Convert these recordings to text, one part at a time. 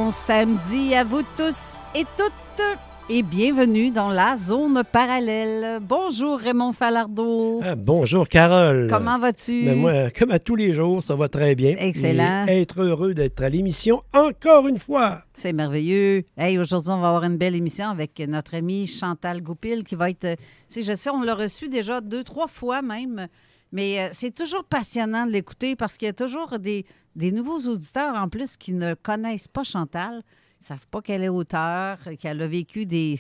Bon samedi à vous tous et toutes et bienvenue dans la zone parallèle. Bonjour Raymond Falardeau. Bonjour Carole. Comment vas-tu? Mais moi, comme à tous les jours, ça va très bien. Excellent. Et être heureux d'être à l'émission encore une fois. C'est merveilleux. Hey, aujourd'hui, on va avoir une belle émission avec notre amie Chantal Goupil qui va être... je sais, on l'a reçue déjà 2-3 fois même, mais c'est toujours passionnant de l'écouter parce qu'il y a toujours des nouveaux auditeurs en plus qui ne connaissent pas Chantal. Ils ne savent pas qu'elle est auteure, qu'elle a vécu des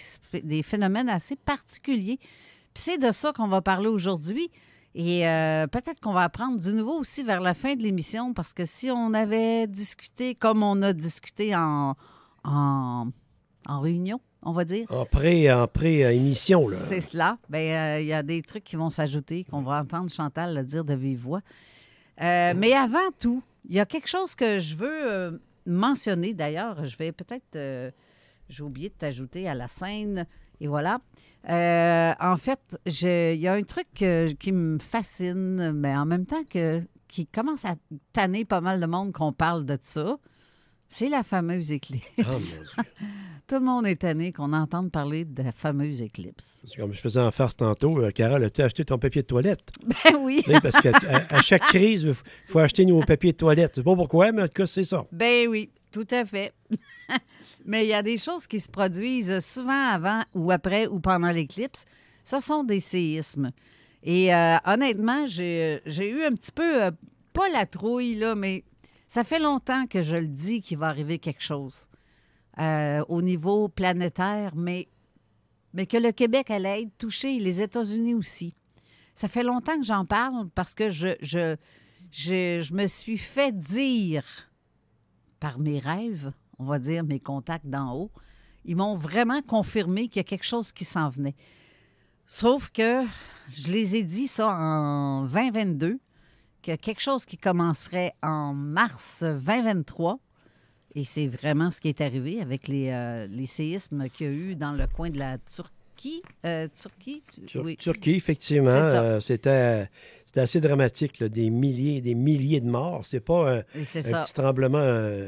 phénomènes assez particuliers. Puis c'est de ça qu'on va parler aujourd'hui. Et peut-être qu'on va apprendre du nouveau aussi vers la fin de l'émission, parce que si on avait discuté comme on a discuté en réunion, on va dire. En pré-émission, là. C'est cela. Bien, il y a des trucs qui vont s'ajouter, qu'on va entendre Chantal le dire de vive voix. Mais avant tout, il y a quelque chose que je veux mentionner. D'ailleurs, je vais peut-être... j'ai oublié de t'ajouter à la scène. Et voilà. En fait, il y a un truc qui me fascine, mais en même temps qui commence à tanner pas mal de monde qu'on parle de ça. C'est la fameuse éclipse. Oh, mon Dieu. Tout le monde est tanné qu'on entende parler de la fameuse éclipse. C'est comme je faisais en farce tantôt, Carole, as-tu acheté ton papier de toilette? Ben oui. Oui, parce qu'à chaque crise, il faut acheter nos papiers de toilette. Je ne sais pas pourquoi, mais en tout cas, c'est ça. Ben oui, tout à fait. Mais il y a des choses qui se produisent souvent avant ou après ou pendant l'éclipse. Ce sont des séismes. Et honnêtement, j'ai eu un petit peu, pas la trouille, là, mais ça fait longtemps que je le dis qu'il va arriver quelque chose au niveau planétaire, mais que le Québec allait être touché, les États-Unis aussi. Ça fait longtemps que j'en parle parce que je me suis fait dire par mes rêves, on va dire mes contacts d'en haut, ils m'ont vraiment confirmé qu'il y a quelque chose qui s'en venait. Sauf que je les ai dit ça en 2022, qu'il y a quelque chose qui commencerait en mars 2023. Et c'est vraiment ce qui est arrivé avec les séismes qu'il y a eu dans le coin de la Turquie. Oui. Turquie, effectivement. C'était assez dramatique, là, des milliers et des milliers de morts. C'est pas un petit tremblement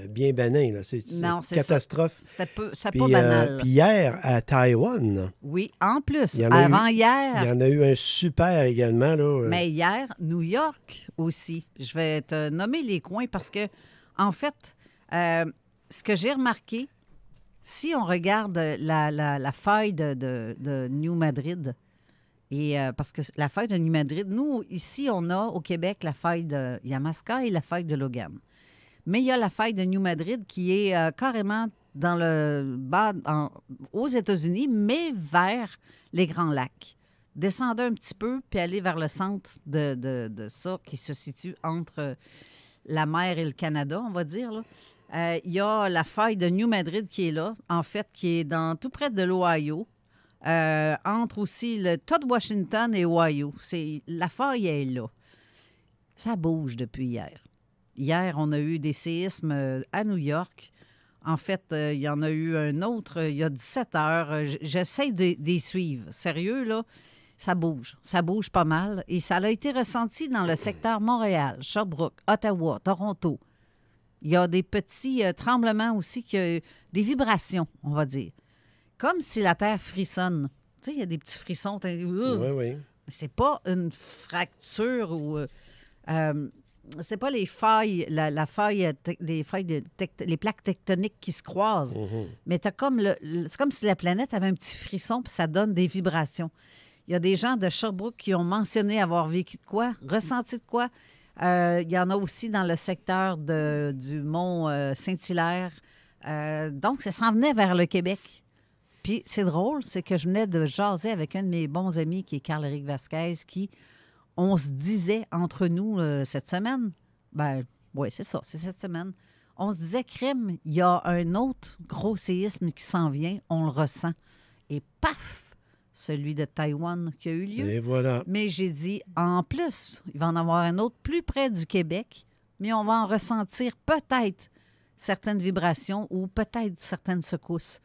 bien bénin. Là. C'est une catastrophe. C'est pas banal. Puis hier, à Taïwan... Oui, en plus. Avant-hier... Il y en a eu un super également. Là, Mais hier, New York aussi. Je vais te nommer les coins parce que, en fait... ce que j'ai remarqué, si on regarde la faille de New Madrid, et parce que la faille de New Madrid, nous, ici, on a au Québec la faille de Yamaska et la faille de Logan. Mais il y a la faille de New Madrid qui est carrément dans le bas, aux États-Unis, mais vers les Grands Lacs. Descendez un petit peu, puis allez vers le centre de ça, qui se situe entre la mer et le Canada, on va dire, là. Il y a la faille de New Madrid qui est là, en fait, qui est tout près de l'Ohio, entre aussi le tas de Washington et Ohio. La faille est là. Ça bouge depuis hier. Hier, on a eu des séismes à New York. En fait, il y en a eu un autre il y a 17 heures. J'essaie de suivre. Sérieux, là, ça bouge. Ça bouge pas mal. Et ça a été ressenti dans le secteur Montréal, Sherbrooke, Ottawa, Toronto. Il y a des petits tremblements aussi, des vibrations, on va dire. Comme si la Terre frissonne. Tu sais, il y a des petits frissons. Oui. C'est pas une fracture ou... c'est pas les failles, les plaques tectoniques qui se croisent. Mm-hmm. Mais c'est comme si la planète avait un petit frisson puis ça donne des vibrations. Il y a des gens de Sherbrooke qui ont mentionné avoir vécu de quoi, ressenti de quoi. Il y en a aussi dans le secteur du mont Saint-Hilaire. Donc, ça s'en venait vers le Québec. Puis, c'est drôle, c'est que je venais de jaser avec un de mes bons amis qui est Carl-Éric Vasquez, on se disait entre nous cette semaine, oui, c'est ça, c'est cette semaine, on se disait, crème, il y a un autre gros séisme qui s'en vient, on le ressent. Et paf! Celui de Taïwan qui a eu lieu. Et voilà. Mais j'ai dit, en plus, il va en avoir un autre plus près du Québec, mais on va en ressentir peut-être certaines vibrations ou peut-être certaines secousses.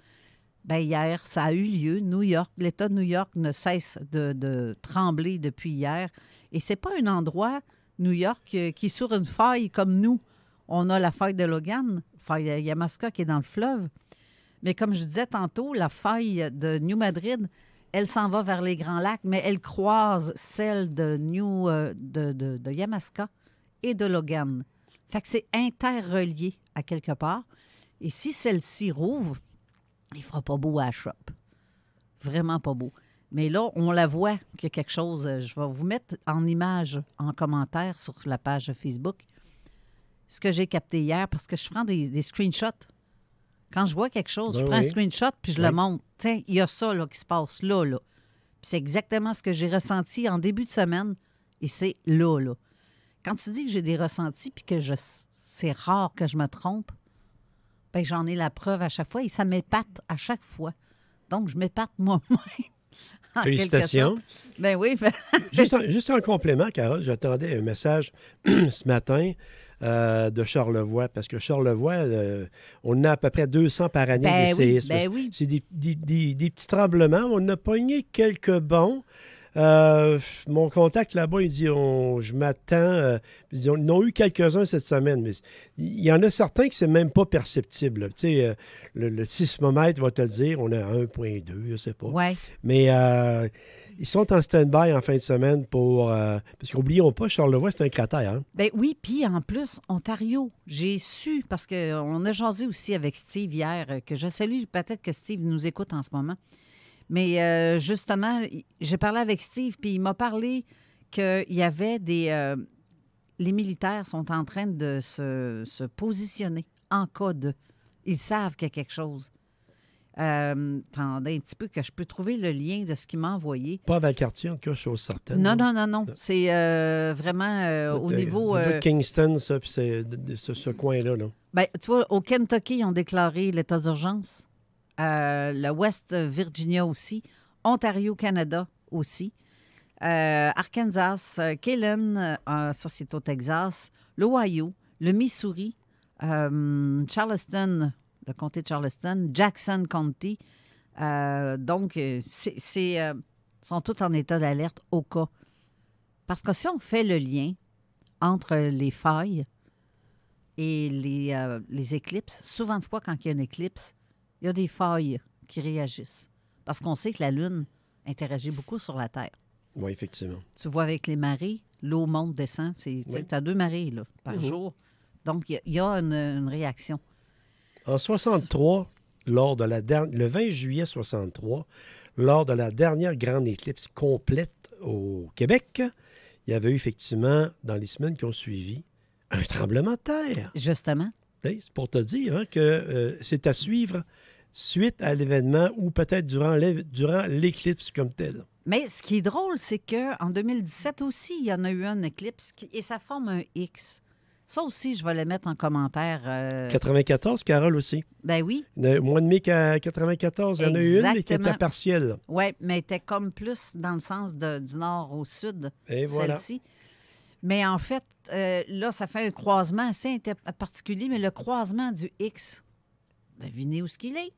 Bien, hier, ça a eu lieu. New York, l'État de New York ne cesse de trembler depuis hier. Et c'est pas un endroit, New York, qui est sur une faille comme nous. On a la faille de Logan. faille Yamaska qui est dans le fleuve. Mais comme je disais tantôt, la faille de New Madrid, elle s'en va vers les Grands Lacs, mais elle croise celle de Yamaska et de Logan. Fait que c'est interrelié à quelque part. Et si celle-ci rouvre, il ne fera pas beau à la shop. Vraiment pas beau. Mais là, on la voit qu'il y a quelque chose. Je vais vous mettre en image, en commentaire sur la page Facebook, ce que j'ai capté hier, parce que je prends des screenshots. Quand je vois quelque chose, je prends un screenshot puis je le montre. Tiens, il y a ça là, qui se passe là. Puis c'est exactement ce que j'ai ressenti en début de semaine et c'est là. Quand tu dis que j'ai des ressentis puis que c'est rare que je me trompe, bien, j'en ai la preuve à chaque fois et ça m'épate à chaque fois. Donc, je m'épate moi-même. Félicitations. Ben oui. Juste en complément, Carole, j'attendais un message ce matin de Charlevoix, parce que Charlevoix, on a à peu près 200 par année des séismes. Ben oui. C'est des petits tremblements. On a pogné quelques bons. Mon contact là-bas, il dit je m'attends. Ils en ont eu quelques-uns cette semaine, mais il y en a certains qui c'est même pas perceptible. Tu sais, le sismomètre va te le dire, on est à 1,2, je sais pas. Ouais. Mais ils sont en stand-by en fin de semaine pour. Parce qu'oublions pas, Charlevoix, c'est un cratère. Hein? Ben oui, puis en plus, Ontario, j'ai su, parce qu'on a jasé aussi avec Steve hier, que je salue, peut-être que Steve nous écoute en ce moment. Mais justement, j'ai parlé avec Steve, puis il m'a parlé qu'il y avait les militaires sont en train de se positionner en cas de. Ils savent qu'il y a quelque chose. Attendez un petit peu que je peux trouver le lien de ce qu'il m'a envoyé. Pas à Valcartier, en tout cas, chose certaine. Non. C'est vraiment au niveau... de Kingston, ça, puis c'est ce coin-là. Là. Bien, tu vois, au Kentucky, ils ont déclaré l'état d'urgence. Le West Virginia aussi. Ontario, Canada aussi. Arkansas, Kalen, ça c'est au Texas. L'Ohio, le Missouri, Charleston, le comté de Charleston, Jackson County. Donc, sont tous en état d'alerte au cas. Parce que si on fait le lien entre les failles et les éclipses, souvent de fois, quand il y a une éclipse, il y a des failles qui réagissent. Parce qu'on sait que la Lune interagit beaucoup sur la Terre. Oui, effectivement. Tu vois avec les marées, l'eau monte, descend. Tu as 2 marées là, par jour. Donc, il y a une réaction. En 63, le 20 juillet 63, lors de la dernière grande éclipse complète au Québec, il y avait eu effectivement, dans les semaines qui ont suivi, un tremblement de terre. Justement. C'est pour te dire que c'est à suivre suite à l'événement ou peut-être durant l'éclipse comme tel. Mais ce qui est drôle, c'est qu'en 2017 aussi, il y en a eu une éclipse et ça forme un X. Ça aussi, je vais le mettre en commentaire. 94, Carole aussi. Ben oui. Le mois de mai 94, il y en a eu une, mais qui était partielle. Oui, mais elle était comme plus dans le sens du nord au sud, et voilà. Celle-ci. Mais en fait, là, ça fait un croisement assez particulier, mais le croisement du X, devinez où ce qu'il est?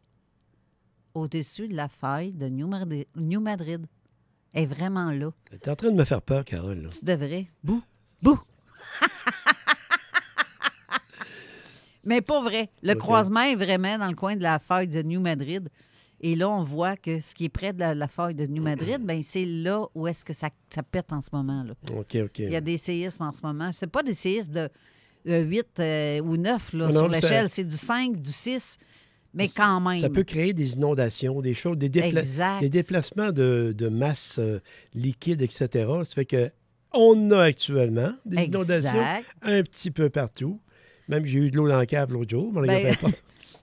Au-dessus de la faille de New Madrid. Elle est vraiment là. Tu es en train de me faire peur, Carole. Là. Tu devrais. Bouh! Bouh! Mais pas vrai. Le croisement est vraiment dans le coin de la faille de New Madrid. Et là, on voit que ce qui est près de la faille de New Madrid, bien, c'est là où est-ce que ça pète en ce moment. Là. OK. Il y a des séismes en ce moment. C'est pas des séismes de 8 ou 9 là, sur l'échelle. C'est du 5, du 6, mais quand même. Ça peut créer des inondations, des choses, des déplacements de masse liquide, etc. Ça fait qu'on a actuellement des inondations un petit peu partout. Même j'ai eu de l'eau dans la cave l'autre jour, mais on ne pas.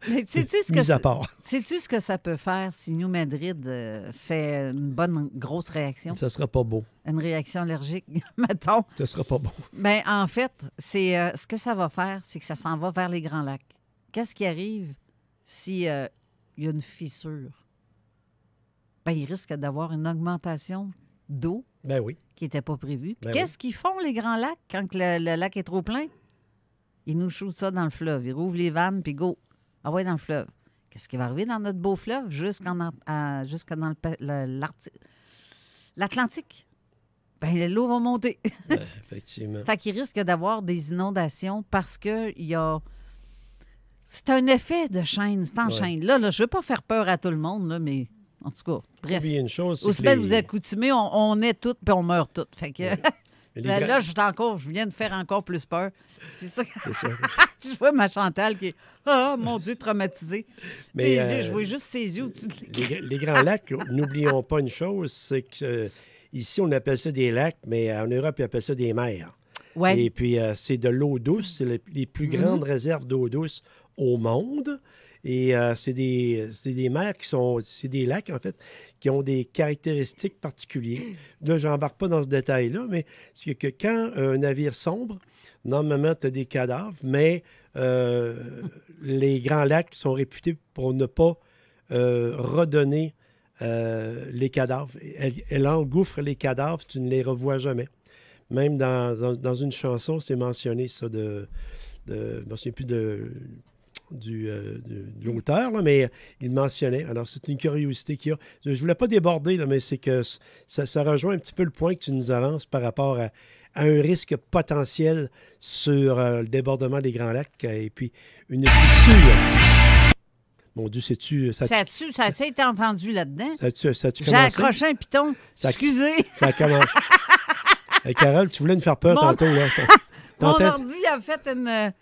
Mais sais-tu ce que ça peut faire si New Madrid fait une bonne grosse réaction? Ça sera pas beau. Une réaction allergique, mettons. Ça sera pas beau. Bien, en fait, c'est ce que ça va faire, c'est que ça s'en va vers les Grands Lacs. Qu'est-ce qui arrive s'il y a une fissure? Bien, il risque d'avoir une augmentation d'eau qui n'était pas prévue. Qu'est-ce qu'ils font, les Grands Lacs, quand le lac est trop plein? Ils nous shootent ça dans le fleuve. Ils rouvrent les vannes, puis go. Ah ouais, dans le fleuve. Qu'est-ce qui va arriver dans notre beau fleuve jusqu'à dans l'Atlantique? Bien, l'eau va monter. Effectivement. Fait qu'il risque d'avoir des inondations parce qu'il y a... C'est un effet de chaîne, c'est en Ouais. chaîne. Là, je ne veux pas faire peur à tout le monde, là, mais en tout cas, bref. Oubliez une chose, c'est Aussi que bien de vous accoutumer, on est toutes puis on meurt toutes. Fait que les là, je viens de faire encore plus peur. C'est ça. C'est ça. Je vois ma Chantal qui est, oh mon Dieu, traumatisée. Mais, Ses yeux, je vois juste ses yeux au-dessus de l'écran. les Grands Lacs, n'oublions pas une chose, c'est que ici, on appelle ça des lacs, mais en Europe, ils appellent ça des mers. Ouais. Et puis, c'est de l'eau douce. C'est les plus grandes réserves d'eau douce au monde. Et c'est des mers qui sont... C'est des lacs, en fait, qui ont des caractéristiques particulières. Là, je n'embarque pas dans ce détail-là, mais c'est que quand un navire sombre, normalement, tu as des cadavres, mais les Grands Lacs sont réputés pour ne pas redonner les cadavres. Elle engouffre les cadavres, tu ne les revois jamais. Même dans une chanson, c'est mentionné ça je ne me souviens plus de l'auteur, là, mais il mentionnait. Alors, c'est une curiosité qu'il y a. Je ne voulais pas déborder, là, mais c'est que ça rejoint un petit peu le point que tu nous avances par rapport à un risque potentiel sur le débordement des Grands Lacs et puis une fissure. Mon Dieu, sais-tu... Ça a été entendu là-dedans. Ça a-tu J'ai commencé? accroché un piton. Excusez. Ça a commencé. Hey, Carole, tu voulais nous faire peur tantôt, là. Mon ordi a fait une...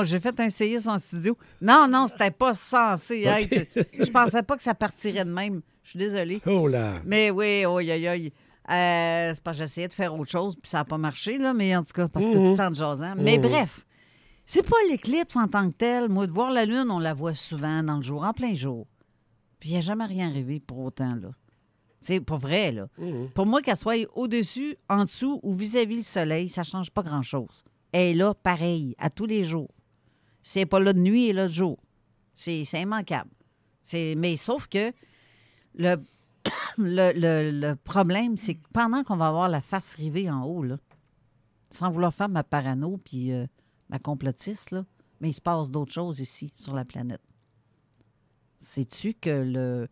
j'ai fait un séisme en studio. Non, c'était pas censé être. Je pensais pas que ça partirait de même. Je suis désolée. Oh là! Mais oui, aïe. C'est parce que j'essayais de faire autre chose, puis ça n'a pas marché, là, mais en tout cas, parce que tout le temps de jasant. Mais bref, c'est pas l'éclipse en tant que tel. Moi, de voir la Lune, on la voit souvent dans le jour, en plein jour. Puis il n'y a jamais rien arrivé pour autant, là. C'est pas vrai, là. Pour moi, qu'elle soit au-dessus, en dessous ou vis-à-vis le soleil, ça change pas grand-chose. Elle est là, pareil, à tous les jours. Si elle n'est pas là de nuit, elle est là de jour. C'est immanquable. Mais sauf que le problème, c'est que pendant qu'on va avoir la face rivée en haut, là, sans vouloir faire ma parano puis ma complotiste, là, mais il se passe d'autres choses ici, sur la planète. Sais-tu que le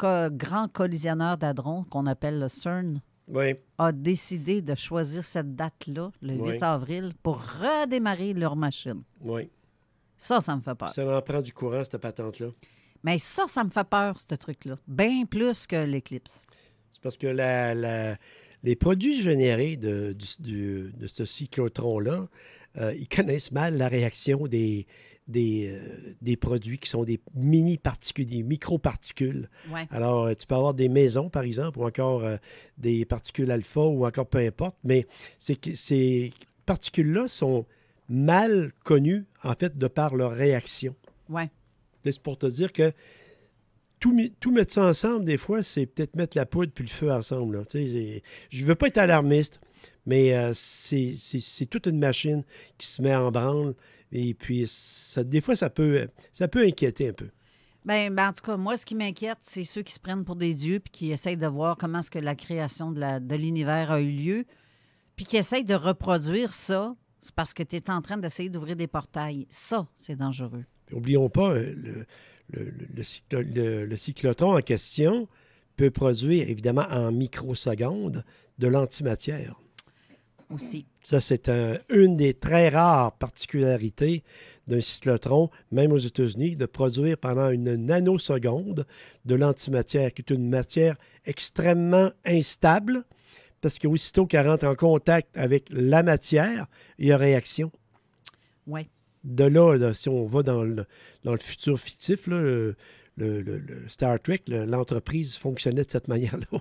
grand collisionneur d'hadrons, qu'on appelle le CERN, Oui. a décidé de choisir cette date-là, le 8 avril, pour redémarrer leur machine. Oui. Ça me fait peur. Ça en prend du courant, cette patente-là. Mais ça me fait peur, ce truc-là. Bien plus que l'éclipse. C'est parce que les produits générés de ce cyclotron-là, ils connaissent mal la réaction des produits qui sont des mini-particules, des micro-particules. Ouais. Alors, tu peux avoir des mésons, par exemple, ou encore des particules alpha, ou encore peu importe, mais ces particules-là sont mal connues, en fait, de par leur réaction. Oui. C'est pour te dire que tout mettre ça ensemble, des fois, c'est peut-être mettre la poudre puis le feu ensemble. Là. Je ne veux pas être alarmiste, mais c'est toute une machine qui se met en branle. Et puis, des fois, ça peut inquiéter un peu. Bien, en tout cas, moi, ce qui m'inquiète, c'est ceux qui se prennent pour des dieux puis qui essayent de voir comment est-ce que la création de l'univers a eu lieu, puis qui essayent de reproduire ça. C'est parce que tu es en train d'essayer d'ouvrir des portails. Ça, c'est dangereux. N'oublions pas, le cyclotron en question peut produire, évidemment, en microsecondes, de l'antimatière. Aussi. Ça, c'est une des très rares particularités d'un cyclotron, même aux États-Unis, de produire pendant une nanoseconde de l'antimatière, qui est une matière extrêmement instable, parce qu'aussitôt qu'elle rentre en contact avec la matière, il y a réaction. Oui. De là, si on va dans le futur fictif, là, le Star Trek, l'entreprise fonctionnait de cette manière-là.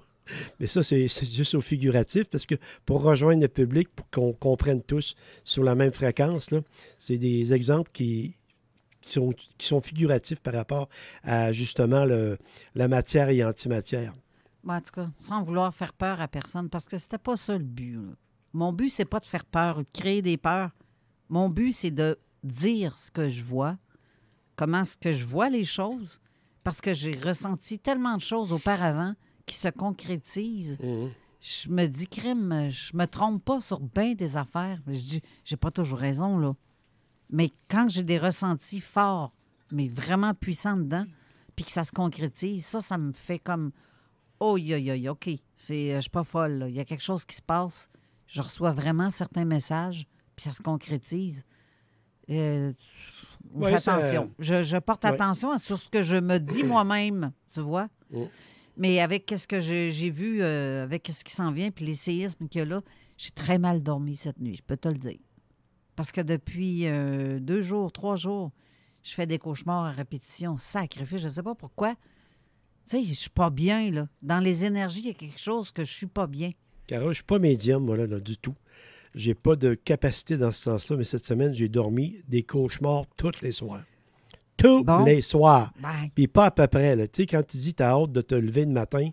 Mais ça, c'est juste au figuratif, parce que pour rejoindre le public, pour qu'on comprenne tous sur la même fréquence, là, c'est des exemples qui sont figuratifs par rapport à, justement, la matière et antimatière. Bon, en tout cas, sans vouloir faire peur à personne, parce que c'était pas ça le but. Là. Mon but, c'est pas de faire peur ou de créer des peurs. Mon but, c'est de dire ce que je vois, comment est-ce que je vois les choses, parce que j'ai ressenti tellement de choses auparavant qui se concrétisent. Je me dis, crime, je me trompe pas sur bien des affaires. Je dis, j'ai pas toujours raison, là. Mais quand j'ai des ressentis forts, mais vraiment puissants dedans, puis que ça se concrétise, ça me fait comme... Oh, OK, je suis pas folle. Là. Il y a quelque chose qui se passe. Je reçois vraiment certains messages, puis ça se concrétise. Ouais, attention. Je porte attention sur ce que je me dis moi-même, tu vois. Mais avec ce que j'ai vu, avec ce qui s'en vient, puis les séismes qu'il y a là, j'ai très mal dormi cette nuit, je peux te le dire. Parce que depuis 2 jours, 3 jours, je fais des cauchemars à répétition. Sacrifice, je ne sais pas pourquoi. Tu sais, je suis pas bien, là. Dans les énergies, il y a quelque chose que je suis pas bien. Carole, je ne suis pas médium, moi, là, du tout. J'ai pas de capacité dans ce sens-là, mais cette semaine, j'ai dormi des cauchemars tous les soirs. Tous les soirs. Ben. Puis pas à peu près. Là. Tu sais, quand tu dis que tu as hâte de te lever le matin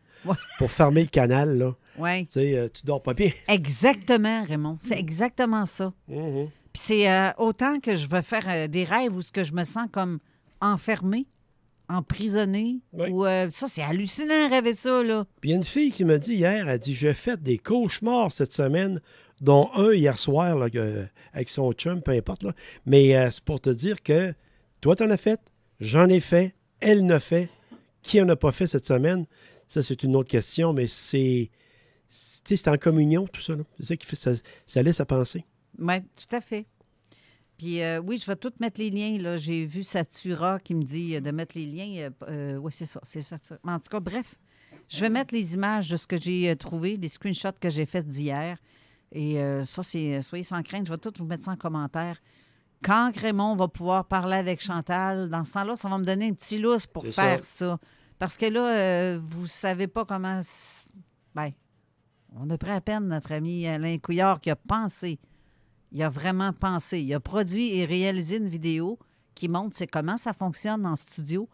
pour fermer le canal, là, tu sais, tu dors pas bien. Exactement, Raymond. C'est exactement ça. Mm-hmm. Puis c'est autant que je vais faire des rêves où ce que je me sens comme enfermée, emprisonnée. Ou, ça, c'est hallucinant, rêver ça, là. Puis il y a une fille qui m'a dit hier, elle dit, j'ai fait des cauchemars cette semaine, dont un hier soir, là, avec son chum, peu importe. Là. Mais c'est pour te dire que toi, t'en as fait, j'en ai fait, elle en a fait. Qui en a pas fait cette semaine? Ça, c'est une autre question, mais c'est en communion, tout ça. Là. C'est ça qui fait ça laisse à penser. Oui, tout à fait. Puis oui, je vais tout mettre les liens. Là. J'ai vu Satura qui me dit de mettre les liens. Oui, c'est ça. Mais en tout cas, bref, je vais mettre les images de ce que j'ai trouvé, des screenshots que j'ai faits d'hier. Et ça, soyez sans crainte, je vais tout vous mettre ça en commentaire. Quand Raymond va pouvoir parler avec Chantal, dans ce temps-là, ça va me donner un petit lousse pour faire ça. Parce que là, vous ne savez pas comment... Bien, on a pris à peine notre ami Alain Couillard qui a pensé. Il a vraiment pensé. Il a produit et réalisé une vidéo qui montre comment ça fonctionne en studio.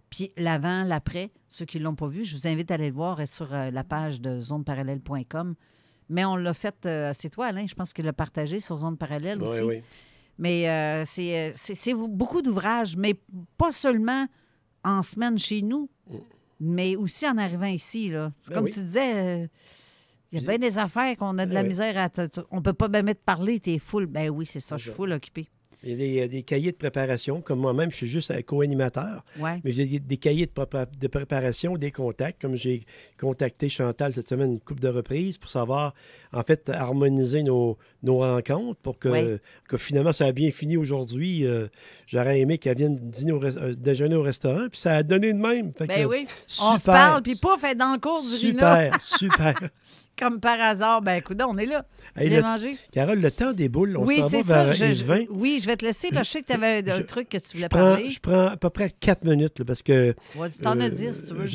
Puis l'avant, l'après, ceux qui ne l'ont pas vu, je vous invite à aller le voir sur la page de zoneparallèle.com. Mais on l'a fait, c'est toi, Alain, je pense qu'il l'a partagé sur Zone Parallèle aussi. Oui. Mais c'est beaucoup d'ouvrages, mais pas seulement en semaine chez nous, mais aussi en arrivant ici. Là. Comme tu disais, il y a bien des affaires qu'on a de la misère à... On ne peut pas même te parler, tu es full. Ben oui, c'est ça, je suis full occupé. Il y a des cahiers de préparation. Comme moi-même, je suis juste co-animateur. Ouais. Mais j'ai des cahiers de préparation, des contacts. Comme j'ai contacté Chantal cette semaine une couple de reprises pour savoir, en fait, harmoniser nos rencontres pour que finalement, ça a bien fini aujourd'hui. J'aurais aimé qu'elle vienne déjeuner au restaurant. Puis ça a donné de même. Fait que, oui. Super, on se parle, puis pouf, elle est dans le cours du Rina. Super. Comme par hasard. Ben écoute, on est là. Hey, manger. Carole, le temps déboule. On s'en c'est va vers ça. Yves-Vin. Oui, je vais te laisser parce que je sais que tu avais un truc que tu voulais parler. Je prends à peu près 4 minutes là, parce que... Tu t'en as 10 si tu veux.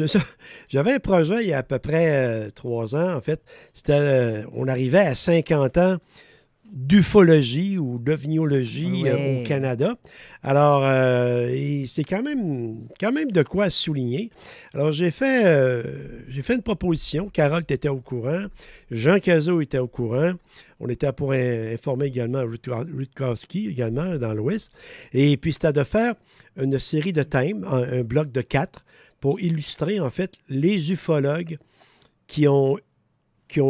J'avais un projet il y a à peu près 3 ans, en fait. On arrivait à 50 ans d'ufologie ou d'ovniologie au Canada. Alors, c'est quand même de quoi souligner. Alors, j'ai fait une proposition. Carole était au courant. Jean Cazot était au courant. On était pour informer également Rutkowski, également, dans l'Ouest. Et puis, c'était de faire une série de thèmes, un bloc de 4, pour illustrer, en fait, les ufologues qui ont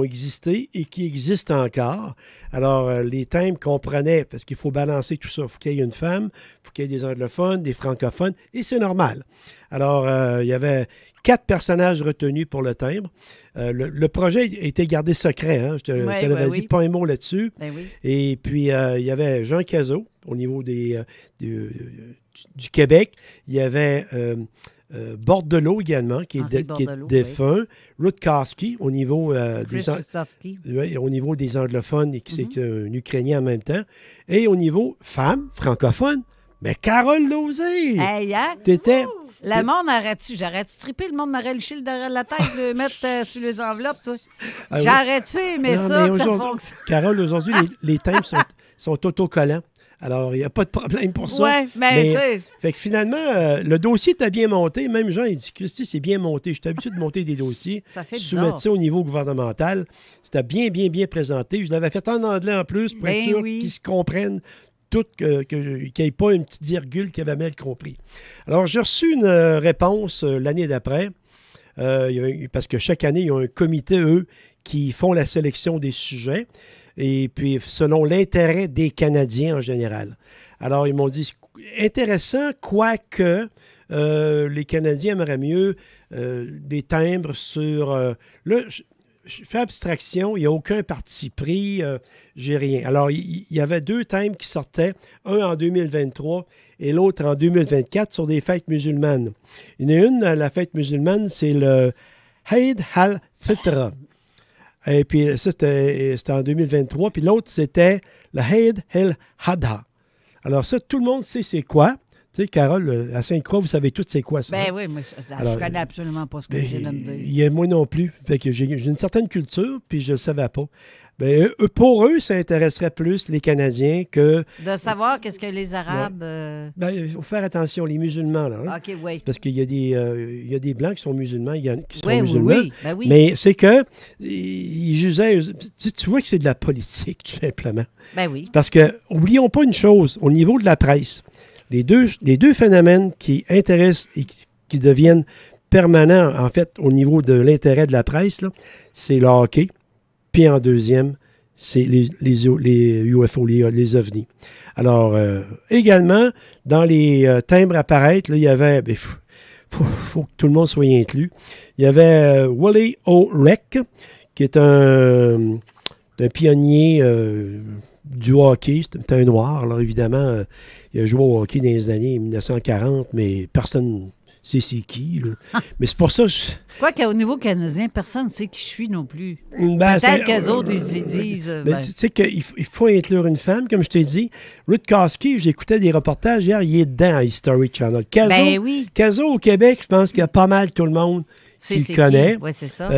existé et qui existent encore. Alors, les thèmes comprenaient, parce qu'il faut balancer tout ça, il faut qu'il y ait une femme, il faut qu'il y ait des anglophones, des francophones, et c'est normal. Alors, il y avait 4 personnages retenus pour le thème. Le projet a été gardé secret, hein? Je te l'avais dit, pas un mot là-dessus. Ben oui. Et puis, il y avait Jean Cazot, au niveau du Québec. Il y avait... Bordelot également, qui est défunt. Rutkowski, au niveau, au niveau des anglophones, et qui c'est un Ukrainien en même temps. Et au niveau femme, francophone, mais Carole Lauzé! Hey, hein? Le monde j'aurais-tu trippé, le monde m'aurait liché derrière la tête, le mettre sur les enveloppes, toi. J'aurais-tu aimé ça, que ça fonctionne? Carole, aujourd'hui, les thèmes sont autocollants. Alors, il n'y a pas de problème pour ça. Oui, mais tu sais. Fait que finalement, le dossier était bien monté. Même Jean, il dit, Christy, c'est bien monté. Je suis habitué de monter des dossiers. Ça fait soumettre ça au niveau gouvernemental. C'était bien présenté. Je l'avais fait en anglais en plus pour être sûr qu'ils se comprennent tout, qu'il n'y ait pas une petite virgule qui avait mal compris. Alors, j'ai reçu une réponse l'année d'après. Parce que chaque année, il y a un comité, eux, qui font la sélection des sujets. Et puis, selon l'intérêt des Canadiens en général. Alors, ils m'ont dit, intéressant, quoique les Canadiens aimeraient mieux des timbres sur... là, je fais abstraction, il n'y a aucun parti pris, j'ai rien. Alors, il y avait 2 thèmes qui sortaient, un en 2023 et l'autre en 2024 sur des fêtes musulmanes. Il y en a une, la fête musulmane, c'est le Eid al-Fitr. Et puis ça, c'était en 2023. Puis l'autre, c'était le Eid al-Adha. Alors ça, tout le monde sait c'est quoi. Tu sais, Carole, à Sainte-Croix, vous savez tout c'est quoi ça. Ben oui, moi, je ne connais absolument pas ce que tu viens de me dire. Moi non plus. Fait que j'ai une certaine culture, puis je ne savais pas. Ben, pour eux, ça intéresserait plus les Canadiens que... De savoir qu'est-ce que les Arabes... Ben, il faut faire attention, les musulmans, là. Hein? OK, oui. Parce qu'il y a des Blancs qui sont musulmans, il y en a qui sont oui, musulmans. Oui, ben oui. Mais c'est que ils jugeaient... Tu vois que c'est de la politique, tout simplement. Ben oui. Parce que, oublions pas une chose, au niveau de la presse, les deux phénomènes qui intéressent et qui deviennent permanents, en fait, au niveau de l'intérêt de la presse, c'est le hockey. Puis en deuxième, c'est les UFO, les ovnis. Alors, également, dans les timbres à paraître, là, il y avait, il faut que tout le monde soit inclus, il y avait Wally O'Reck, qui est un pionnier du hockey. C'était un noir, alors évidemment, il a joué au hockey dans les années 1940, mais personne c'est qui, là. Mais c'est pour ça... Quoi qu'au niveau canadien, personne ne sait qui je suis non plus. Ben, peut-être qu'eux autres, ils disent... Tu sais qu'il faut inclure une femme, comme je t'ai dit. Rutkowski, j'écoutais des reportages hier, il est dedans à History Channel. Caso au Québec, je pense qu'il y a pas mal tout le monde qui le connaît. Oui, c'est ça.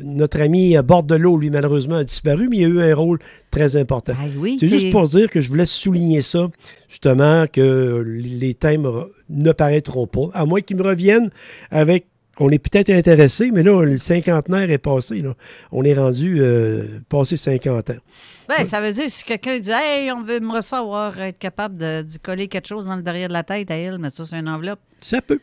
Notre ami Bordelot, lui, malheureusement, a disparu, mais il a eu un rôle très important. Ben oui, c'est juste pour dire que je voulais souligner ça, justement, que les thèmes ne paraîtront pas, à moins qu'ils me reviennent avec... On est peut-être intéressé, mais là, le cinquantenaire est passé. Là. On est rendu passé 50 ans. Ben, ça veut dire, si quelqu'un dit « Hey, on veut me recevoir, être capable de coller quelque chose dans le derrière de la tête à elle, mais ça, c'est une enveloppe. » Ça peut.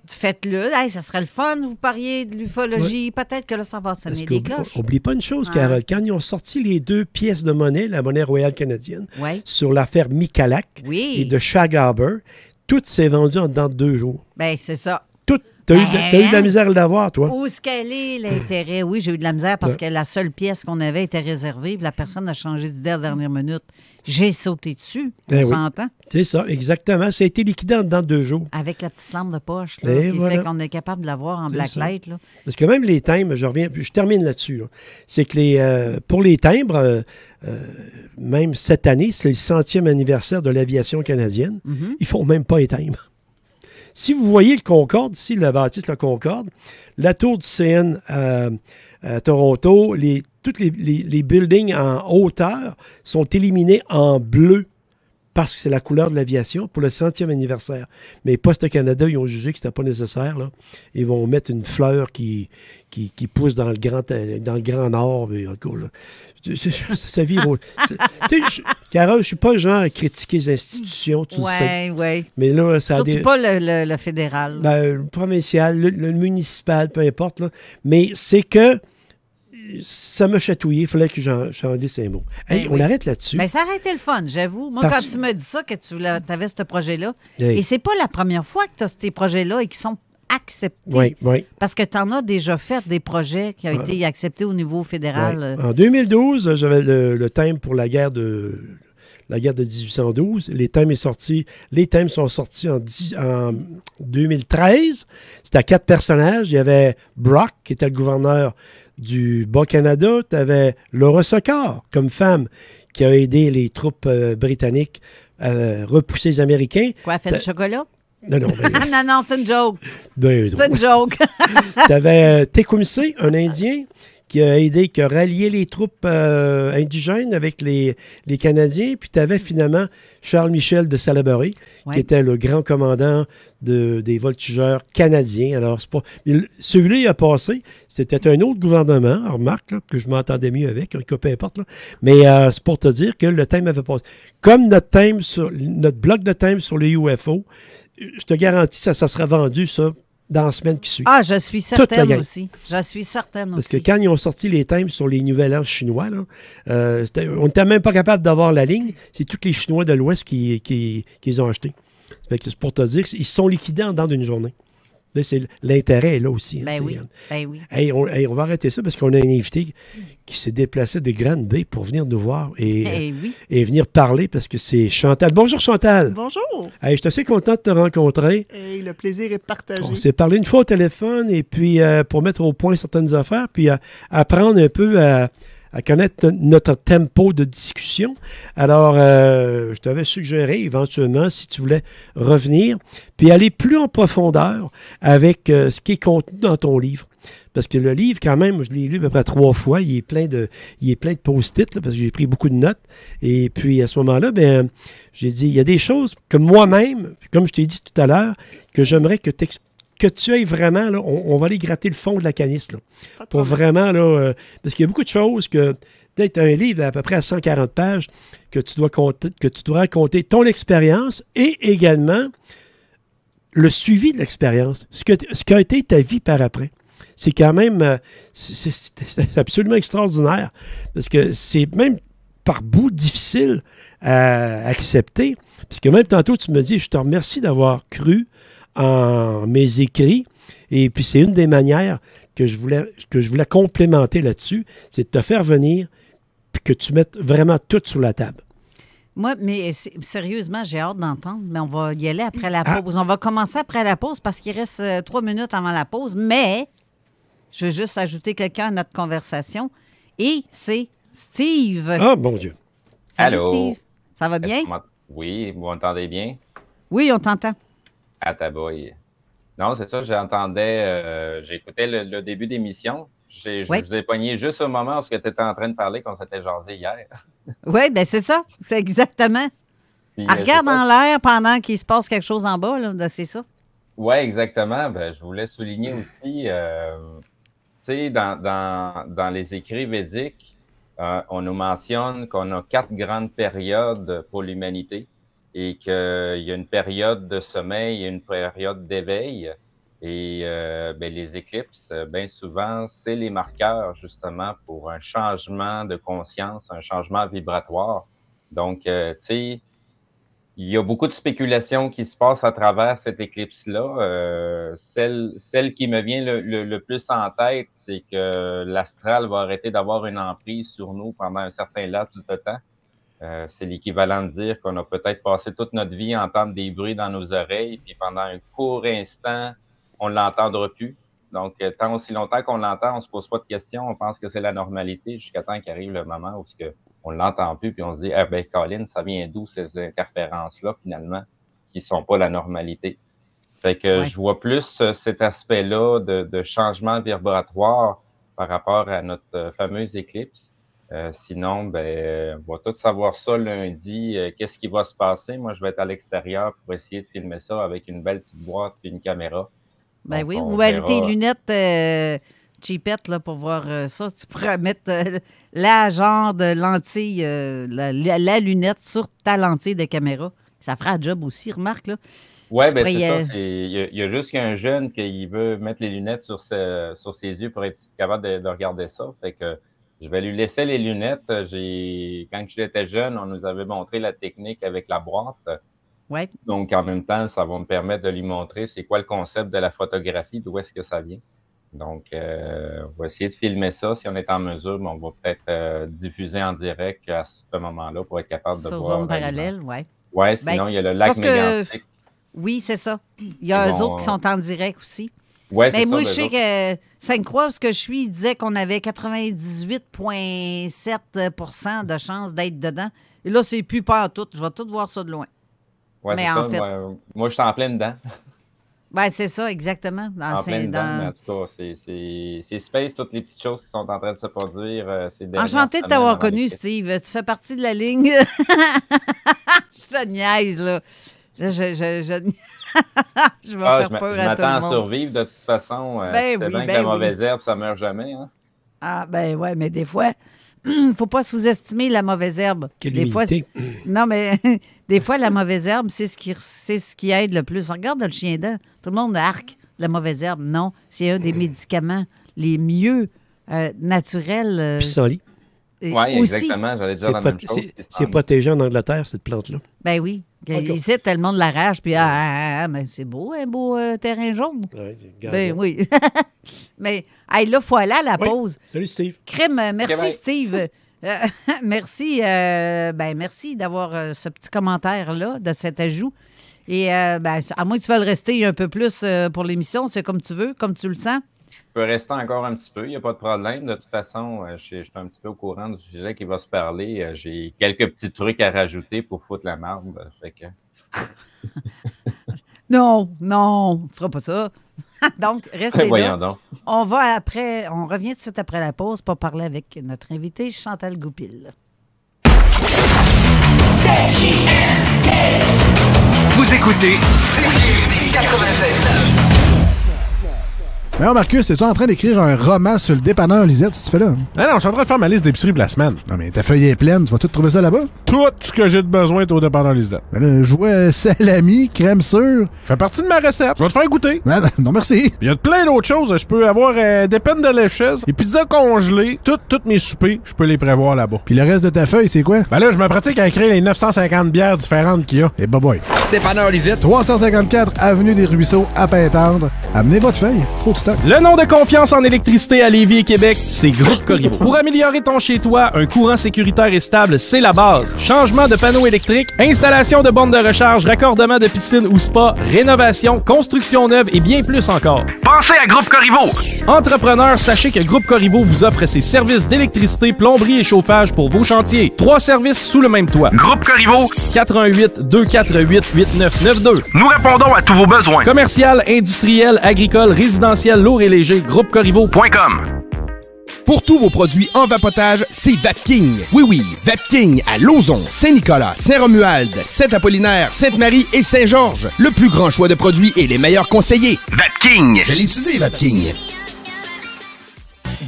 Faites-le. Hey, ça serait le fun, vous pariez de l'ufologie. Ouais. Peut-être que là, ça va sonner des cloches. N'oublie pas une chose, Carole. Quand ils ont sorti les 2 pièces de monnaie, la monnaie royale canadienne, sur l'affaire Michalak et de Shaghaber, tout s'est vendu en dedans de 2 jours. Bien, c'est ça. Tout. T'as eu de la misère à l'avoir, toi? Où est-ce qu'elle est, l'intérêt? Oui, j'ai eu de la misère parce que la seule pièce qu'on avait était réservée, puis la personne a changé d'idée à la dernière minute. J'ai sauté dessus, on s'entend? C'est ça, exactement. Ça a été liquidé en dedans de 2 jours. Avec la petite lampe de poche, là, qui fait qu'on est capable de l'avoir en blacklight. Là. Parce que même les timbres, je termine là-dessus, là. C'est que pour les timbres, même cette année, c'est le 100e anniversaire de l'aviation canadienne. Ils ne font même pas les timbres. Si vous voyez le Concorde, ici, le bâtisse, le Concorde, la tour du CN à Toronto, tous les buildings en hauteur sont éliminés en bleu parce que c'est la couleur de l'aviation pour le 100e anniversaire. Mais Poste Canada, ils ont jugé que ce n'était pas nécessaire. Là. Ils vont mettre une fleur qui pousse dans le grand nord. Mais en tout cas, là, ça vit. Carole, je ne suis pas le genre à critiquer les institutions, tu le sais. Oui. Mais là, ça surtout pas le fédéral. Ben, le provincial, le municipal, peu importe. Là. Mais c'est que ça m'a chatouillé. Il fallait que j'en dise un mot. Hey, on arrête là-dessus. Mais ça aurait été le fun, j'avoue. Moi, quand tu me dis ça, que tu avais ce projet-là, et c'est pas la première fois que tu as ces projets-là et qui sont acceptés. Oui. Parce que tu en as déjà fait des projets qui ont été acceptés au niveau fédéral. En 2012, j'avais le thème pour la guerre de 1812. Les thèmes sont sortis en 2013. C'était à 4 personnages. Il y avait Brock, qui était le gouverneur du Bas-Canada. Tu avais Laura Sokar, comme femme, qui a aidé les troupes britanniques à repousser les Américains. Quoi, fait du chocolat? Non. Non, c'est une joke. C'est une joke. Tu avais Tecumseh, un Indien, qui a rallié les troupes indigènes avec les Canadiens. Puis tu avais finalement Charles Michel de Salaberry, qui était le grand commandant des voltigeurs canadiens. Alors, c'est pas... Celui-là, il a passé. C'était un autre gouvernement, remarque, là, que je m'entendais mieux avec, peu importe. Là. Mais c'est pour te dire que le thème avait passé. Comme notre bloc de thème sur les UFO, je te garantis que ça sera vendu, ça, dans la semaine qui suit. Ah, je suis certaine aussi. Parce que quand ils ont sorti les thèmes sur les Nouvel An chinois, là, on n'était même pas capable d'avoir la ligne. C'est tous les Chinois de l'Ouest qui les ont achetés. C'est pour te dire qu'ils sont liquidés en dedans d'une journée. Là, l'intérêt est là aussi. Hein, Ben oui, ben oui. Hey, on va arrêter ça parce qu'on a un invité qui s'est déplacé de Grande-Bay pour venir nous voir et venir parler parce que c'est Chantal. Bonjour Chantal. Bonjour. Hey, je suis assez content de te rencontrer. Hey, le plaisir est partagé. On s'est parlé une fois au téléphone et puis pour mettre au point certaines affaires, puis apprendre un peu à connaître notre tempo de discussion. Alors, je t'avais suggéré éventuellement, si tu voulais revenir, puis aller plus en profondeur avec ce qui est contenu dans ton livre. Parce que le livre, quand même, je l'ai lu à peu près 3 fois. Il est plein de post-it, là, parce que j'ai pris beaucoup de notes. Et puis, à ce moment-là, ben, j'ai dit, il y a des choses que moi-même, comme je t'ai dit tout à l'heure, que j'aimerais que tu ailles vraiment, là, on va aller gratter le fond de la canisse, là, pour vraiment, là, parce qu'il y a beaucoup de choses que, peut-être un livre à peu près à 140 pages, que tu dois raconter ton expérience et également le suivi de l'expérience, ce qu'a été ta vie par après. C'est quand même, c'est absolument extraordinaire, parce que c'est même par bout difficile à accepter, parce que même tantôt, tu me dis, je te remercie d'avoir cru en mes écrits. Et puis, c'est une des manières que je voulais complémenter là-dessus, c'est de te faire venir puis que tu mettes vraiment tout sur la table. Moi, mais sérieusement, j'ai hâte d'entendre, mais on va y aller après la pause. On va commencer après la pause parce qu'il reste 3 minutes avant la pause, mais je veux juste ajouter quelqu'un à notre conversation et c'est Steve. Ah, mon Dieu. Salut, allô. Steve. Ça va bien? Oui, vous m'entendez bien? Oui, on t'entend. Ah, taboy. Non, c'est ça, j'ai écouté le début d'émission. Je vous ai pogné juste au moment où tu étais en train de parler qu'on s'était jasé hier. Oui, bien c'est ça. C'est exactement. Puis, Elle regarde en l'air pendant qu'il se passe quelque chose en bas, là, c'est ça. Oui, exactement. Ben, je voulais souligner aussi, tu sais, dans les écrits védiques, on nous mentionne qu'on a 4 grandes périodes pour l'humanité et qu'il y a une période de sommeil et une période d'éveil. Et ben, les éclipses, bien souvent, c'est les marqueurs justement pour un changement de conscience, un changement vibratoire. Donc, tu sais, il y a beaucoup de spéculations qui se passent à travers cette éclipse-là. Celle qui me vient le plus en tête, c'est que l'astral va arrêter d'avoir une emprise sur nous pendant un certain laps de temps. C'est l'équivalent de dire qu'on a peut-être passé toute notre vie à entendre des bruits dans nos oreilles, puis pendant un court instant, on ne l'entendra plus. Donc, tant aussi longtemps qu'on l'entend, on ne se pose pas de questions, on pense que c'est la normalité jusqu'à temps qu'arrive le moment où on ne l'entend plus, puis on se dit, ah ben, Colin, ça vient d'où ces interférences-là, finalement, qui ne sont pas la normalité. Fait que je vois plus cet aspect-là de changement vibratoire par rapport à notre fameuse éclipse. Sinon, ben, on va tout savoir ça lundi. Qu'est-ce qui va se passer? Moi, je vais être à l'extérieur pour essayer de filmer ça avec une belle petite boîte et une caméra. Ben Donc, oui, on ou aller tes verra. lunettes cheapettes là, pour voir ça. Tu pourrais mettre la genre de lentille, la lunette sur ta lentille de caméra. Ça fera un job aussi, remarque, là. Oui, Tu ben pourrais c'est ça. Il y a juste qu'un jeune qui veut mettre les lunettes sur ses yeux pour être capable de regarder ça. Fait que je vais lui laisser les lunettes. Quand j'étais jeune, on nous avait montré la technique avec la boîte. Ouais. Donc, en même temps, ça va me permettre de lui montrer c'est quoi le concept de la photographie, d'où est-ce que ça vient. Donc, on va essayer de filmer ça. Si on est en mesure, mais on va peut-être diffuser en direct à ce moment-là pour être capable de Sur voir. zone parallèle, oui. Oui, sinon, il y a le lac parce que- Mégantic. Oui, c'est ça. Il y a Ils eux vont- autres qui sont en direct aussi. Ouais, Mais c'est moi, ça, je eux sais autres. que Sainte-Croix, où ce que je suis, il disait qu'on avait 98,7 % de chances d'être dedans. Et là, c'est plus pas en tout. Je vais tout voir ça de loin. Ouais, mais c'est en ça. fait- Moi, je suis en plein dedans. Ben, c'est ça, exactement. En plein dedans, mais en tout cas, c'est space, toutes les petites choses qui sont en train de se produire ces dernières Enchanté de semaines t'avoir avant connu, les- Steve. Tu fais partie de la ligne. Je te niaise, là. Je vais Ah, faire je peur à tout m'attends le à monde. survivre de toute façon. Ben Tu sais oui, bien que ben la oui. mauvaise herbe, ça meurt jamais. Hein? Ah, ben ouais, mais des fois, il faut pas sous-estimer la mauvaise herbe. Quelle Des fois, humilité. non, mais des fois, la mauvaise herbe, c'est ce qui aide le plus. Regarde le chien dent. Tout le monde arc la mauvaise herbe. Non, c'est un des médicaments les mieux naturels. Pissenlit. Et Oui, aussi. exactement. J'allais dire la même chose. C'est protégé en Angleterre, cette plante-là. Ben oui. Ici, tout le monde l'arrache, puis mais c'est beau, un beau terrain jaune. Ben oui. Mais là, il faut aller à la pause. Salut, Steve. Crème, merci, Steve. Merci. Merci d'avoir ce petit commentaire-là, de cet ajout. Et à moins que tu veuilles rester un peu plus pour l'émission, c'est comme tu veux, comme tu le sens. Je peux rester encore un petit peu, il n'y a pas de problème. De toute façon, je suis un petit peu au courant du sujet qui va se parler. J'ai quelques petits trucs à rajouter pour foutre la marde. Fait que... Non, on ne fera pas ça. Donc, restez là. Donc. On revient tout de suite après la pause pour parler avec notre invité Chantal Goupil. Vous écoutez 89. Alors, Marcus, es-tu en train d'écrire un roman sur le dépanneur Lisette, si tu fais là? Ah non, je suis en train de faire ma liste d'épicerie pour la semaine. Non, mais ta feuille est pleine, tu vas tout trouver ça là-bas? Tout ce que j'ai de besoin est au dépanneur Lisette. Ben là, je vois salami, crème sûre. Fait partie de ma recette. Je vais te faire goûter. Non, merci. Il y a plein d'autres choses. Je peux avoir des peines de lécheuse, des pizzas congelées, toutes mes soupers, je peux les prévoir là-bas. Puis le reste de ta feuille, c'est quoi? Ben là, je me pratique à écrire les 950 bières différentes qu'il y a. Et boy. Dépanneur Lisette. 354 Avenue des Ruisseaux, à Pintendre. Amenez votre feuille. Trop de stock. Le nom de confiance en électricité à Lévis et Québec, c'est Groupe Corriveau. Pour améliorer ton chez-toi, un courant sécuritaire et stable, c'est la base. Changement de panneaux électriques, installation de bornes de recharge, raccordement de piscine ou spa, rénovation, construction neuve et bien plus encore. Pensez à Groupe Corriveau. Entrepreneurs, sachez que Groupe Corriveau vous offre ses services d'électricité, plomberie et chauffage pour vos chantiers. 3 services sous le même toit. Groupe Corriveau. 88 248 8992. Nous répondons à tous vos besoins. Commercial, industriel, agricole, résidentiel, lourd et léger. GroupeCorriveau.com. Pour tous vos produits en vapotage, c'est Vapking. Oui, Vapking à Lauson, Saint-Nicolas, Saint-Romuald, Saint-Apollinaire, Sainte-Marie et Saint-Georges. Le plus grand choix de produits et les meilleurs conseillers. Vapking. Je l'ai utilisé, Vapking.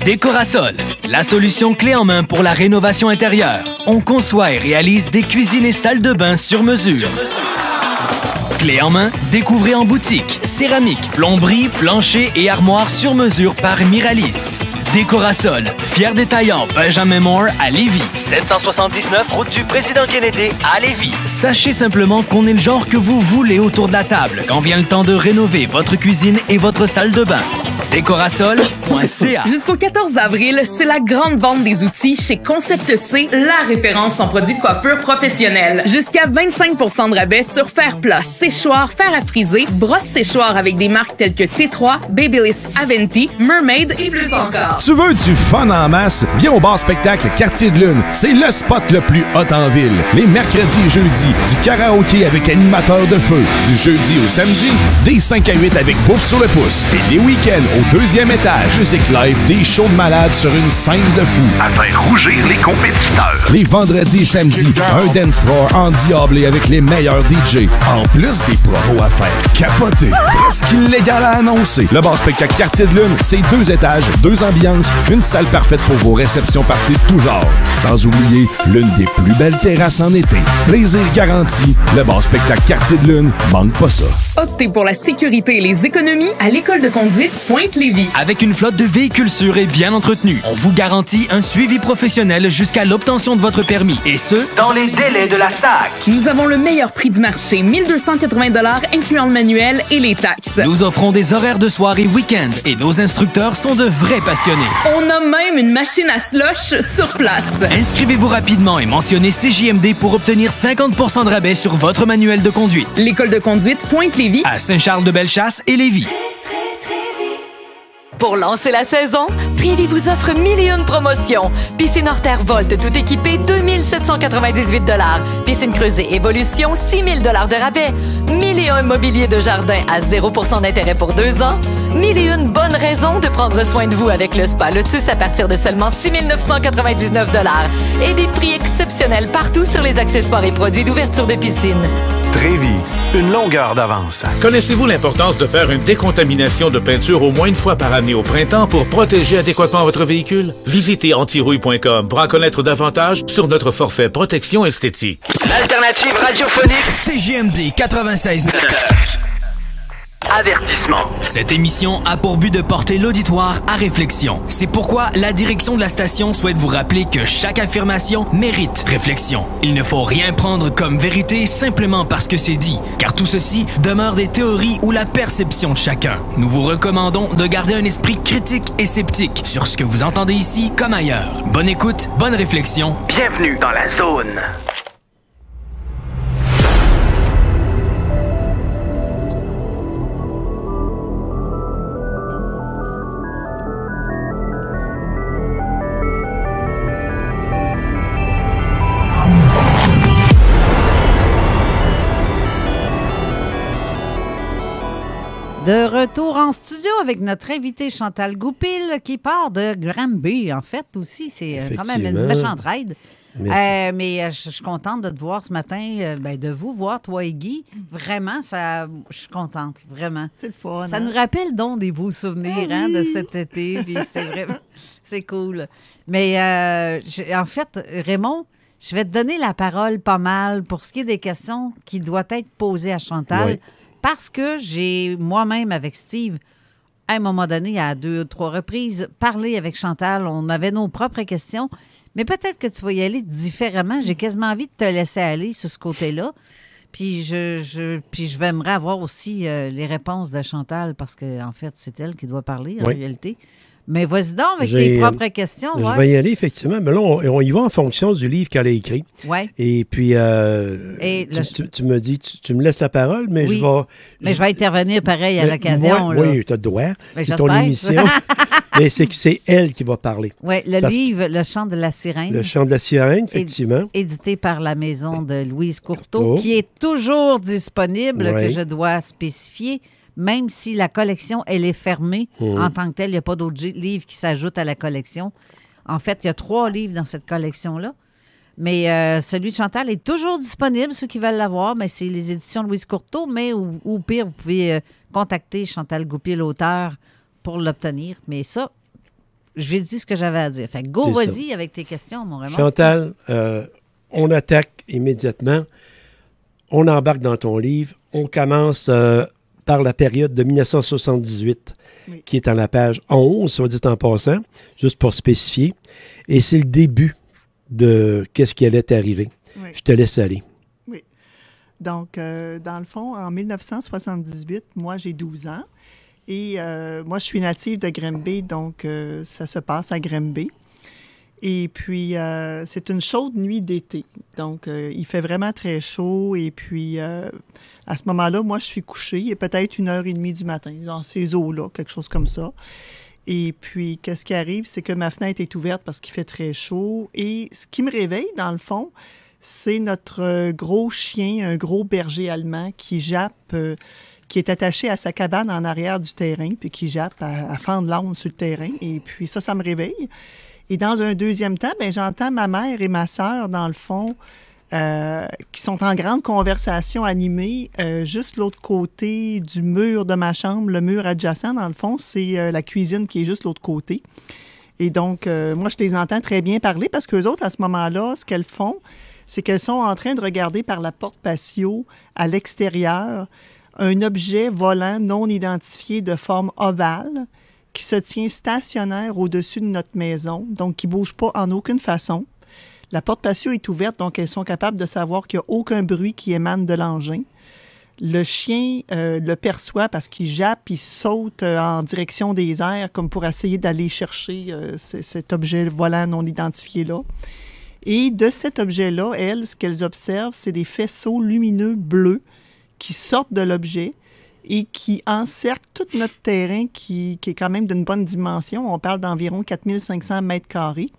Décorasol, la solution clé en main pour la rénovation intérieure. On conçoit et réalise des cuisines et salles de bain sur mesure. Clé en main, découvrez en boutique. Céramique, plomberie, plancher et armoire sur mesure par Miralis. Décorasol, fier détaillant Benjamin Moore à Lévis. 779 route du Président Kennedy à Lévis. Sachez simplement qu'on est le genre que vous voulez autour de la table quand vient le temps de rénover votre cuisine et votre salle de bain. Décorasol.ca. Jusqu'au 14 avril, c'est la grande vente des outils chez Concept C, la référence en produits de coiffure professionnels. Jusqu'à 25% de rabais sur fer plat, séchoir, fer à friser, brosse séchoir avec des marques telles que T3, Babyliss, Aventi, Mermaid et plus encore. Tu veux du fun en masse? Viens au bar spectacle Quartier de Lune. C'est le spot le plus hot en ville. Les mercredis et jeudis, du karaoké avec animateur de feu. Du jeudi au samedi, des 5 à 8 avec bouffe sur le pouce. Et les week-ends au 2e étage, musique live, des shows de malades sur une scène de fou. À faire rougir les compétiteurs. Les vendredis et samedis, un dance floor endiablé avec les meilleurs DJ. En plus des promos à faire capoter. Presque illégal à annoncer. Le bar spectacle Quartier de Lune, c'est 2 étages, 2 ambiances, une salle parfaite pour vos réceptions parties de tout genre. Sans oublier l'une des plus belles terrasses en été. Plaisir garanti. Le bar spectacle Quartier de Lune, manque pas ça. Optez pour la sécurité et les économies à l'école de conduite Pointe-Lévis. Avec une flotte de véhicules sûrs et bien entretenus, on vous garantit un suivi professionnel jusqu'à l'obtention de votre permis. Et ce, dans les délais de la SAC. Nous avons le meilleur prix du marché, 1280 $ incluant le manuel et les taxes. Nous offrons des horaires de soir et week-end et nos instructeurs sont de vrais passionnés. On a même une machine à slush sur place. Inscrivez-vous rapidement et mentionnez CJMD pour obtenir 50% de rabais sur votre manuel de conduite. L'école de conduite Pointe-Lévis à Saint-Charles-de-Bellechasse et Lévis. Pour lancer la saison, Trévis vous offre 1001 promotions. Piscine hors terre Volt, tout équipé, 2798 $. Piscine creusée Évolution, 6000 $ de rabais. 1001 mobilier de jardin à 0% d'intérêt pour 2 ans. 1001 bonnes raisons de prendre soin de vous avec le spa Lotus à partir de seulement 6 999 $. Et des prix exceptionnels partout sur les accessoires et produits d'ouverture de piscine. Trévis, une longueur d'avance. Connaissez-vous l'importance de faire une décontamination de peinture au moins une fois par année au printemps pour protéger adéquatement votre véhicule? Visitez antirouille.com pour en connaître davantage sur notre forfait protection esthétique. L'alternative radiophonique CJMD 96.9. Avertissement. Cette émission a pour but de porter l'auditoire à réflexion. C'est pourquoi la direction de la station souhaite vous rappeler que chaque affirmation mérite réflexion. Il ne faut rien prendre comme vérité simplement parce que c'est dit, car tout ceci demeure des théories ou la perception de chacun. Nous vous recommandons de garder un esprit critique et sceptique sur ce que vous entendez ici comme ailleurs. Bonne écoute, bonne réflexion. Bienvenue dans la zone. De retour en studio avec notre invité Chantal Goupil qui part de Granby, en fait, aussi. C'est quand même une méchante ride. Mais je suis contente de te voir ce matin, de vous voir, toi et Guy. Vraiment, je suis contente, vraiment. C'est le fun. Ça nous rappelle donc des beaux souvenirs de cet été. Puis c'est cool. Mais en fait, Raymond, je vais te donner la parole pas mal pour ce qui est des questions qui doivent être posées à Chantal. Oui. Parce que j'ai moi-même, avec Steve, à un moment donné, à 2 ou 3 reprises, parlé avec Chantal. On avait nos propres questions. Mais peut-être que tu vas y aller différemment. J'ai quasiment envie de te laisser aller sur ce côté-là. Puis je vais aimerais avoir aussi les réponses de Chantal parce qu'en fait, c'est elle qui doit parler en réalité. Mais vas-y donc avec tes propres questions. Je vais y aller, effectivement. Mais là, on y va en fonction du livre qu'elle a écrit. Oui. Et puis, tu me dis, tu me laisses la parole, mais je vais... Mais je vais intervenir pareil à l'occasion. Oui, tu as le droit. C'est ton émission. Mais c'est elle qui va parler. Oui, livre Le Chant de la Sirène. Le Chant de la Sirène, effectivement. Édité par la maison de Louise Courteau, qui est toujours disponible, que je dois spécifier. Même si la collection, elle est fermée en tant que telle, il n'y a pas d'autres livres qui s'ajoutent à la collection. En fait, il y a 3 livres dans cette collection-là. Mais celui de Chantal est toujours disponible, ceux qui veulent l'avoir. Mais c'est les éditions de Louise Courteau. Mais ou pire, vous pouvez contacter Chantal Goupil, l'auteur, pour l'obtenir. Mais ça, j'ai dit ce que j'avais à dire. Fait que go, vas-y avec tes questions, mon Raymond. Chantal, on attaque immédiatement. On embarque dans ton livre. On commence... par la période de 1978, qui est en la page 11, soit dit en passant, juste pour spécifier. Et c'est le début de qu'est-ce qui allait t'arriver. Oui. Je te laisse aller. Oui. Donc, dans le fond, en 1978, moi, j'ai 12 ans. Et moi, je suis native de Granby, donc ça se passe à Granby. Et puis, c'est une chaude nuit d'été. Donc, il fait vraiment très chaud. Et puis, à ce moment-là, moi, je suis couchée. Il est peut-être 1h30 du matin, dans ces eaux-là, quelque chose comme ça. Et puis, qu'est-ce qui arrive? C'est que ma fenêtre est ouverte parce qu'il fait très chaud. Et ce qui me réveille, dans le fond, c'est notre gros chien, un gros berger allemand qui jappe, qui est attaché à sa cabane en arrière du terrain, puis qui jappe à fendre l'âne sur le terrain. Et puis, ça me réveille. Et dans un deuxième temps, j'entends ma mère et ma sœur, dans le fond, qui sont en grande conversation animée, juste l'autre côté du mur de ma chambre, le mur adjacent, dans le fond, c'est la cuisine qui est juste l'autre côté. Et donc, moi, je les entends très bien parler parce qu'eux autres, à ce moment-là, ce qu'elles font, c'est qu'elles sont en train de regarder par la porte patio, à l'extérieur, un objet volant non identifié de forme ovale qui se tient stationnaire au-dessus de notre maison, donc qui ne bouge pas en aucune façon. La porte patio est ouverte, donc elles sont capables de savoir qu'il n'y a aucun bruit qui émane de l'engin. Le chien le perçoit parce qu'il jappe, il saute en direction des airs comme pour essayer d'aller chercher cet objet volant non identifié-là. Et de cet objet-là, elles, ce qu'elles observent, c'est des faisceaux lumineux bleus qui sortent de l'objet et qui encerclent tout notre terrain qui est quand même d'une bonne dimension. On parle d'environ 4500 mètres carrés.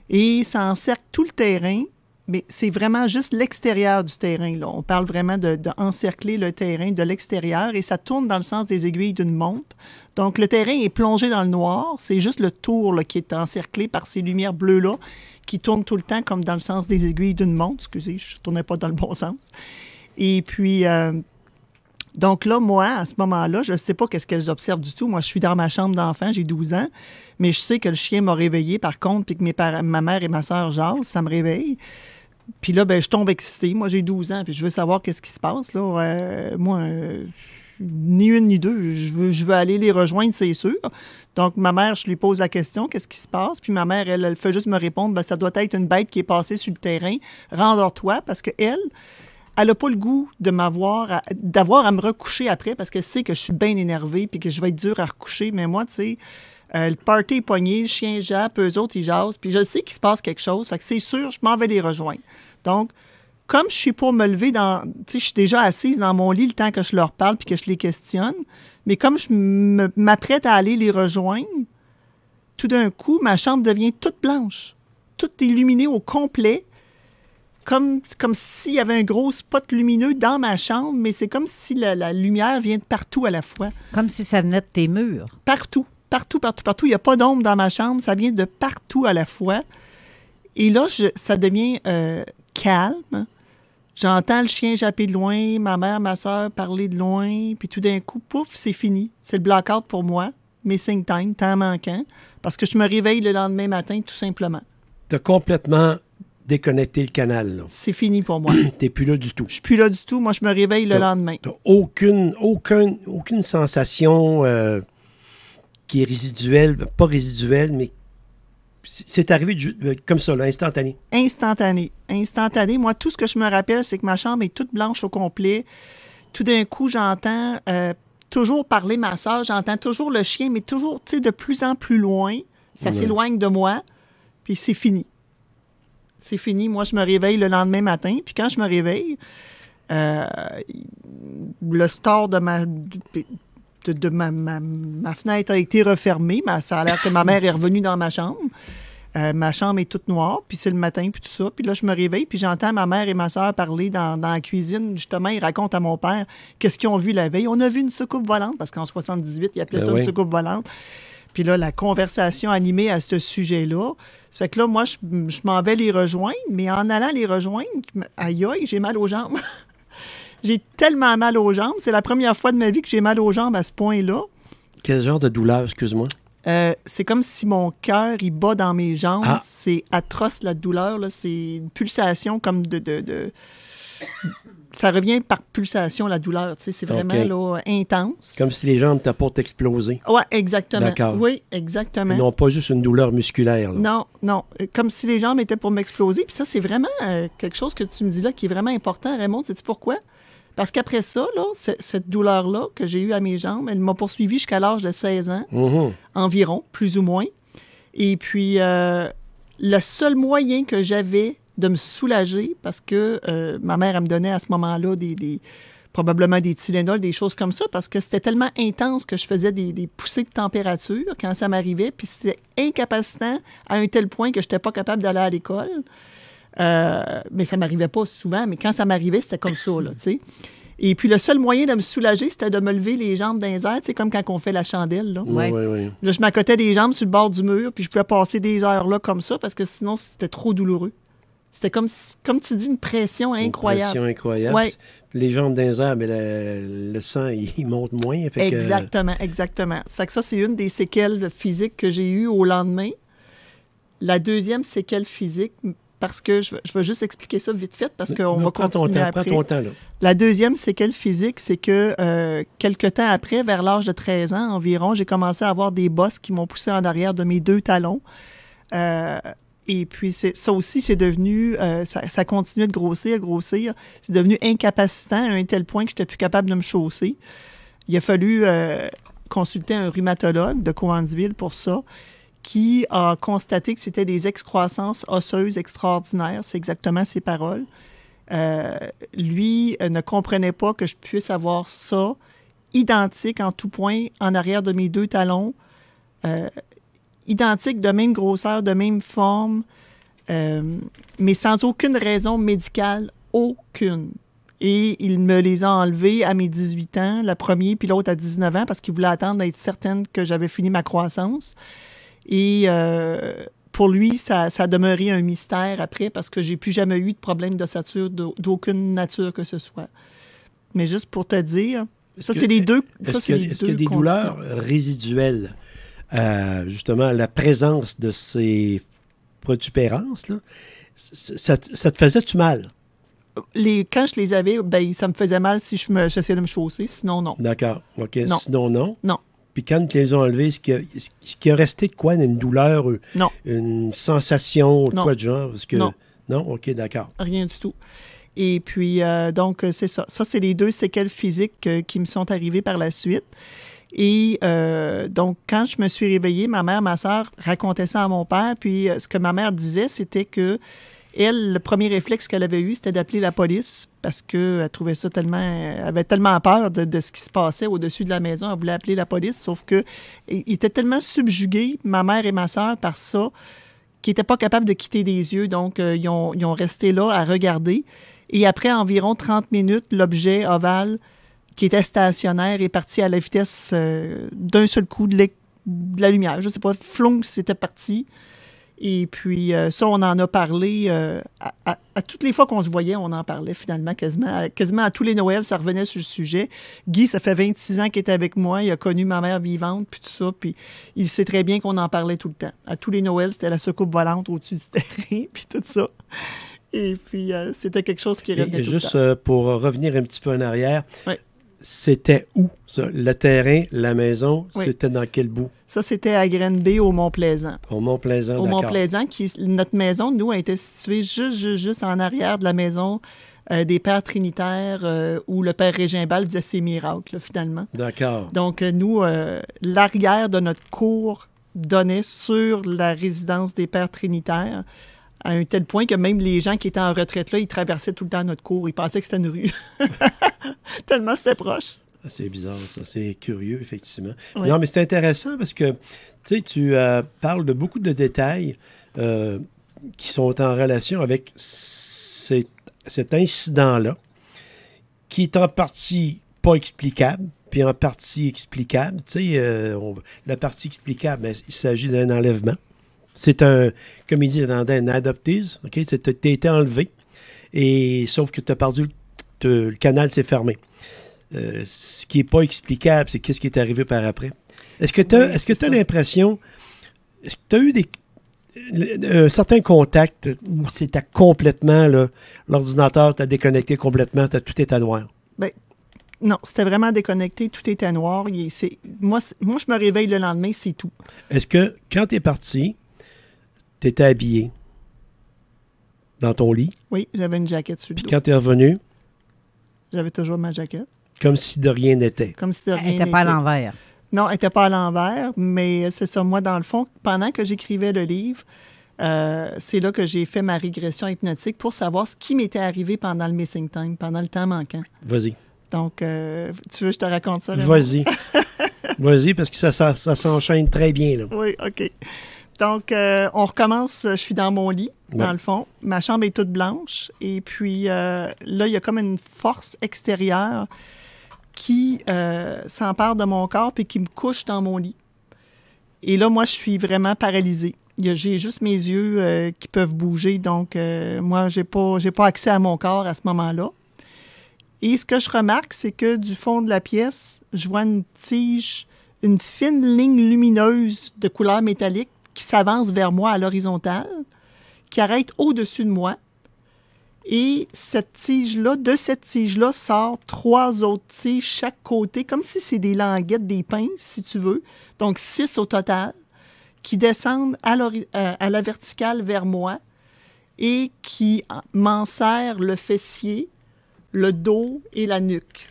Et ça encercle tout le terrain, mais c'est vraiment juste l'extérieur du terrain, là. On parle vraiment d'encercler le terrain de l'extérieur et ça tourne dans le sens des aiguilles d'une montre. Donc, le terrain est plongé dans le noir. C'est juste le tour là, qui est encerclé par ces lumières bleues-là qui tournent tout le temps comme dans le sens des aiguilles d'une montre. Excusez, je ne tournais pas dans le bon sens. Et puis... donc là, moi, à ce moment-là, je ne sais pas qu'est-ce qu'elles observent du tout. Moi, je suis dans ma chambre d'enfant, j'ai 12 ans, mais je sais que le chien m'a réveillée, par contre, puis que ma mère et ma soeur jasent, ça me réveille. Puis là, je tombe excitée. Moi, j'ai 12 ans, puis je veux savoir qu'est-ce qui se passe, là. Moi, ni une ni deux. Je veux aller les rejoindre, c'est sûr. Donc, ma mère, je lui pose la question, qu'est-ce qui se passe? Puis ma mère, elle fait juste me répondre, ça doit être une bête qui est passée sur le terrain. Rendors-toi, parce qu'elle n'a pas le goût d'avoir à me recoucher après, parce qu'elle sait que je suis bien énervée puis que je vais être dure à recoucher. Mais moi, tu sais, le party est pogné, le chien jappe, eux autres, ils jasent. Puis je sais qu'il se passe quelque chose. Fait que c'est sûr, je m'en vais les rejoindre. Donc, comme je suis pour me lever tu sais, je suis déjà assise dans mon lit le temps que je leur parle puis que je les questionne, mais comme je m'apprête à aller les rejoindre, tout d'un coup, ma chambre devient toute blanche, toute illuminée au complet, comme s'il y avait un gros spot lumineux dans ma chambre, mais c'est comme si la lumière vient de partout à la fois. Comme si ça venait de tes murs. Partout. Il n'y a pas d'ombre dans ma chambre, ça vient de partout à la fois. Et là, ça devient calme. J'entends le chien japper de loin, ma mère, ma soeur parler de loin, puis tout d'un coup, pouf, c'est fini. C'est le blackout pour moi, missing time, temps manquant, parce que je me réveille le lendemain matin, tout simplement. Tu as complètement déconnecté le canal, là. C'est fini pour moi. Tu n'es plus là du tout. Je suis plus là du tout. Moi, je me réveille le lendemain. Tu n'as aucune sensation qui est résiduelle, pas résiduelle, mais c'est arrivé comme ça, là, instantané. Instantané. Moi, tout ce que je me rappelle, c'est que ma chambre est toute blanche au complet. Tout d'un coup, j'entends toujours parler ma soeur. J'entends toujours le chien, mais toujours, tu sais, de plus en plus loin. Ça s'éloigne de moi, puis c'est fini. C'est fini. Moi, je me réveille le lendemain matin, puis quand je me réveille, le store de ma fenêtre a été refermée. Ça a l'air que ma mère est revenue dans ma chambre. Ma chambre est toute noire, puis c'est le matin, puis tout ça. Puis là, je me réveille, puis j'entends ma mère et ma soeur parler dans la cuisine. Justement, ils racontent à mon père qu'est-ce qu'ils ont vu la veille. On a vu une soucoupe volante, parce qu'en 78, ils appelaient ça une soucoupe volante. Puis là, la conversation animée à ce sujet-là. Ça fait que là, moi, je m'en vais les rejoindre, mais en allant les rejoindre, aïe, j'ai mal aux jambes. J'ai tellement mal aux jambes. C'est la première fois de ma vie que j'ai mal aux jambes à ce point-là. Quel genre de douleur, excuse-moi? C'est comme si mon cœur, il bat dans mes jambes. Ah. C'est atroce, la douleur. Là. C'est une pulsation comme ça revient par pulsation, la douleur. Tu sais, c'est vraiment là, intense. Comme si les jambes t'apportent exploser. Oui, exactement. D'accord. Oui, exactement. Ils n'ont pas juste une douleur musculaire. Là. Non. Comme si les jambes étaient pour m'exploser. Puis ça, c'est vraiment quelque chose que tu me dis là qui est vraiment important, Raymond. Sais-tu pourquoi? Parce qu'après ça, là, cette douleur-là que j'ai eue à mes jambes, elle m'a poursuivi jusqu'à l'âge de 16 ans, environ, plus ou moins. Et puis, le seul moyen que j'avais de me soulager, parce que ma mère, elle me donnait à ce moment-là probablement des Tylenol, des choses comme ça, parce que c'était tellement intense que je faisais des poussées de température quand ça m'arrivait, puis c'était incapacitant à un tel point que je n'étais pas capable d'aller à l'école. Mais ça m'arrivait pas souvent, mais quand ça m'arrivait, c'était comme ça, là, tu sais. Et puis, le seul moyen de me soulager, c'était de me lever les jambes dans les airs, tu sais, comme quand on fait la chandelle, là. Oui. Là, je m'accotais les jambes sur le bord du mur, puis je pouvais passer des heures là comme ça, parce que sinon, c'était trop douloureux. C'était comme tu dis, une pression incroyable. Une pression incroyable. Ouais. Les jambes dans les airs, mais le sang, il monte moins. Fait exactement. Ça fait que ça, c'est une des séquelles physiques que j'ai eues au lendemain. La deuxième séquelle physique, parce que je vais juste expliquer ça vite fait, parce qu'on va continuer après. Prends ton temps, là. La deuxième séquelle physique, c'est que quelque temps après, vers l'âge de 13 ans environ, j'ai commencé à avoir des bosses qui m'ont poussé en arrière de mes 2 talons. Et puis, ça aussi, c'est devenu... ça continuait de grossir. C'est devenu incapacitant à un tel point que je n'étais plus capable de me chausser. Il a fallu consulter un rhumatologue de Cowansville pour ça, qui a constaté que c'était des excroissances osseuses extraordinaires. C'est exactement ses paroles. Lui ne comprenait pas que je puisse avoir ça, identique en tout point, en arrière de mes 2 talons, identique, de même grosseur, de même forme, mais sans aucune raison médicale, aucune. Et il me les a enlevés à mes 18 ans, le premier, puis l'autre à 19 ans, parce qu'il voulait attendre d'être certaine que j'avais fini ma croissance. Et pour lui, ça a demeuré un mystère après, parce que j'ai plus jamais eu de problème d'ossature d'aucune nature que ce soit. Mais juste pour te dire, ça, c'est les deux. Est-ce qu'il y a des douleurs résiduelles? Justement, la présence de ces protubérances, là, ça te faisait-tu mal? Quand je les avais, ça me faisait mal si j'essayais de me chausser. Sinon, non. D'accord. OK. Non. Sinon, non? Non. Puis quand ils les ont enlevés, est-ce qu'il a resté de quoi? Une douleur? Non. Une sensation? Non. Quoi de genre? Parce que... Non. Non? OK, d'accord. Rien du tout. Et puis, donc, c'est ça. Ça, c'est les 2 séquelles physiques qui me sont arrivées par la suite. Et donc, quand je me suis réveillée, ma mère, ma soeur racontaient ça à mon père. Puis, ce que ma mère disait, c'était que elle, le premier réflexe qu'elle avait eu, c'était d'appeler la police parce qu'elle trouvait ça elle avait tellement peur de ce qui se passait au-dessus de la maison. Elle voulait appeler la police, sauf que il était tellement subjugué, ma mère et ma soeur, par ça, qu'ils n'étaient pas capables de quitter des yeux. Donc, ils ont resté là à regarder. Et après environ 30 minutes, l'objet ovale qui était stationnaire est parti à la vitesse d'un seul coup de la lumière. Je ne sais pas, flong, c'était parti. Et puis, ça, on en a parlé à toutes les fois qu'on se voyait, on en parlait finalement quasiment à tous les Noëls, ça revenait sur le sujet. Guy, ça fait 26 ans qu'il est avec moi, il a connu ma mère vivante, puis tout ça, puis il sait très bien qu'on en parlait tout le temps. À tous les Noëls, c'était la soucoupe volante au-dessus du terrain, puis tout ça. Et puis, c'était quelque chose qui revenait tout le temps. Juste pour revenir un petit peu en arrière, oui. C'était où, ça? Le terrain, la maison, oui. C'était dans quel bout? Ça, c'était à Grenby, au Mont-Plaisant. Au Mont-Plaisant, d'accord. Au Mont-Plaisant, notre maison, nous, a été située juste en arrière de la maison des Pères Trinitaires où le Père Régimbal faisait ses miracles, là, finalement. D'accord. Donc, nous, l'arrière de notre cour donnait sur la résidence des Pères Trinitaires à un tel point que même les gens qui étaient en retraite là, ils traversaient tout le temps notre cour. Ils pensaient que c'était une rue. Tellement c'était proche. C'est bizarre, ça. C'est curieux, effectivement. Oui. Non, mais c'est intéressant parce que, tu parles de beaucoup de détails qui sont en relation avec cet incident-là, qui est en partie pas explicable, puis en partie explicable. La partie explicable, il s'agit d'un enlèvement. C'est comme il dit, un adoptees, OK? T'as été enlevé, et sauf que tu as perdu, le canal s'est fermé. Ce qui n'est pas explicable, c'est qu'est-ce qui est arrivé par après. Est-ce que tu as l'impression, est-ce que tu as eu un certain contact où c'était complètement, l'ordinateur t'a déconnecté complètement, tout était noir? Bien, non, c'était vraiment déconnecté, tout était noir. Moi, je me réveille le lendemain, c'est tout. Est-ce que, quand tu es parti, tu étais habillé dans ton lit? Oui, j'avais une jaquette sur le dos. Puis quand tu es revenu? J'avais toujours ma jaquette. Comme si de rien n'était. Comme si de rien n'était. Elle n'était pas à l'envers. Non, elle n'était pas à l'envers, mais c'est ça. Moi, dans le fond, pendant que j'écrivais le livre, c'est là que j'ai fait ma régression hypnotique pour savoir ce qui m'était arrivé pendant le missing time, pendant le temps manquant. Vas-y. Donc, tu veux que je te raconte ça? Vas-y. Vas-y, parce que ça s'enchaîne très bien, là. Oui, OK. Donc, on recommence. Je suis dans mon lit, dans le fond. Ma chambre est toute blanche. Et puis, là, il y a comme une force extérieure qui s'empare de mon corps puis qui me couche dans mon lit. Et là, moi, je suis vraiment paralysée. J'ai juste mes yeux qui peuvent bouger. Donc, moi, j'ai pas accès à mon corps à ce moment-là. Et ce que je remarque, c'est que du fond de la pièce, je vois une tige, une fine ligne lumineuse de couleur métallique qui s'avance vers moi à l'horizontale, qui arrête au-dessus de moi. Et cette tige-là, de cette tige-là, sort 3 autres tiges chaque côté, comme si c'est des languettes, des pinces, si tu veux. Donc, 6 au total, qui descendent à la verticale vers moi et qui m'enserrent le fessier, le dos et la nuque.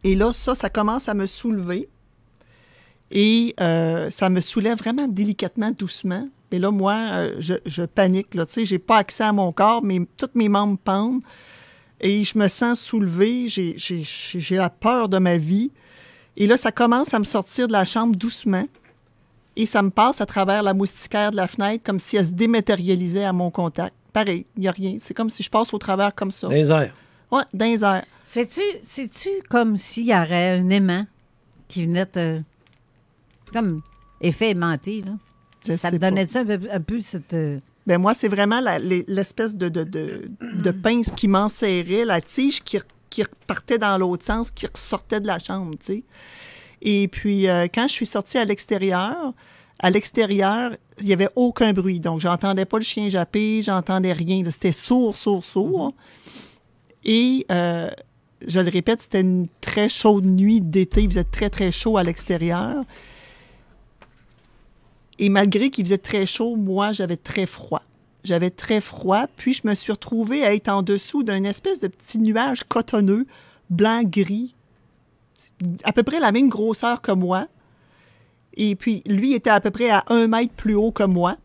Et là, ça commence à me soulever. Et ça me soulève vraiment délicatement, doucement. Et là, moi, je panique. Tu sais, j'ai pas accès à mon corps, mais tous mes membres pendent. Et je me sens soulevée. J'ai la peur de ma vie. Et là, ça commence à me sortir de la chambre doucement. Et ça me passe à travers la moustiquaire de la fenêtre comme si elle se dématérialisait à mon contact. Pareil, il n'y a rien. C'est comme si je passe au travers comme ça. Dans les airs. Oui, dans les airs. C'est-tu comme s'il y aurait un aimant qui venait te... C'est comme effet aimanté, là. Ça te donnait-tu un peu cette... Ben moi, c'est vraiment l'espèce de pince qui m'enserrait, la tige qui repartait dans l'autre sens, qui ressortait de la chambre, tu sais. Et puis, quand je suis sortie à l'extérieur, À l'extérieur, il n'y avait aucun bruit. Donc, j'entendais pas le chien japper, j'entendais rien. Là, c'était sourd. Et, je le répète, c'était une très chaude nuit d'été. Il faisait très, très chaud à l'extérieur. Et malgré qu'il faisait très chaud, moi, j'avais très froid. Puis je me suis retrouvée à être en dessous d'un espèce de petit nuage cotonneux, blanc-gris, à peu près la même grosseur que moi. Et puis, lui était à peu près à 1 mètre plus haut que moi.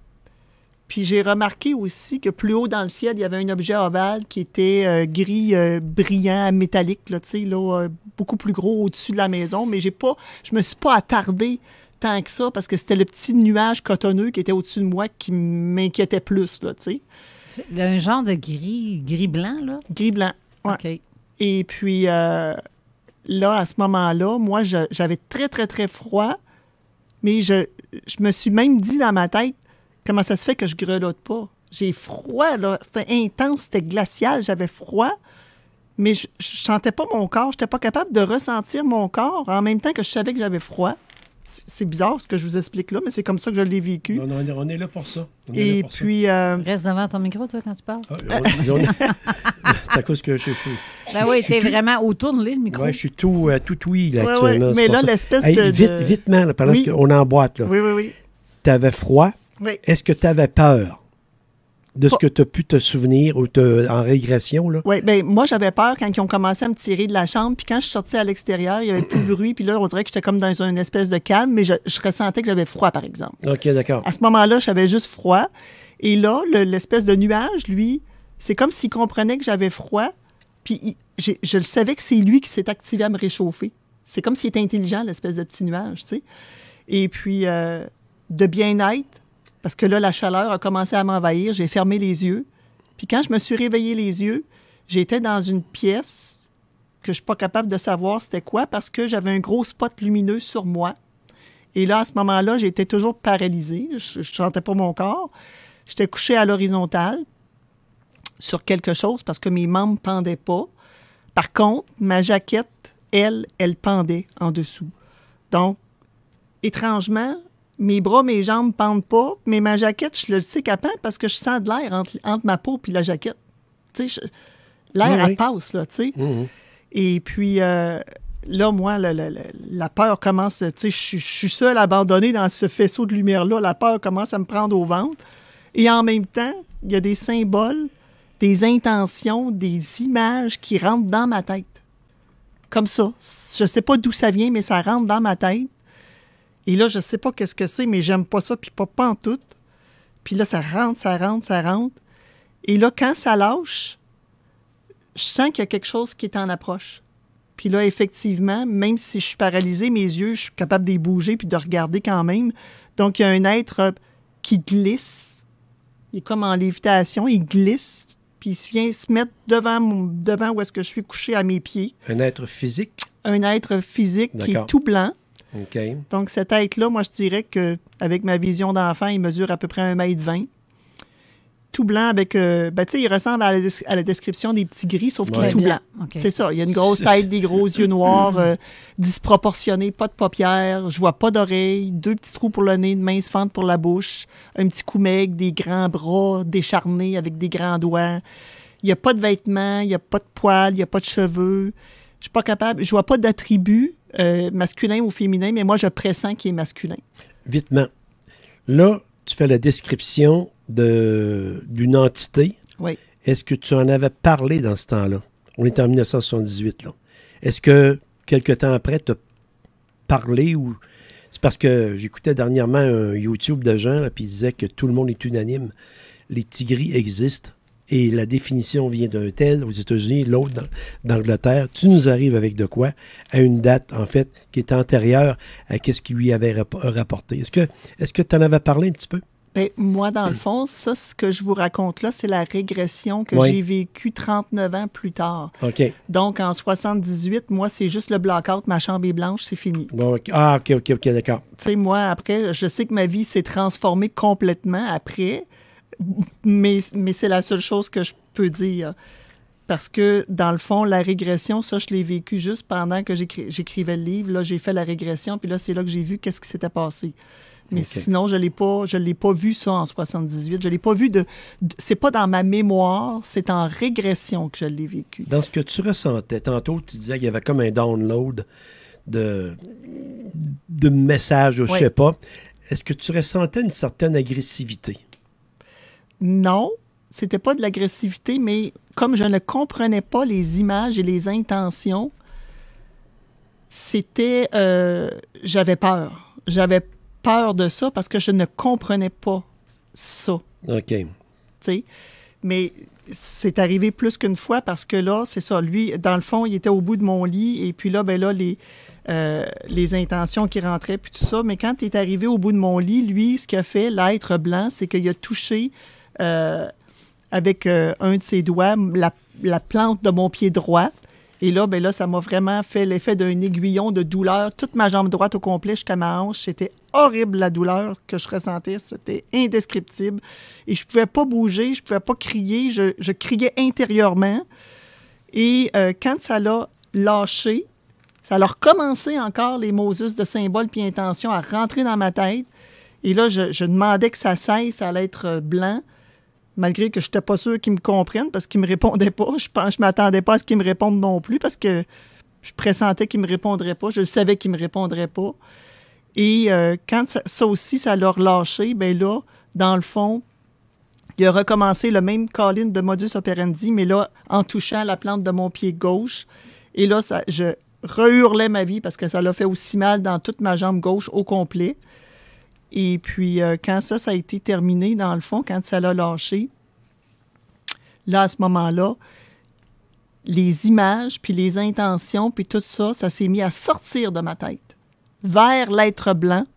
Puis j'ai remarqué aussi que plus haut dans le ciel, il y avait un objet ovale qui était gris brillant, métallique, là, beaucoup plus gros au-dessus de la maison. Mais je me suis pas attardée tant que ça parce que c'était le petit nuage cotonneux qui était au-dessus de moi qui m'inquiétait plus, là, tu sais. C'est un genre de gris-blanc, là? Gris-blanc, oui. OK. Et puis, là, à ce moment-là, moi, j'avais très, très, très froid, mais je me suis même dit dans ma tête, comment ça se fait que je grelotte pas? J'ai froid, là. C'était intense, c'était glacial, j'avais froid, mais je sentais pas mon corps. Je n'étais pas capable de ressentir mon corps en même temps que je savais que j'avais froid. C'est bizarre ce que je vous explique là, mais c'est comme ça que je l'ai vécu. Non, on est là pour ça. Et puis... Reste devant ton micro, toi, quand tu parles. C'est à cause que je suis... Ben oui, t'es vraiment autour de le micro. Oui, je suis tout oui, là, actuellement. Mais là, l'espèce de... Vitement, là, pendant qu'on emboîte, là. Oui. Tu avais froid. Oui. Est-ce que tu avais peur de ce que tu as pu te souvenir ou en régression, là? Oui, bien, moi, j'avais peur quand ils ont commencé à me tirer de la chambre. Puis quand je suis sortie à l'extérieur, il n'y avait plus de bruit. Puis là, on dirait que j'étais comme dans une espèce de calme, mais je ressentais que j'avais froid, par exemple. OK, d'accord. À ce moment-là, j'avais juste froid. Et là, l'espèce de nuage, lui, c'est comme s'il comprenait que j'avais froid. Puis je le savais que c'est lui qui s'est activé à me réchauffer. C'est comme s'il était intelligent, l'espèce de petit nuage, tu sais. Et puis, de bien-être, parce que là, la chaleur a commencé à m'envahir. J'ai fermé les yeux. Puis quand je me suis réveillé les yeux, j'étais dans une pièce que je ne suis pas capable de savoir c'était quoi parce que j'avais un gros spot lumineux sur moi. Et là, à ce moment-là, j'étais toujours paralysée. Je ne sentais pas mon corps. J'étais couchée à l'horizontale sur quelque chose parce que mes membres ne pendaient pas. Par contre, ma jaquette, elle pendait en dessous. Donc, étrangement, mes bras, mes jambes ne pendent pas, mais ma jaquette, je le sais qu'elle pend parce que je sens de l'air entre ma peau et la jaquette. Tu sais, l'air, elle passe, là, tu sais. Mm-hmm. Et puis, là, moi, la peur commence, tu sais, je suis seule abandonnée dans ce faisceau de lumière-là. La peur commence à me prendre au ventre. Et en même temps, il y a des symboles, des intentions, des images qui rentrent dans ma tête. Comme ça. Je ne sais pas d'où ça vient, mais ça rentre dans ma tête. Et là, je ne sais pas qu'est-ce que c'est, mais j'aime pas ça, puis pas en tout. Puis là, ça rentre. Et là, quand ça lâche, je sens qu'il y a quelque chose qui est en approche. Puis là, effectivement, même si je suis paralysée, mes yeux, je suis capable de les bouger puis de regarder quand même. Donc, il y a un être qui glisse. Il est comme en lévitation, il glisse, puis il vient se mettre devant où est-ce que je suis couché à mes pieds. Un être physique? Un être physique qui est tout blanc. OK. Donc, cet être-là, moi, je dirais qu'avec ma vision d'enfant, il mesure à peu près 1,20 m. Tout blanc avec... tu sais, il ressemble à la description des petits gris, sauf qu'il est tout blanc. Okay. C'est ça. Il y a une grosse tête, des gros yeux noirs, disproportionnés, pas de paupières, je vois pas d'oreilles, 2 petits trous pour le nez, une mince fente pour la bouche, un petit cou maigre, des grands bras décharnés avec des grands doigts. Il n'y a pas de vêtements, il n'y a pas de poils, il n'y a pas de cheveux. Je suis pas capable... Je vois pas d'attributs masculin ou féminin, mais moi, je pressens qu'il est masculin. Vitement. Là, tu fais la description d'une entité. Oui. Est-ce que tu en avais parlé dans ce temps-là? On est en 1978, là. Est-ce que, quelque temps après, tu as parlé ou... C'est parce que j'écoutais dernièrement un YouTube de gens, là, puis il disait que tout le monde est unanime. Les tigris existent. Et la définition vient d'un tel aux États-Unis, l'autre d'Angleterre. Tu nous arrives avec de quoi? À une date, en fait, qui est antérieure à ce qu'il lui avait rapporté. Est-ce que tu en avais parlé un petit peu? Bien, moi, dans le fond, ça, ce que je vous raconte là, c'est la régression que j'ai vécue 39 ans plus tard. OK. Donc, en 78, moi, c'est juste le blackout, ma chambre est blanche, c'est fini. Bon, okay. Ah, OK, d'accord. Tu sais, moi, après, je sais que ma vie s'est transformée complètement après, mais c'est la seule chose que je peux dire. Parce que, dans le fond, la régression, ça, je l'ai vécu juste pendant que j'écrivais le livre. Là, j'ai fait la régression, puis là, c'est là que j'ai vu qu'est-ce qui s'était passé. Mais sinon, je l'ai pas vu ça en 78. Je l'ai pas vu c'est pas dans ma mémoire, c'est en régression que je l'ai vécu. Dans ce que tu ressentais, tantôt, tu disais qu'il y avait comme un download de messages, je sais pas. Est-ce que tu ressentais une certaine agressivité? Non, c'était pas de l'agressivité, mais comme je ne comprenais pas les images et les intentions, c'était... j'avais peur. J'avais peur de ça parce que je ne comprenais pas ça. OK. Tu sais, mais c'est arrivé plus qu'une fois parce que là, c'est ça, lui, dans le fond, il était au bout de mon lit et puis là, ben là, les intentions qui rentraient puis tout ça, mais quand il est arrivé au bout de mon lit, lui, ce qu'il a fait, l'être blanc, c'est qu'il a touché avec un de ses doigts la plante de mon pied droit. Et là, ben là, ça m'a vraiment fait l'effet d'un aiguillon de douleur. Toute ma jambe droite au complet jusqu'à ma hanche. C'était horrible, la douleur que je ressentais. C'était indescriptible. Et je ne pouvais pas bouger, je ne pouvais pas crier. Je criais intérieurement. Et quand ça l'a lâché, ça a recommencé encore les Moses de symboles puis intentions à rentrer dans ma tête. Et là, je demandais que ça cesse à l'être blanc. Malgré que je n'étais pas sûr qu'ils me comprennent parce qu'ils ne me répondaient pas. Je ne m'attendais pas à ce qu'ils me répondent non plus parce que je pressentais qu'ils ne me répondraient pas. Je le savais qu'ils ne me répondraient pas. Et quand ça aussi, ça l'a relâché, bien là, dans le fond, il a recommencé le même call-in de modus operandi, mais là, en touchant la plante de mon pied gauche. Et là, je rehurlais ma vie parce que ça l'a fait aussi mal dans toute ma jambe gauche au complet. Et puis, quand ça a été terminé, dans le fond, quand ça l'a lâché, là, à ce moment-là, les images, puis les intentions, puis tout ça, ça s'est mis à sortir de ma tête, vers l'être blanc.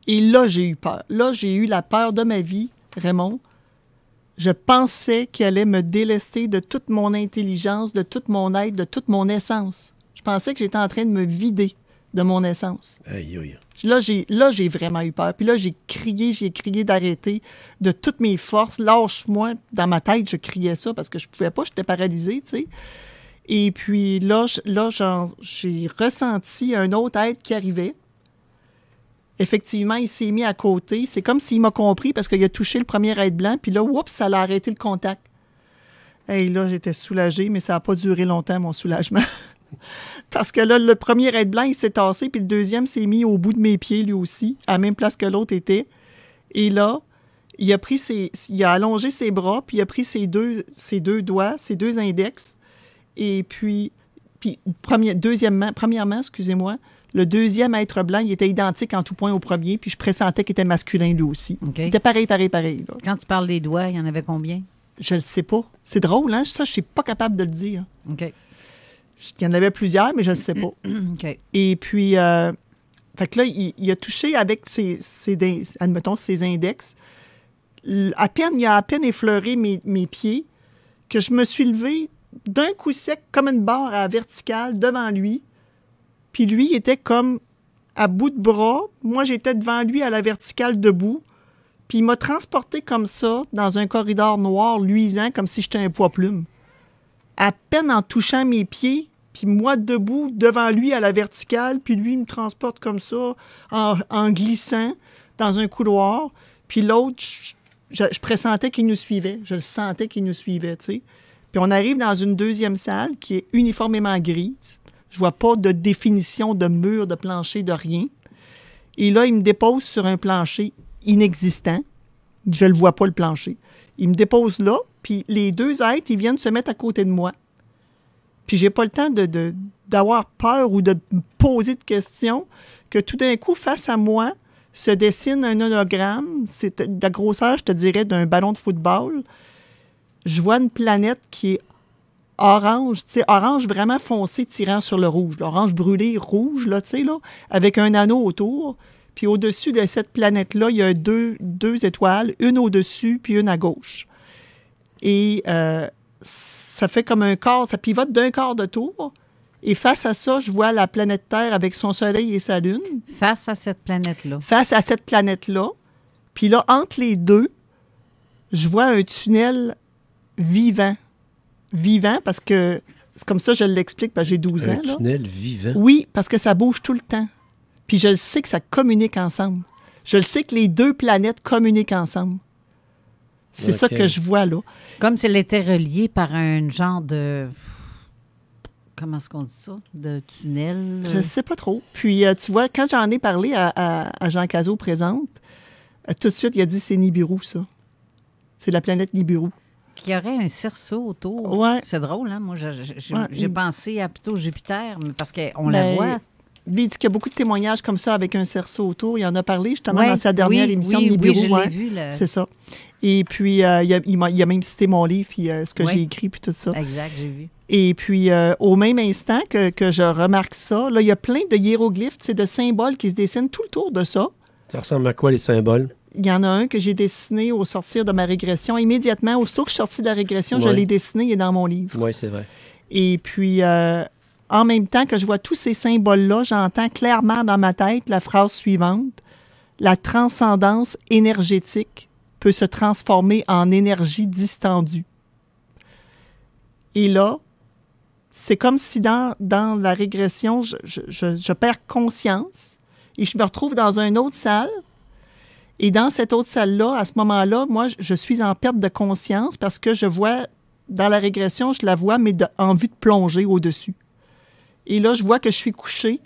Et là, j'ai eu peur. Là, j'ai eu la peur de ma vie, Raymond. Je pensais qu'il allait me délester de toute mon intelligence, de toute mon être, de toute mon essence. Je pensais que j'étais en train de me vider de mon essence. Aïe, aïe. Là, j'ai vraiment eu peur. Puis là, j'ai crié d'arrêter de toutes mes forces. Lâche-moi. Dans ma tête, je criais ça parce que je pouvais pas, j'étais paralysée, tu sais. Et puis là, j'ai ressenti un autre être qui arrivait. Effectivement, il s'est mis à côté. C'est comme s'il m'a compris parce qu'il a touché le premier être blanc. Puis là, oups, ça l'a arrêté le contact. Et là, j'étais soulagée, mais ça n'a pas duré longtemps, mon soulagement. Parce que là, le premier être blanc, il s'est tassé, puis le deuxième s'est mis au bout de mes pieds, lui aussi, à la même place que l'autre était. Et là, il a allongé ses bras, puis il a pris ses deux doigts, ses deux index. Et puis premièrement, excusez-moi, le deuxième être blanc, il était identique en tout point au premier, puis je pressentais qu'il était masculin, lui aussi. Okay. Il était pareil. Là. Quand tu parles des doigts, il y en avait combien? Je le sais pas. C'est drôle, hein? Ça, je suis pas capable de le dire. OK. Il y en avait plusieurs, mais je ne sais pas. OK. Et puis, fait que là, il a touché avec admettons, ses index. Il a à peine effleuré mes pieds que je me suis levée d'un coup sec, comme une barre à la verticale, devant lui. Puis lui, il était comme à bout de bras. Moi, j'étais devant lui à la verticale debout. Puis il m'a transporté comme ça dans un corridor noir luisant, comme si j'étais un poids-plume. À peine en touchant mes pieds, puis moi debout devant lui à la verticale, puis lui il me transporte comme ça en glissant dans un couloir. Puis l'autre, je pressentais qu'il nous suivait. Je le sentais qu'il nous suivait, tu sais. Puis on arrive dans une deuxième salle qui est uniformément grise. Je vois pas de définition de mur, de plancher, de rien. Et là, il me dépose sur un plancher inexistant. Je le vois pas, le plancher. Il me dépose là, puis les deux êtres, ils viennent se mettre à côté de moi. Puis j'ai pas le temps d'avoir peur ou de me poser de questions, que tout d'un coup, face à moi, se dessine un hologramme. C'est de la grosseur, je te dirais, d'un ballon de football. Je vois une planète qui est orange, tu sais, orange vraiment foncé tirant sur le rouge. L'orange brûlé, rouge, là, tu sais, là, avec un anneau autour. Puis au-dessus de cette planète-là, il y a deux étoiles, une au-dessus puis une à gauche. Et ça fait comme un quart, ça pivote d'un quart de tour. Et face à ça, je vois la planète Terre avec son soleil et sa lune. Face à cette planète-là. Face à cette planète-là. Puis là, entre les deux, je vois un tunnel vivant. Vivant, parce que c'est comme ça, je l'explique, parce que j'ai 12 ans. Un tunnel vivant? Oui, parce que ça bouge tout le temps. Puis je le sais que ça communique ensemble. Je le sais que les deux planètes communiquent ensemble. C'est ça que je vois là. Comme si elle était reliée par un genre de... Comment est-ce qu'on dit ça? De tunnel? Je ne sais pas trop. Puis, tu vois, quand j'en ai parlé à Jean Cazot présente, tout de suite, il a dit c'est Nibiru, ça. C'est la planète Nibiru. Qu'il y aurait un cerceau autour. Ouais. C'est drôle, hein? Moi, j'ai pensé à plutôt Jupiter, mais parce qu'on la voit. Lui, il dit qu'il y a beaucoup de témoignages comme ça avec un cerceau autour. Il en a parlé justement dans sa dernière émission de Nibiru. Oui, je l'ai vu. C'est ça. Et puis, il a même cité mon livre, puis ce que j'ai écrit, puis tout ça. Exact, j'ai vu. Et puis, au même instant que je remarque ça, là, il y a plein de hiéroglyphes, de symboles qui se dessinent tout le tour de ça. Ça ressemble à quoi, les symboles? Il y en a un que j'ai dessiné au sortir de ma régression. Immédiatement, aussitôt que je suis sortie de la régression, je l'ai dessiné, il est dans mon livre. Oui, c'est vrai. Et puis, en même temps que je vois tous ces symboles-là, j'entends clairement dans ma tête la phrase suivante. La transcendance énergétique peut se transformer en énergie distendue. Et là, c'est comme si dans la régression, je perds conscience et je me retrouve dans une autre salle. Et dans cette autre salle-là, à ce moment-là, moi, je suis en perte de conscience parce que je vois, dans la régression, je la vois, mais en vue de plonger au-dessus. Et là, je vois que je suis couché.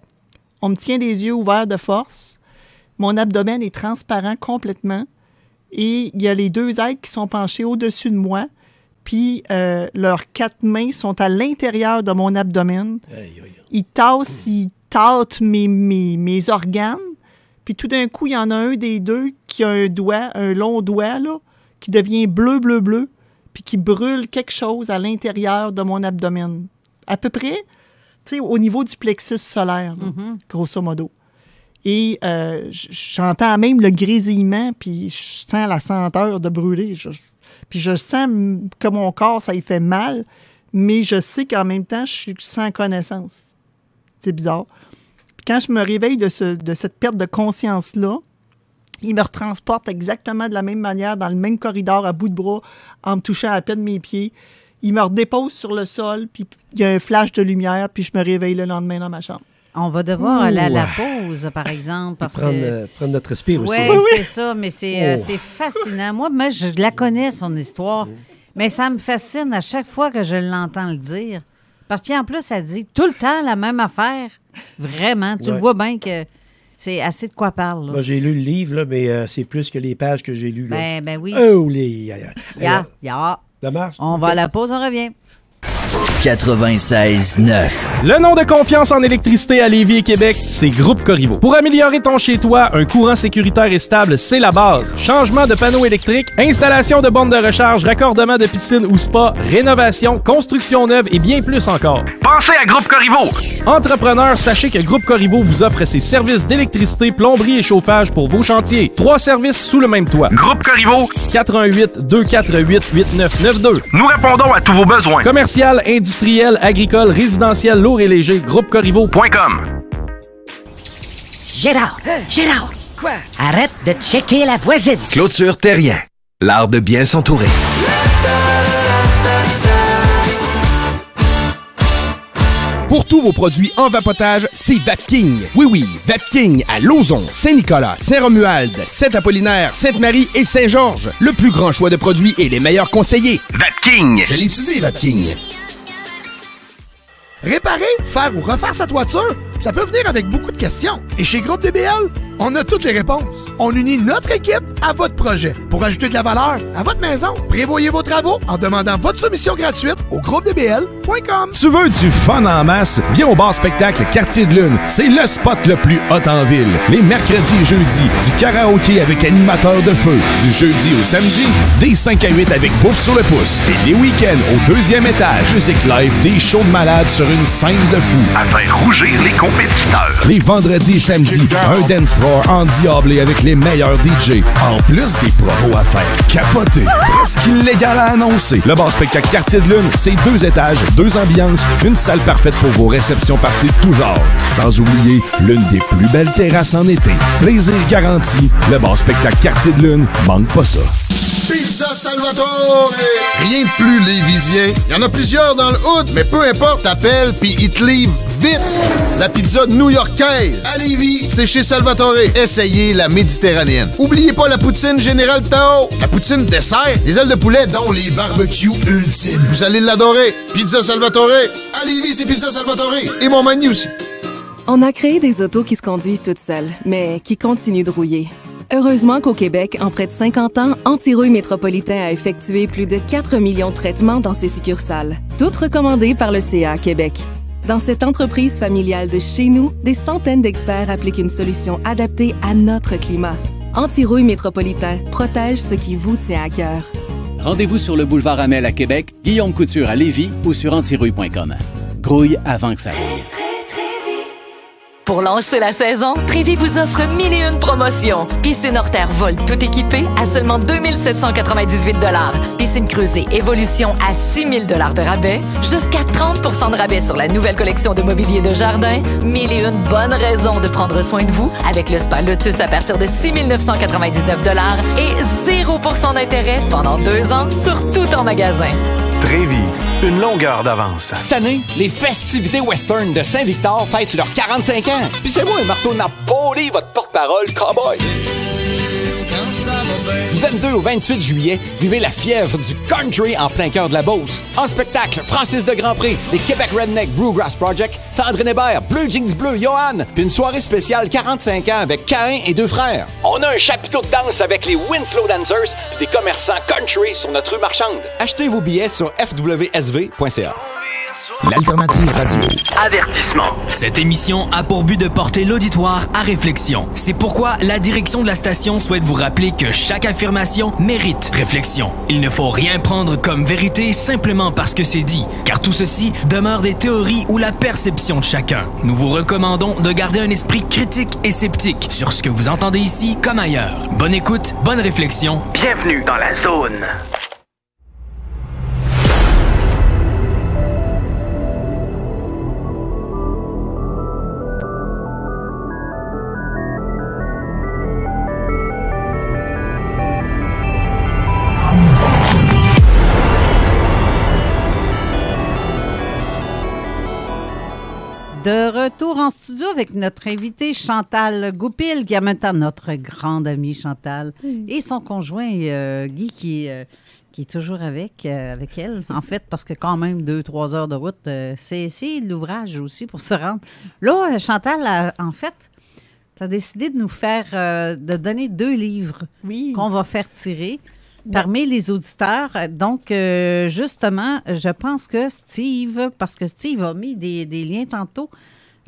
On me tient les yeux ouverts de force. Mon abdomen est transparent complètement. Et il y a les deux êtres qui sont penchés au-dessus de moi. Puis leurs 4 mains sont à l'intérieur de mon abdomen. Ils tâtent mes organes. Puis tout d'un coup, il y en a un des deux qui a un long doigt, là, qui devient bleu, puis qui brûle quelque chose à l'intérieur de mon abdomen. À peu près, tu sais, au niveau du plexus solaire, là, grosso modo. Et j'entends même le grésillement, puis je sens la senteur de brûler. Puis je sens que mon corps, ça y fait mal, mais je sais qu'en même temps, je suis sans connaissance. C'est bizarre. Quand je me réveille de cette perte de conscience-là, il me retransporte exactement de la même manière, dans le même corridor, à bout de bras, en me touchant à peine mes pieds. Il me redépose sur le sol, puis il y a un flash de lumière, puis je me réveille le lendemain dans ma chambre. On va devoir aller à la pause, par exemple. Parce prendre notre respire aussi. Oui, c'est ça, mais c'est fascinant. Moi, je la connais, son histoire, mais ça me fascine à chaque fois que je l'entends le dire. Parce que, en plus, elle dit tout le temps la même affaire. Vraiment. Tu le vois bien que c'est assez de quoi parle. Là. Moi, j'ai lu le livre, là, mais c'est plus que les pages que j'ai lues. Là. Ben oui. Oh, les... Ça marche. On va à la pause, on revient. 96.9. Le nom de confiance en électricité à Lévis et Québec, c'est Groupe Corriveau. Pour améliorer ton chez-toi, un courant sécuritaire et stable, c'est la base. Changement de panneaux électriques, installation de bornes de recharge, raccordement de piscine ou spa, rénovation, construction neuve et bien plus encore. Pensez à Groupe Corriveau. Entrepreneurs, sachez que Groupe Corriveau vous offre ses services d'électricité, plomberie et chauffage pour vos chantiers. 3 services sous le même toit. Groupe Corriveau. 418-248-8992. Nous répondons à tous vos besoins. Commercial, industriel, agricole, résidentiel, lourd et léger, groupecorriveau.com. Gérard! Quoi? Arrête de checker la voisine! Clôture Terrien. L'art de bien s'entourer. Pour tous vos produits en vapotage, c'est Vapking. Oui, Vapking à Lauson, Saint-Nicolas, Saint-Romuald, Saint-Apollinaire, Sainte-Marie et Saint-Georges. Le plus grand choix de produits et les meilleurs conseillers. Vapking. Je l'ai utilisé, Vapking. Réparer, faire ou refaire sa toiture, ça peut venir avec beaucoup de questions. Et chez Groupe DBL, on a toutes les réponses. On unit notre équipe à votre projet pour ajouter de la valeur à votre maison. Prévoyez vos travaux en demandant votre soumission gratuite au groupedbl.com. Tu veux du fun en masse? Viens au bar spectacle Quartier de Lune. C'est le spot le plus hot en ville. Les mercredis et jeudis, du karaoké avec animateur de feu. Du jeudi au samedi, des 5 à 8 avec bouffe sur le pouce. Et les week-ends au 2e étage, musique live, des shows de malades sur une scène de fou. À faire rougir les compétiteurs. Les vendredis et samedis, un dance floor endiablé avec les meilleurs DJ. En plus des promos à faire capoter. Presque illégal à annoncer. Le bar spectacle Quartier de Lune, c'est 2 étages, 2 ambiances, une salle parfaite pour vos réceptions parties de tout genre. Sans oublier l'une des plus belles terrasses en été. Plaisir garanti. Le bar spectacle Quartier de Lune, manque pas ça. Pizza Salvatore! Rien de plus lévisien. Il y en a plusieurs dans le hood, mais peu importe, t'appelles puis ils te livrent vite vite! La pizza new-yorkaise à Lévis, c'est chez Salvatore. Essayez la méditerranéenne. Oubliez pas la poutine Général Tao. La poutine dessert, les ailes de poulet, dont les barbecues ultimes. Vous allez l'adorer. Pizza Salvatore. À Lévis, c'est Pizza Salvatore. Et mon menu aussi. On a créé des autos qui se conduisent toutes seules, mais qui continuent de rouiller. Heureusement qu'au Québec, en près de 50 ans, Antirouille Métropolitain a effectué plus de 4 millions de traitements dans ses succursales, toutes recommandées par le CA Québec. Dans cette entreprise familiale de chez nous, des centaines d'experts appliquent une solution adaptée à notre climat. Antirouille Métropolitain protège ce qui vous tient à cœur. Rendez-vous sur le boulevard Amel à Québec, Guillaume Couture à Lévis ou sur antirouille.com. Grouille avant que ça rouille. Pour lancer la saison, Trévis vous offre 1001 promotions. Piscine hors terre Volt tout équipée à seulement 2798 $. Piscine creusée Évolution à 6000 $ de rabais. Jusqu'à 30 % de rabais sur la nouvelle collection de mobilier de jardin. 1001 bonnes raisons de prendre soin de vous avec le spa Lotus à partir de 6 999 $ et 0 % d'intérêt pendant 2 ans sur tout en magasin. Trévis, une longueur d'avance. Cette année, les festivités western de Saint-Victor fêtent leurs 45 ans. Puis c'est moi, Marteau Napoli, votre porte-parole cowboy. Du 22 au 28 juillet, vivez la fièvre du country en plein cœur de la Beauce. En spectacle, Francis de Grandpré, les Québec Redneck Bluegrass Project, Sandrine Hébert, Bleu Jeans Bleu, Johan, puis une soirée spéciale 45 ans avec Caïn et 2 frères. On a un chapiteau de danse avec les Winslow Dancers puis des commerçants country sur notre rue marchande. Achetez vos billets sur fwsv.ca. L'Alternative Radio. Avertissement. Cette émission a pour but de porter l'auditoire à réflexion. C'est pourquoi la direction de la station souhaite vous rappeler que chaque affirmation mérite réflexion. Il ne faut rien prendre comme vérité simplement parce que c'est dit, car tout ceci demeure des théories ou la perception de chacun. Nous vous recommandons de garder un esprit critique et sceptique sur ce que vous entendez ici comme ailleurs. Bonne écoute, bonne réflexion. Bienvenue dans la zone. De retour en studio avec notre invitée Chantal Goupil, qui est en même temps notre grande amie Chantal, et son conjoint Guy, qui est toujours avec elle, en fait, parce que quand même 2-3 heures de route, c'est l'ouvrage aussi pour se rendre. Là, Chantal, en fait, tu as décidé de nous faire, de donner 2 livres qu'on va faire tirer parmi les auditeurs. Donc, justement, je pense que Steve, parce que Steve a mis des liens tantôt,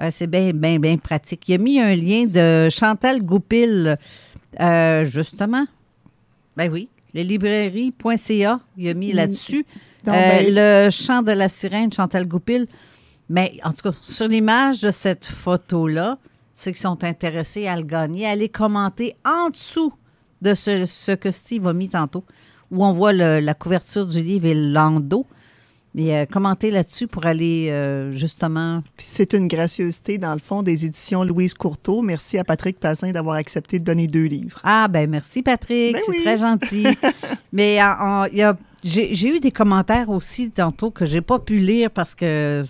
c'est bien pratique. Il a mis un lien de Chantal Goupil, justement. Ben oui, leslibrairies.ca, il a mis là-dessus. Le chant de la sirène, Chantal Goupil. Mais en tout cas, sur l'image de cette photo-là, ceux qui sont intéressés à le gagner, allez commenter en dessous de ce que Steve a mis tantôt, où on voit la couverture du livre et l'endos. Mais commentez là-dessus pour aller justement... Puis c'est une gracieuseté, dans le fond, des éditions Louise Courteau. Merci à Patrick Pazin d'avoir accepté de donner 2 livres. Ah, ben merci Patrick, c'est très gentil. Mais j'ai eu des commentaires aussi tantôt que j'ai pas pu lire parce que...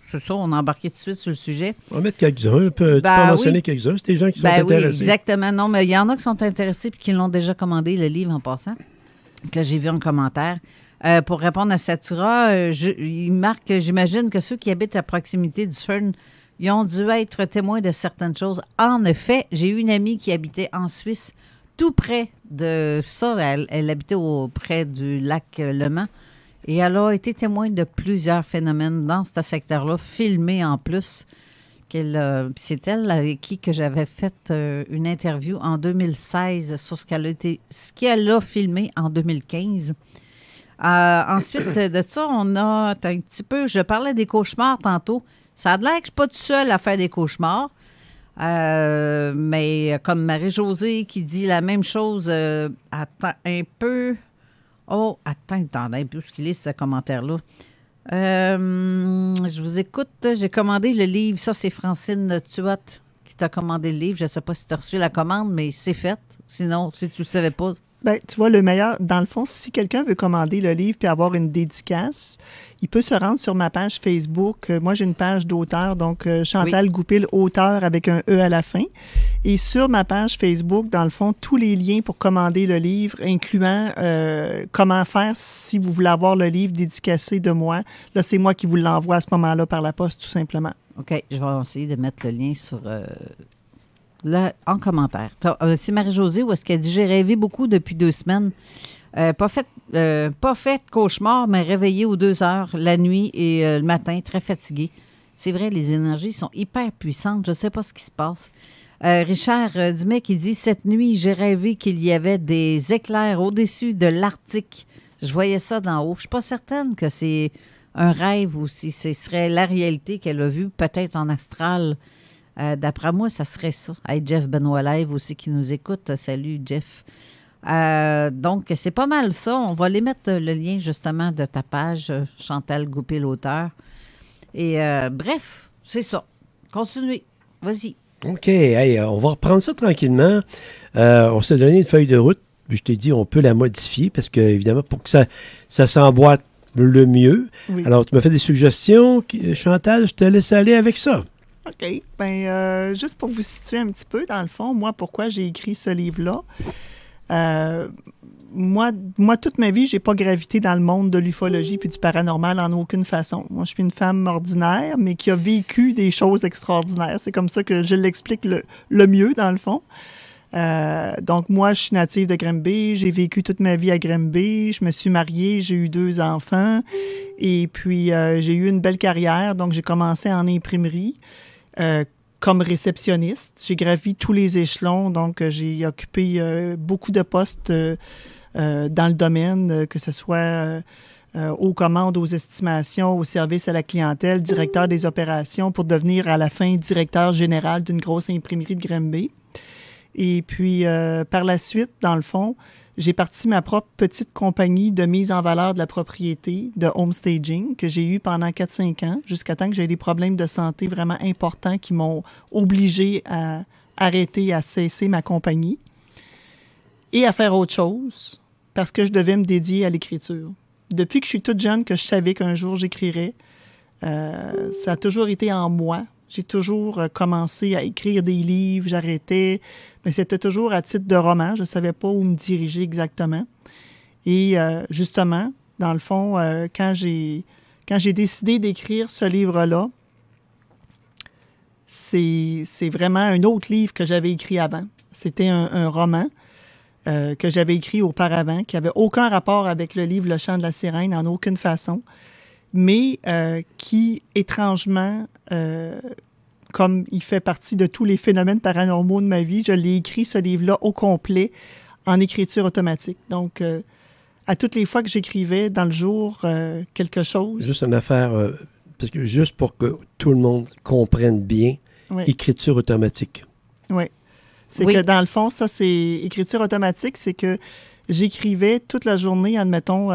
C'est ça, on a embarqué tout de suite sur le sujet. On va mettre quelques-uns. Tu peux en mentionner quelques-uns. C'est des gens qui sont intéressés. Oui, exactement. Non, mais il y en a qui sont intéressés et qui l'ont déjà commandé, le livre en passant, que j'ai vu en commentaire. Pour répondre à Satura, il marque, j'imagine que ceux qui habitent à proximité du CERN, ils ont dû être témoins de certaines choses. En effet, j'ai eu une amie qui habitait en Suisse, tout près de ça. Elle habitait près du lac Le Mans. Et elle a été témoin de plusieurs phénomènes dans ce secteur-là, filmés en plus. C'est elle avec qui que j'avais fait une interview en 2016 sur ce qu'elle a filmé en 2015. Ensuite de ça, on a un petit peu... Je parlais des cauchemars tantôt. Ça a l'air que je ne suis pas toute seule à faire des cauchemars. Mais comme Marie-Josée qui dit la même chose, attends un peu... Oh, attendez un peu ce qu'il est, ce commentaire-là. Je vous écoute. J'ai commandé le livre. Ça, c'est Francine Tuat qui t'a commandé le livre. Je ne sais pas si tu as reçu la commande, mais c'est fait. Sinon, si tu ne le savais pas, Ben, tu vois, le meilleur, dans le fond, si quelqu'un veut commander le livre puis avoir une dédicace, il peut se rendre sur ma page Facebook. Moi, j'ai une page d'auteur, donc Chantal Goupil, auteur avec un E à la fin. Et sur ma page Facebook, dans le fond, tous les liens pour commander le livre, incluant comment faire si vous voulez avoir le livre dédicacé de moi. Là, c'est moi qui vous l'envoie à ce moment-là par la poste, tout simplement. OK, je vais essayer de mettre le lien sur... là, en commentaire. C'est Marie-Josée où est-ce qu'elle dit « J'ai rêvé beaucoup depuis 2 semaines. Pas fait de cauchemar, mais réveillée aux 2 heures la nuit et le matin, très fatiguée. » C'est vrai, les énergies sont hyper puissantes. Je ne sais pas ce qui se passe. Richard Dumais qui dit « Cette nuit, j'ai rêvé qu'il y avait des éclairs au-dessus de l'Arctique. Je voyais ça d'en haut. Je ne suis pas certaine que c'est un rêve ou si ce serait la réalité qu'elle a vue, peut-être en astral. D'après moi, ça serait ça. Hey, Jeff Benoît Live aussi qui nous écoute. Salut, Jeff. Donc, c'est pas mal ça. On va aller mettre le lien, justement, de ta page, Chantal Goupil, l'auteur. Et bref, c'est ça. Continuez. Vas-y. OK. Hey, on va reprendre ça tranquillement. On s'est donné une feuille de route. Je t'ai dit, on peut la modifier parce que, évidemment, pour que ça s'emboîte le mieux. Oui. Alors, tu m'as fait des suggestions. Chantal, je te laisse aller avec ça. OK. Bien, juste pour vous situer un petit peu, dans le fond, moi, pourquoi j'ai écrit ce livre-là? Moi, toute ma vie, j'ai pas gravité dans le monde de l'ufologie puis du paranormal en aucune façon. Moi, je suis une femme ordinaire, mais qui a vécu des choses extraordinaires. C'est comme ça que je l'explique le mieux, dans le fond. Donc, moi, je suis native de Granby. J'ai vécu toute ma vie à Granby. Je me suis mariée, j'ai eu 2 enfants. Et puis, j'ai eu une belle carrière. Donc, j'ai commencé en imprimerie. Comme réceptionniste. J'ai gravi tous les échelons, donc j'ai occupé beaucoup de postes dans le domaine, que ce soit aux commandes, aux estimations, au service à la clientèle, directeur des opérations, pour devenir à la fin directeur général d'une grosse imprimerie de Granby. Et puis, par la suite, dans le fond, j'ai parti ma propre petite compagnie de mise en valeur de la propriété, de home staging, que j'ai eu pendant 4-5 ans, jusqu'à temps que j'ai des problèmes de santé vraiment importants qui m'ont obligé à arrêter, à cesser ma compagnie et à faire autre chose parce que je devais me dédier à l'écriture. Depuis que je suis toute jeune, que je savais qu'un jour j'écrirais, ça a toujours été en moi. J'ai toujours commencé à écrire des livres, j'arrêtais, mais c'était toujours à titre de roman. Je ne savais pas où me diriger exactement. Et justement, dans le fond, quand j'ai décidé d'écrire ce livre-là, c'est vraiment un autre livre que j'avais écrit avant. C'était un roman que j'avais écrit auparavant, qui n'avait aucun rapport avec le livre Le Chant de la Sirène, en aucune façon, mais qui, étrangement, comme il fait partie de tous les phénomènes paranormaux de ma vie, je l'ai écrit, ce livre-là, au complet, en écriture automatique. Donc, à toutes les fois que j'écrivais dans le jour quelque chose... Juste une affaire, parce que juste pour que tout le monde comprenne bien, oui. Écriture automatique. Oui. C'est que dans le fond, ça, c'est... Écriture automatique, c'est que j'écrivais toute la journée, admettons,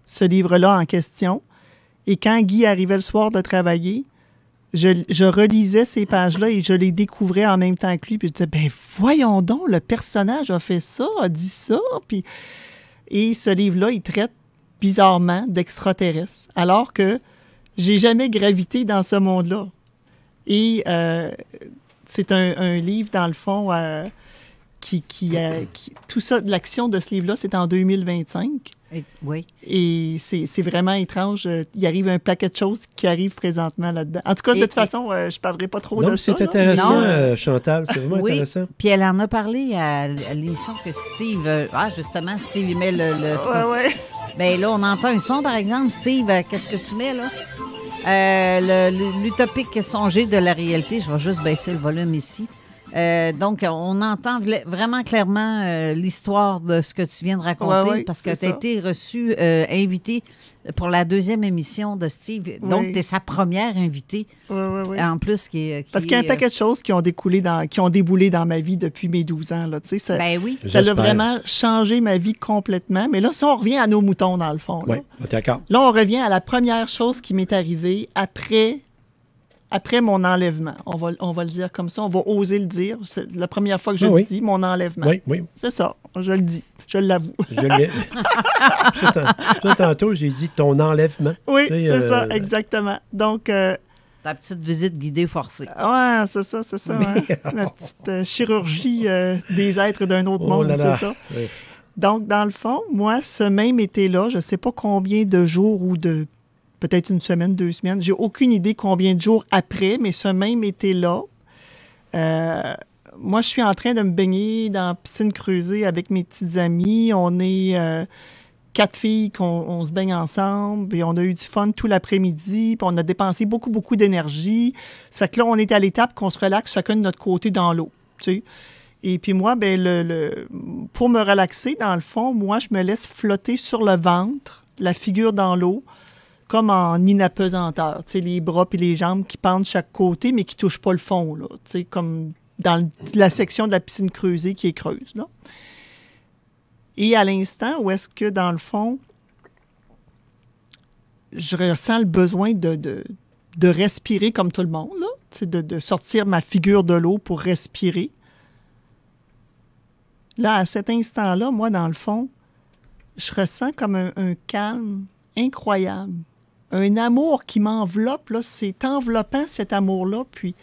ce livre-là en question. Et quand Guy arrivait le soir de travailler, je relisais ces pages-là et je les découvrais en même temps que lui. Puis je disais, ben voyons donc, le personnage a fait ça, a dit ça. Puis... Et ce livre-là, il traite bizarrement d'extraterrestres, alors que j'ai jamais gravité dans ce monde-là. Et c'est un livre, dans le fond, tout ça, l'action de ce livre-là, c'est en 2025. Oui. Et c'est vraiment étrange. Il arrive un paquet de choses qui arrivent présentement là-dedans. En tout cas, de toute façon, je ne parlerai pas trop de ça. C'est intéressant, Chantal. C'est vraiment intéressant. Puis elle en a parlé à l'émission que Steve... justement, Steve, il met le ouais. Bien là, on entend un son, par exemple. Steve, qu'est-ce que tu mets, là? L'utopique songer de la réalité. Je vais juste baisser le volume ici. Donc, on entend vraiment clairement l'histoire de ce que tu viens de raconter parce que tu as été reçu, invité pour la 2e émission de Steve. Donc, tu es sa première invitée. En plus, parce qu'il y a un paquet de choses qui ont déboulé dans ma vie depuis mes 12 ans. Là, ça a vraiment changé ma vie complètement. Mais là, ça, on revient à nos moutons, dans le fond. Oui, d'accord. Là, on revient à la première chose qui m'est arrivée après après mon enlèvement. On va le dire comme ça. On va oser le dire. C'est la première fois que je le dis, mon enlèvement. Oui. C'est ça. Je le dis. Je l'avoue. Toi, tantôt, j'ai dit ton enlèvement. Oui, c'est ça, exactement. Donc... ta petite visite guidée forcée. Ouais, c'est ça. Ouais. La petite chirurgie des êtres d'un autre monde, c'est ça. Oui. Donc, dans le fond, moi, ce même été-là, je ne sais pas combien de jours ou de peut-être une semaine, 2 semaines, j'ai aucune idée combien de jours après, mais ce même été-là, moi, je suis en train de me baigner dans la piscine creusée avec mes petites amies. On est 4 filles qu'on se baigne ensemble et on a eu du fun tout l'après-midi, puis on a dépensé beaucoup, beaucoup d'énergie. Ça fait que là, on est à l'étape qu'on se relaxe chacun de notre côté dans l'eau, tu sais. Et puis moi, pour me relaxer, dans le fond, moi, je me laisse flotter sur le ventre, la figure dans l'eau, comme en inapesanteur. Tu sais, les bras puis les jambes qui pendent de chaque côté, mais qui ne touchent pas le fond, là. Tu sais, comme dans la section de la piscine creusée qui est creuse, là. Et à l'instant où est-ce que, dans le fond, je ressens le besoin de respirer comme tout le monde, là, tu sais, de sortir ma figure de l'eau pour respirer. Là, à cet instant-là, moi, dans le fond, je ressens comme un calme incroyable. Un amour qui m'enveloppe, là, c'est enveloppant, cet amour-là. Puis,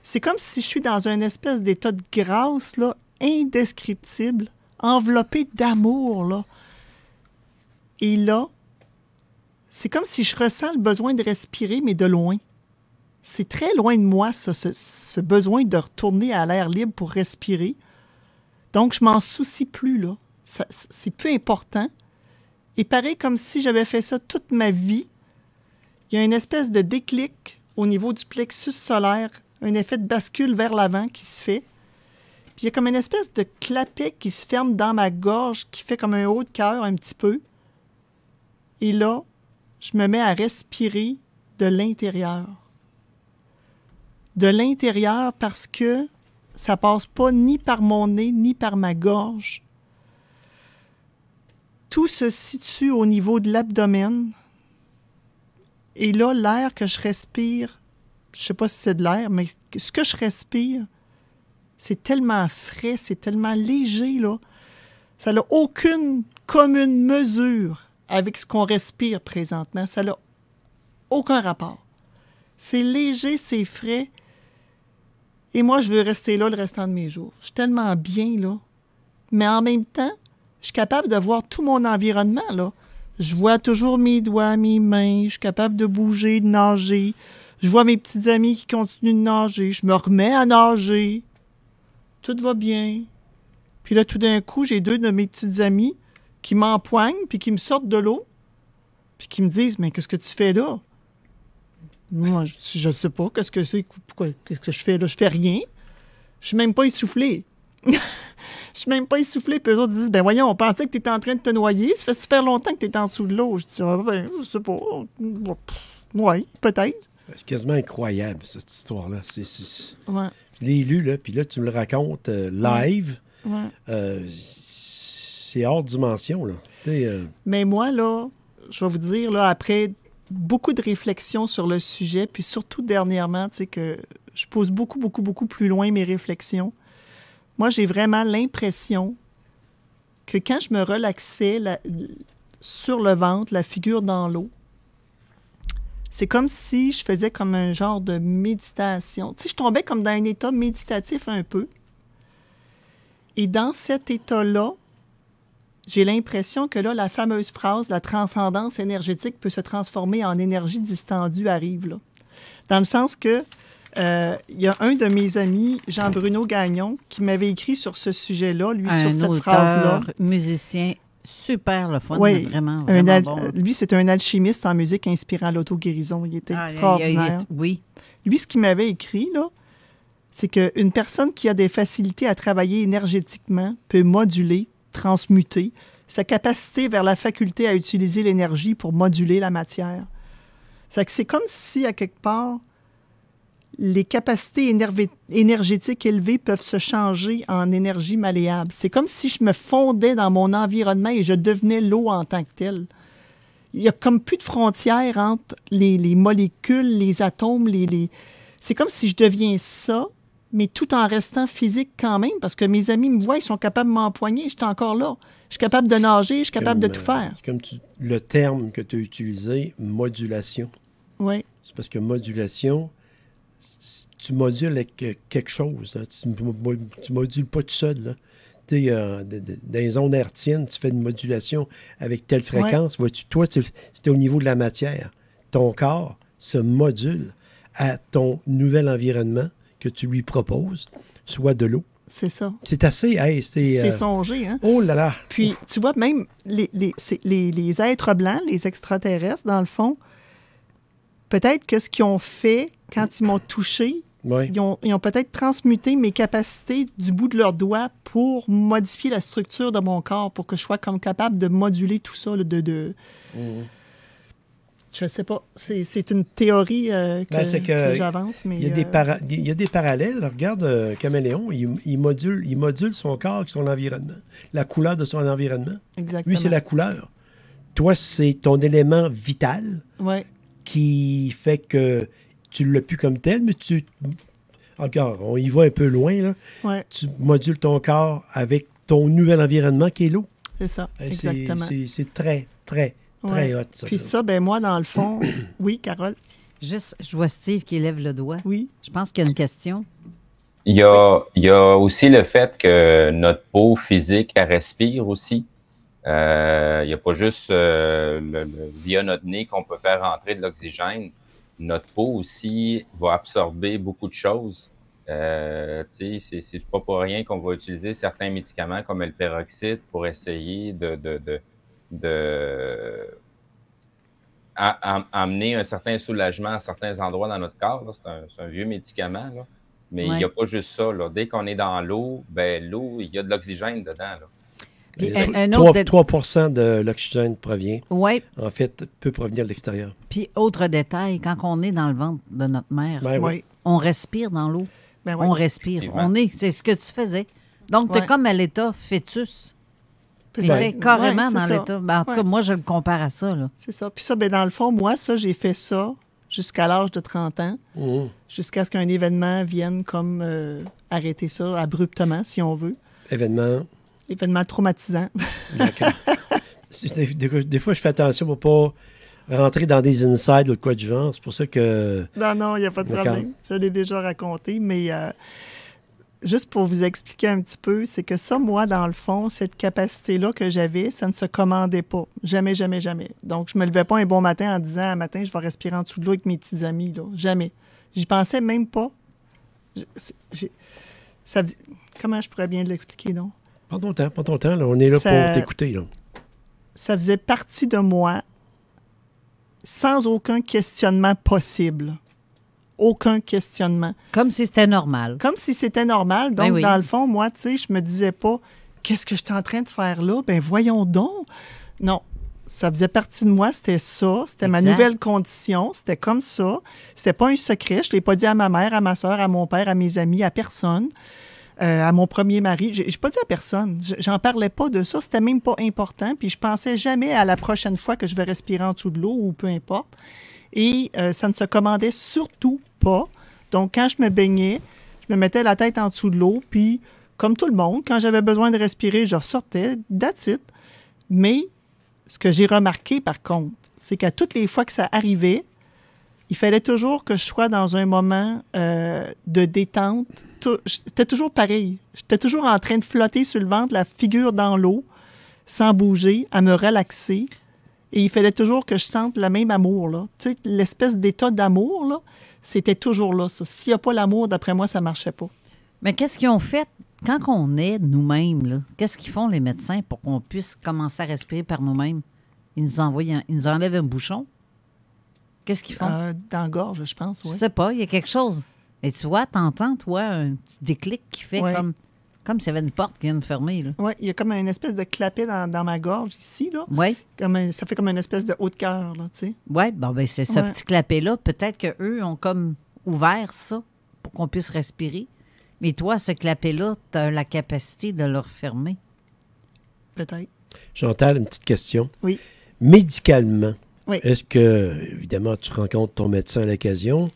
c'est comme si je suis dans une espèce d'état de grâce, là, indescriptible, enveloppé d'amour, là. Et là, c'est comme si je ressens le besoin de respirer, mais de loin. C'est très loin de moi, ça, ce besoin de retourner à l'air libre pour respirer. Donc, je m'en soucie plus, là. C'est plus important. Et pareil, comme si j'avais fait ça toute ma vie, il y a une espèce de déclic au niveau du plexus solaire, un effet de bascule vers l'avant qui se fait. Puis il y a comme une espèce de clapet qui se ferme dans ma gorge, qui fait comme un haut de cœur un petit peu. Et là, je me mets à respirer de l'intérieur. De l'intérieur parce que ça passe pas ni par mon nez, ni par ma gorge. Tout se situe au niveau de l'abdomen. Et là, l'air que je respire, je sais pas si c'est de l'air, mais ce que je respire, c'est tellement frais, c'est tellement léger, là. Ça n'a aucune commune mesure avec ce qu'on respire présentement. Ça n'a aucun rapport. C'est léger, c'est frais. Et moi, je veux rester là le restant de mes jours. Je suis tellement bien, là. Mais en même temps, je suis capable de voir tout mon environnement, là. Je vois toujours mes doigts, mes mains. Je suis capable de bouger, de nager. Je vois mes petites amies qui continuent de nager. Je me remets à nager. Tout va bien. Puis là, tout d'un coup, j'ai 2 de mes petites amies qui m'empoignent puis qui me sortent de l'eau puis qui me disent « Mais qu'est-ce que tu fais là? » Moi, je sais pas. Qu'est-ce que c'est? Qu'est-ce que je fais là? Je fais rien. Je suis même pas essoufflée. Je suis même pas essoufflée. Puis eux autres disent, ben voyons, on pensait que tu étais en train de te noyer. Ça fait super longtemps que tu es en dessous de l'eau. Je dis, ah, ben, je sais pas. Oui, peut-être. C'est quasiment incroyable, cette histoire-là. Ouais. Je l'ai lu, là, puis là, tu me le racontes live. Ouais. C'est hors dimension, là. Mais moi, là, je vais vous dire, là, après beaucoup de réflexions sur le sujet, puis surtout dernièrement, tu sais, que je pose beaucoup plus loin mes réflexions. Moi, j'ai vraiment l'impression que quand je me relaxais sur le ventre, la figure dans l'eau, c'est comme si je faisais comme un genre de méditation. Tu sais, je tombais comme dans un état méditatif un peu. Et dans cet état-là, j'ai l'impression que là, la fameuse phrase « la transcendance énergétique peut se transformer en énergie distendue » arrive là. Dans le sens que il y a un de mes amis, Jean-Bruno Gagnon, qui m'avait écrit sur ce sujet-là, lui, sur cette phrase-là. Musicien super le fun, oui, vraiment bon. Lui, c'est un alchimiste en musique inspirant l'auto-guérison. Il était extraordinaire. Oui. Lui, ce qu'il m'avait écrit, là, c'est qu'une personne qui a des facilités à travailler énergétiquement peut moduler, transmuter sa capacité vers la faculté à utiliser l'énergie pour moduler la matière. C'est comme si, à quelque part, les capacités énergétiques élevées peuvent se changer en énergie malléable. C'est comme si je me fondais dans mon environnement et je devenais l'eau en tant que telle. Il n'y a comme plus de frontières entre les molécules, les atomes, c'est comme si je deviens ça, mais tout en restant physique quand même, parce que mes amis me voient, ils sont capables de m'empoigner, je suis encore là. Je suis capable de nager, je suis capable de tout faire. C'est comme le terme que tu as utilisé, modulation. Oui. C'est parce que modulation, tu modules avec quelque chose. Là. Tu modules pas tout seul. Là. Dans les ondes hertziennes, tu fais une modulation avec telle fréquence. Vois-tu, toi, c'était au niveau de la matière. Ton corps se module à ton nouvel environnement que tu lui proposes, soit de l'eau. C'est ça. C'est assez... Hey, c'est songé, hein? Oh là là! Puis, tu vois, même les êtres blancs, les extraterrestres, dans le fond, peut-être que ce qu'ils ont fait quand ils m'ont touché, ils ont peut-être transmuté mes capacités du bout de leurs doigts pour modifier la structure de mon corps, pour que je sois comme capable de moduler tout ça, Je sais pas. C'est une théorie que j'avance. Mais il y a des parallèles. Regarde Caméléon, il module son corps avec son environnement. La couleur de son environnement. Exactement. Lui, c'est la couleur. Toi, c'est ton élément vital qui fait que tu ne l'as plus comme tel, mais encore, on y va un peu loin. Là. Ouais. Tu modules ton corps avec ton nouvel environnement qui est l'eau. C'est ça, exactement. C'est très, très, très hot, ça. Puis ça, ben moi, dans le fond... Oui, Carole? Juste, je vois Steve qui lève le doigt. Oui. Je pense qu'il y a une question. Il y a aussi le fait que notre peau physique, elle respire aussi. Il n'y a pas juste via notre nez qu'on peut faire rentrer de l'oxygène. Notre peau aussi va absorber beaucoup de choses. C'est pas pour rien qu'on va utiliser certains médicaments comme le peroxyde pour essayer amener un certain soulagement à certains endroits dans notre corps. C'est un vieux médicament, là. Mais il n'y a pas juste ça. Là. Dès qu'on est dans l'eau, l'eau, il y a de l'oxygène dedans. Là. Puis 3% de l'oxygène provient. Oui. En fait, peut provenir de l'extérieur. Puis, autre détail, quand on est dans le ventre de notre mère, on respire dans l'eau. On respire. C'est ce que tu faisais. Donc, tu es comme à l'état fœtus. Tu étais carrément dans l'état. En tout cas, moi, je le compare à ça. C'est ça. Puis ça, dans le fond, moi, j'ai fait ça jusqu'à l'âge de 30 ans, jusqu'à ce qu'un événement vienne comme arrêter ça abruptement, si on veut. Événement traumatisant. D'accord. Des fois, je fais attention pour pas rentrer dans des insides ou quoi de genre. C'est pour ça que... Non, il n'y a pas de problème. Je l'ai déjà raconté, mais juste pour vous expliquer un petit peu, c'est que ça, moi, dans le fond, cette capacité-là que j'avais, ça ne se commandait pas. Jamais, jamais, jamais. Donc, je me levais pas un bon matin en disant, un matin, je vais respirer en dessous de l'eau avec mes petits amis. Là. Jamais. J'y pensais même pas. Comment je pourrais bien l'expliquer, non? Prends ton temps, là. On est là pour t'écouter. Là. Ça faisait partie de moi sans aucun questionnement possible. Aucun questionnement. Comme si c'était normal. Comme si c'était normal. Donc, dans le fond, moi, tu sais, je me disais pas, qu'est-ce que je suis en train de faire là? Ben voyons donc. Non, ça faisait partie de moi, c'était ça. C'était ma nouvelle condition. C'était comme ça. C'était pas un secret. Je l'ai pas dit à ma mère, à ma soeur, à mon père, à mes amis, à personne. À mon premier mari. J'ai pas dit à personne. J'en parlais pas de ça. C'était même pas important. Puis je pensais jamais à la prochaine fois que je vais respirer en dessous de l'eau ou peu importe. Et ça ne se commandait surtout pas. Donc, quand je me baignais, je me mettais la tête en dessous de l'eau. Puis, comme tout le monde, quand j'avais besoin de respirer, je ressortais. That's it. Mais ce que j'ai remarqué, par contre, c'est qu'à toutes les fois que ça arrivait, il fallait toujours que je sois dans un moment de détente. C'était toujours pareil. J'étais toujours en train de flotter sur le ventre, la figure dans l'eau, sans bouger, à me relaxer. Et il fallait toujours que je sente le même amour, là. Tu sais, l'espèce d'état d'amour, là, c'était toujours là, ça. S'il n'y a pas l'amour, d'après moi, ça ne marchait pas. Mais qu'est-ce qu'ils ont fait quand on est nous-mêmes, là? Qu'est-ce qu'ils font, les médecins, pour qu'on puisse commencer à respirer par nous-mêmes? Ils nous enlèvent un bouchon? Qu'est-ce qu'ils font? Dans la gorge, je pense, oui. Je sais pas, il y a quelque chose. Et tu vois, t'entends, toi, un petit déclic qui fait comme s'il y avait une porte qui vient de fermer. Oui, il y a comme une espèce de clapet dans ma gorge ici. Oui. Ça fait comme une espèce de haut de cœur, là, tu sais. Oui, c'est ce petit clapet-là. Peut-être qu'eux ont comme ouvert ça pour qu'on puisse respirer. Mais toi, ce clapet-là, tu as la capacité de le refermer. Peut-être. Chantal, une petite question. Oui. Médicalement, oui. Est-ce que, évidemment, tu rencontres ton médecin à l'occasion,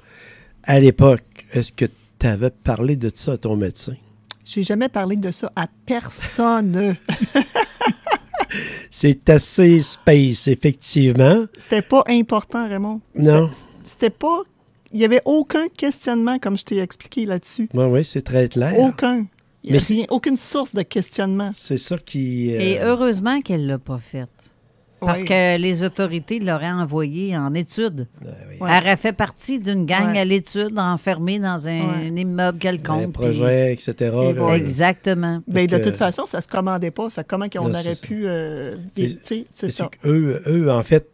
À l'époque, est-ce que tu avais parlé de ça à ton médecin? J'ai jamais parlé de ça à personne. C'est assez space, effectivement. C'était pas important, Raymond. Non. C'était pas... Il n'y avait aucun questionnement, comme je t'ai expliqué là-dessus. Oui, c'est très clair. Aucun. Il n'y a aucune source de questionnement. C'est ça qui... Et heureusement qu'elle ne l'a pas faite. Parce Oui. que les autorités l'auraient envoyée en étude. Oui. Ouais. Elle aurait fait partie d'une gang Ouais. à l'étude, enfermée dans un immeuble quelconque. Un projet, puis- etc. Et voilà. Exactement. Ben, de que- toute façon, ça se commandait pas. Fait que comment qu'on Non, aurait c'est pu... vivre, tu sais, c'est ça. Eux, en fait,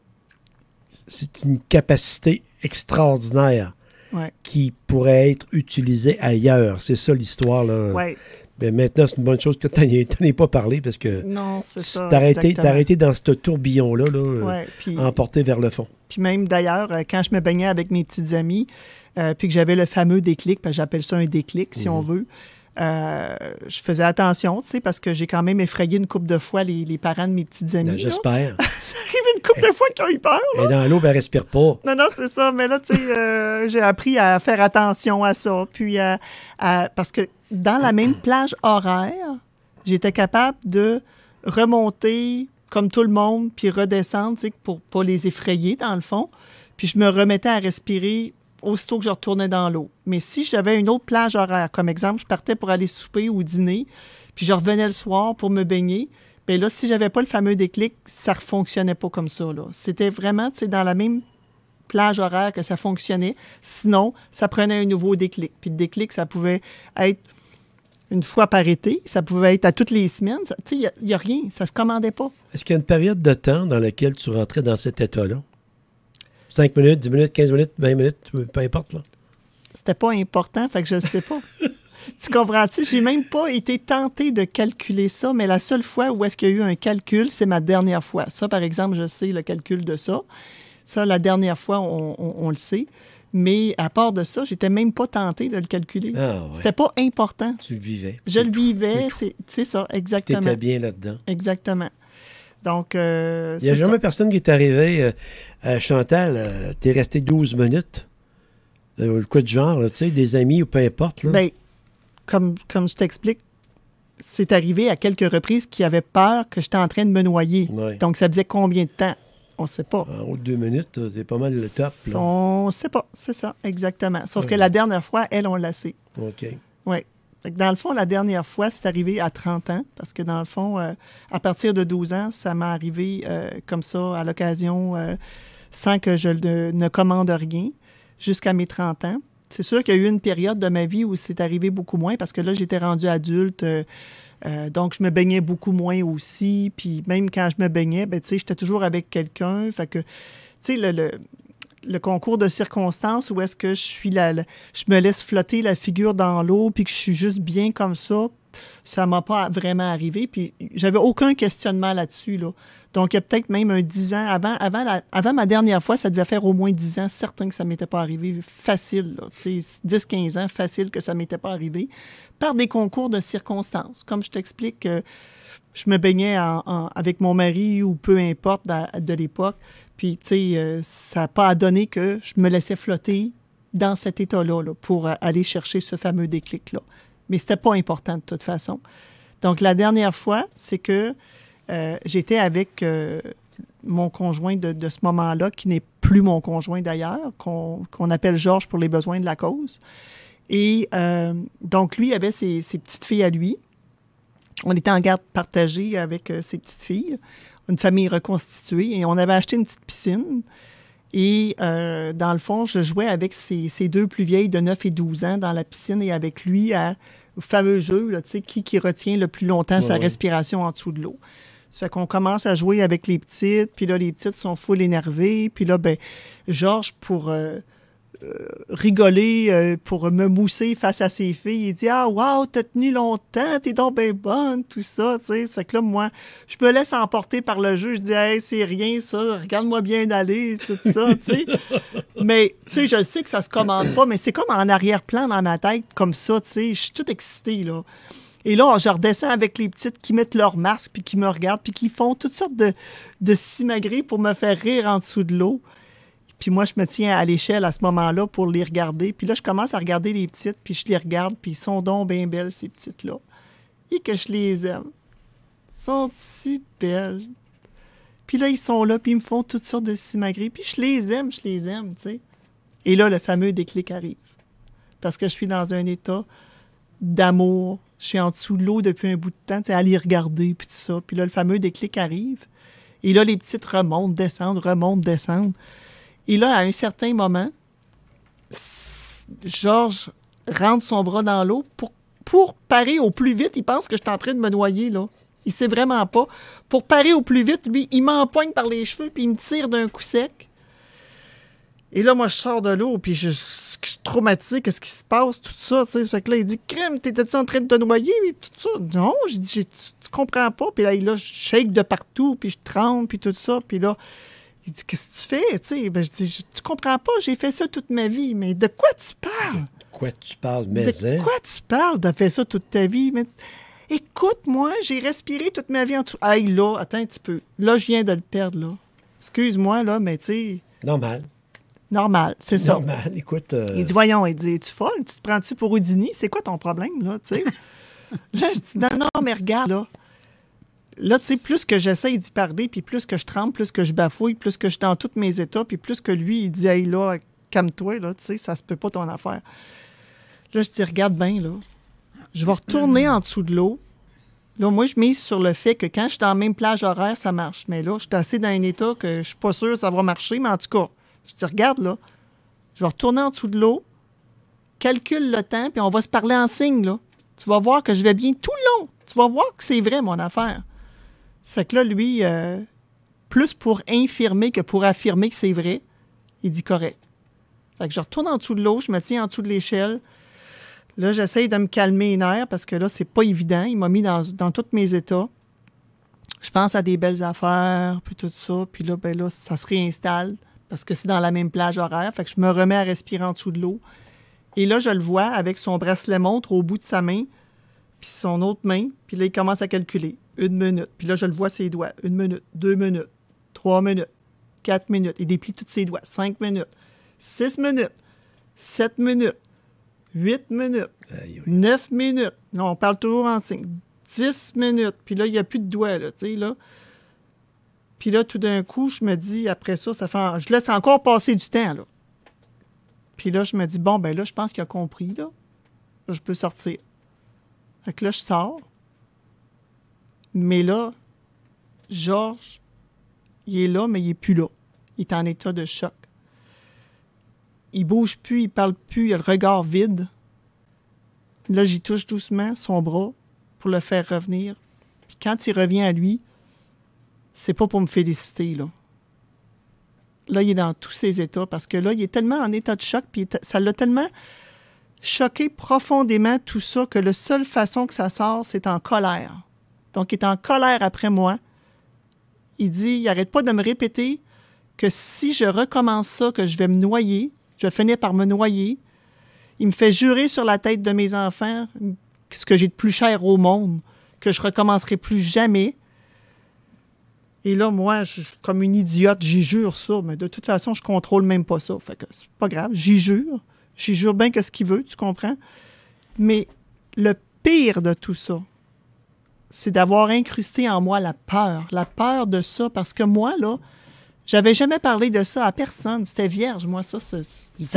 c'est une capacité extraordinaire Ouais. qui pourrait être utilisée ailleurs. C'est ça l'histoire, là. Ouais. Mais maintenant, c'est une bonne chose que tu n'en aies pas parlé parce que Non, c'est ça. t'as exactement. été dans ce tourbillon-là, Ouais, puis- emporté vers le fond. Puis même d'ailleurs, quand je me baignais avec mes petites amies, puis que j'avais le fameux déclic, parce que j'appelle ça un déclic, si on veut, je faisais attention, tu sais, parce que j'ai quand même effrayé une couple de fois les parents de mes petites amies. Ben, j'espère. Ça arrive une couple de fois qu'ils ont eu peur. Et dans l'eau, ben, elle respire pas. Non, c'est ça. Mais là, tu sais, j'ai appris à faire attention à ça. Puis, parce que dans la même plage horaire, j'étais capable de remonter comme tout le monde, puis redescendre, tu sais, pour pas les effrayer, dans le fond. Puis, je me remettais à respirer aussitôt que je retournais dans l'eau. Mais si j'avais une autre plage horaire, comme exemple, je partais pour aller souper ou dîner, puis je revenais le soir pour me baigner, bien là, si j'avais pas le fameux déclic, ça ne fonctionnait pas comme ça, là. C'était vraiment, tu sais, dans la même plage horaire que ça fonctionnait. Sinon, ça prenait un nouveau déclic. Puis le déclic, ça pouvait être une fois par été, ça pouvait être à toutes les semaines. Tu sais, il n'y a rien, ça se commandait pas. Est-ce qu'il y a une période de temps dans laquelle tu rentrais dans cet état-là? 5 minutes, 10 minutes, 15 minutes, 20 minutes, peu importe, là. C'était pas important, fait que je ne sais pas. Tu comprends-tu? J'ai même pas été tentée de calculer ça, mais la seule fois où est-ce qu'il y a eu un calcul, c'est ma dernière fois. Ça, par exemple, je sais le calcul de ça. Ça, la dernière fois, on le sait. Mais à part de ça, j'étais même pas tentée de le calculer. Ah, ouais. C'était pas important. Tu le vivais. Je le vivais, c'est ça, Tu exactement. étais bien là-dedans. Exactement. Donc, Il n'y a c'est jamais ça. personne qui est arrivé. Chantal, t'es resté 12 minutes. Le coup de genre, là, tu sais, des amis ou peu importe. Là. Bien, comme je t'explique, c'est arrivé à quelques reprises qu'ils avaient peur que j'étais en train de me noyer. Ouais. Donc, ça faisait combien de temps? On ne sait pas. En haut de 2 minutes, c'est pas mal le top. Là. On ne sait pas, c'est ça, exactement. Sauf que Ouais. la dernière fois, elle, on l'a sait. OK. Oui. Dans le fond, la dernière fois, c'est arrivé à 30 ans, parce que dans le fond, à partir de 12 ans, ça m'est arrivé comme ça, à l'occasion, sans que je ne commande rien, jusqu'à mes 30 ans. C'est sûr qu'il y a eu une période de ma vie où c'est arrivé beaucoup moins, parce que là, j'étais rendu adulte, donc je me baignais beaucoup moins aussi, puis même quand je me baignais, ben, tu sais, j'étais toujours avec quelqu'un, fait que, tu sais, le concours de circonstances où est-ce que je me laisse flotter la figure dans l'eau puis que je suis juste bien comme ça m'a pas vraiment arrivé. Puis j'avais aucun questionnement là-dessus, là. Donc, il y a peut-être même un 10 ans. Avant ma dernière fois, ça devait faire au moins 10 ans, certain que ça ne m'était pas arrivé. Facile, là. 10-15 ans, facile que ça ne m'était pas arrivé. Par des concours de circonstances. Comme je t'explique, je me baignais avec mon mari ou peu importe de l'époque. Puis, tu sais, ça n'a pas donné que je me laissais flotter dans cet état-là là, pour aller chercher ce fameux déclic-là. Mais c'était pas important de toute façon. Donc, la dernière fois, c'est que j'étais avec mon conjoint de ce moment-là, qui n'est plus mon conjoint d'ailleurs, qu'on appelle Georges pour les besoins de la cause. Et donc, lui avait ses petites filles à lui. On était en garde partagée avec ses petites filles, une famille reconstituée, et on avait acheté une petite piscine. Et dans le fond, je jouais avec ces deux plus vieilles de 9 et 12 ans dans la piscine et avec lui au fameux jeu, là, tu sais, qui retient le plus longtemps sa respiration en dessous de l'eau. Ça fait qu'on commence à jouer avec les petites, puis là, les petites sont full énervées. Puis là, ben Georges, pour rigoler, pour me mousser face à ses filles, il dit « Ah, wow, t'as tenu longtemps, t'es donc bien bonne, tout ça. » Ça fait que là, moi, je me laisse emporter par le jeu. Je dis « Hey, c'est rien, ça. Regarde-moi bien aller, tout ça. » Mais, tu sais, je sais que ça se commande pas, mais c'est comme en arrière-plan dans ma tête, comme ça, tu sais. Je suis toute excitée, là. Et là, je redescends avec les petites qui mettent leur masque, puis qui me regardent, puis qui font toutes sortes de simagrées pour me faire rire en dessous de l'eau. Puis moi, je me tiens à l'échelle à ce moment-là pour les regarder. Puis là, je commence à regarder les petites, puis je les regarde, puis ils sont donc bien belles, ces petites-là. Et que je les aime. Ils sont si belles. Puis là, ils sont là, puis ils me font toutes sortes de simagrées. Puis je les aime, tu sais. Et là, le fameux déclic arrive. Parce que je suis dans un état d'amour. Je suis en dessous de l'eau depuis un bout de temps, tu sais, à les regarder, puis tout ça. Puis là, le fameux déclic arrive. Et là, les petites remontent, descendent. Et là, à un certain moment, Georges rentre son bras dans l'eau pour parer au plus vite. Il pense que je suis en train de me noyer, là. Il sait vraiment pas. Pour parer au plus vite, lui, il m'empoigne par les cheveux puis il me tire d'un coup sec. Et là, moi, je sors de l'eau puis je suis traumatisé. Qu'est-ce qui se passe? Tout ça, tu sais. Ça fait que là, il dit, crème, t'étais-tu en train de te noyer? Puis tout ça. Non, j'ai dit, tu comprends pas. Puis là, je shake de partout puis je tremble puis tout ça. Puis là, il dit, qu'est-ce que tu fais? Tu sais, ben, je dis, tu comprends pas, j'ai fait ça toute ma vie. Mais de quoi tu parles? De quoi tu parles, mais de quoi tu parles? T'as fait ça toute ta vie? Mais écoute, moi, j'ai respiré toute ma vie en dessous. Aïe, là, attends un petit peu. Là, je viens de le perdre, là. Excuse-moi, là, mais tu sais... Normal, c'est ça. Normal, écoute... Il dit, voyons, il dit, es-tu folle? Tu te prends-tu pour Houdini? C'est quoi ton problème, là, tu sais? Là, je dis, non, mais regarde, là. Là, tu sais, plus que j'essaie d'y parler, puis plus que je tremble, plus que je bafouille, plus que je suis dans tous mes états, puis plus que lui, il dit, hey, là, calme-toi, là, tu sais, ça se peut pas ton affaire. Là, je dis, regarde bien, là. Je vais retourner en dessous de l'eau. Là, moi, je mise sur le fait que quand je suis dans la même plage horaire, ça marche. Mais là, je suis assez dans un état que je suis pas sûr que ça va marcher, mais en tout cas, je dis, regarde, là, je vais retourner en dessous de l'eau, calcule le temps, puis on va se parler en signe, là. Tu vas voir que je vais bien tout le long. Tu vas voir que c'est vrai, mon affaire. Ça fait que là, lui, plus pour infirmer que pour affirmer que c'est vrai, il dit correct. Fait que je retourne en dessous de l'eau, je me tiens en dessous de l'échelle. Là, j'essaye de me calmer les nerfs parce que là, c'est pas évident. Il m'a mis dans tous mes états. Je pense à des belles affaires, puis tout ça. Puis là, ben là, ça se réinstalle parce que c'est dans la même plage horaire. Fait que je me remets à respirer en dessous de l'eau. Et là, je le vois avec son bracelet-montre au bout de sa main, puis son autre main. Puis là, il commence à calculer. 1 minute. Puis là, je le vois ses doigts. 1 minute, 2 minutes, 3 minutes, 4 minutes. Il déplie tous ses doigts. 5 minutes, 6 minutes, 7 minutes, 8 minutes, 9 minutes. Non, on parle toujours en signe. 10 minutes. Puis là, il n'y a plus de doigts, là, tu sais, là. Puis là, tout d'un coup, je me dis, après ça, je laisse encore passer du temps, là. Puis là, je me dis, bon, ben là, je pense qu'il a compris, là. Là, je peux sortir. Fait que là, je sors. Mais là, Georges, il est là, mais il n'est plus là. Il est en état de choc. Il bouge plus, il parle plus, il a le regard vide. Là, j'y touche doucement son bras pour le faire revenir. Puis quand il revient à lui, c'est pas pour me féliciter, là. Là, il est dans tous ses états parce que là, il est tellement en état de choc, puis ça l'a tellement choqué profondément tout ça que la seule façon que ça sort, c'est en colère. Donc, il est en colère après moi. Il dit, il n'arrête pas de me répéter que si je recommence ça, que je vais me noyer, je vais finir par me noyer. Il me fait jurer sur la tête de mes enfants, ce que j'ai de plus cher au monde, que je recommencerai plus jamais. Et là, moi, comme une idiote, j'y jure ça, mais de toute façon, je contrôle même pas ça. Fait que c'est pas grave, j'y jure. J'y jure bien que ce qu'il veut, tu comprends? Mais le pire de tout ça, c'est d'avoir incrusté en moi la peur de ça, parce que moi, là, j'avais jamais parlé de ça à personne. C'était vierge, moi, ça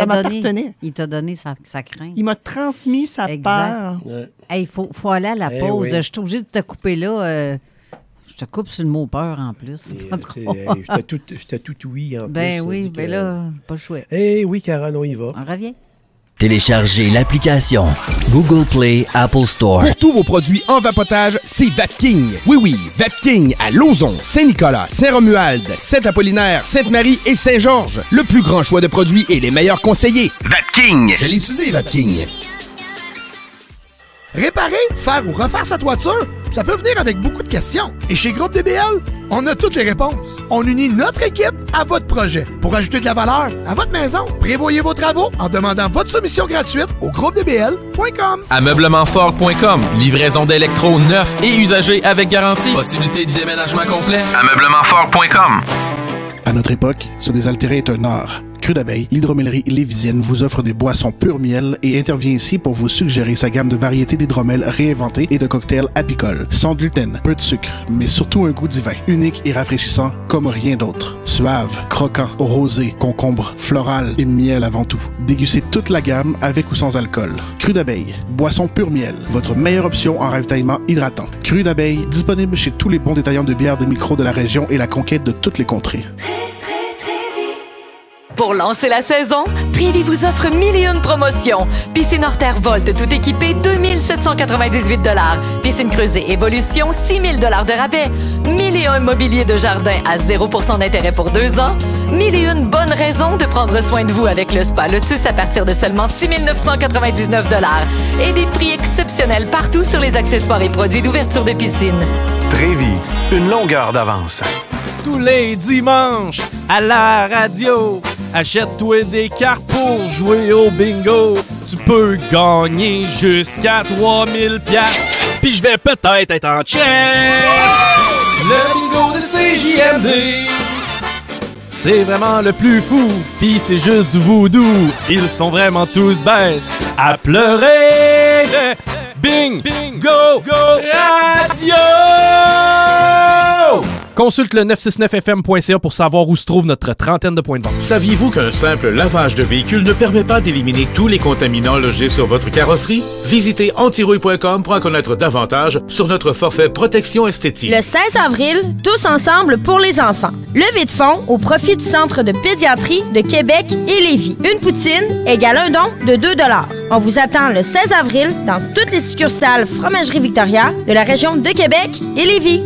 m'appartenait. Il t'a donné sa crainte. Il m'a transmis sa peur. Ouais. Hey, faut aller à la pause. Oui. Je suis obligée de te couper là. Je te coupe sur le mot peur en plus. J'étais tout oui en plus. Ben oui, ben là, pas le choix. Eh oui, Carole, on y va. On revient. Téléchargez l'application Google Play, Apple Store. Pour tous vos produits en vapotage, c'est Vapking. Oui, Vapking à Lauson, Saint-Nicolas, Saint-Romuald, Saint-Apollinaire, Sainte-Marie et Saint-Georges. Le plus grand choix de produits et les meilleurs conseillers. Vapking. Je l'ai utilisé, Vapking. Réparer, faire ou refaire sa toiture, ça peut venir avec beaucoup de questions. Et chez Groupe DBL, on a toutes les réponses. On unit notre équipe à votre projet pour ajouter de la valeur à votre maison. Prévoyez vos travaux en demandant votre soumission gratuite au groupedbl.com. Ameublementfort.com. Livraison d'électro neufs et usagés avec garantie. Possibilité de déménagement complet. Ameublementfort.com. À notre époque, se désaltérer est un art. Cru d'abeille, l'hydromellerie lévisienne vous offre des boissons pur miel et intervient ici pour vous suggérer sa gamme de variétés d'hydromel réinventées et de cocktails apicoles. Sans gluten, peu de sucre, mais surtout un goût divin, unique et rafraîchissant comme rien d'autre. Suave, croquant, rosé, concombre, floral et miel avant tout. Dégustez toute la gamme avec ou sans alcool. Cru d'abeille, boisson pur miel, votre meilleure option en ravitaillement hydratant. Cru d'abeille, disponible chez tous les bons détaillants de bières de micro de la région et la conquête de toutes les contrées. Pour lancer la saison, Trévi vous offre 1001 promotions. Piscine hors terre Volt, tout équipé, 2798 $. Piscine creusée Évolution, 6000 $ de rabais. 1001 mobilier de jardin à 0% d'intérêt pour 2 ans. 1001 bonnes raisons de prendre soin de vous avec le spa Lotus à partir de seulement 6 999 $. Et des prix exceptionnels partout sur les accessoires et produits d'ouverture de piscine. Trévi, une longueur d'avance. Tous les dimanches, à la radio, achète-toi des cartes pour jouer au bingo. Tu peux gagner jusqu'à 3000 $. Puis je vais peut-être être en chess. Le bingo de CJMD, c'est vraiment le plus fou. Puis c'est juste du voodoo. Ils sont vraiment tous bêtes à pleurer. Bingo Radio! Consulte le 969fm.ca pour savoir où se trouve notre trentaine de points de vente. Saviez-vous qu'un simple lavage de véhicule ne permet pas d'éliminer tous les contaminants logés sur votre carrosserie? Visitez antirouille.com pour en connaître davantage sur notre forfait protection esthétique. Le 16 avril, tous ensemble pour les enfants. Levée de fonds au profit du Centre de pédiatrie de Québec et Lévis. Une poutine égale un don de 2 $. On vous attend le 16 avril dans toutes les succursales Fromagerie Victoria de la région de Québec et Lévis.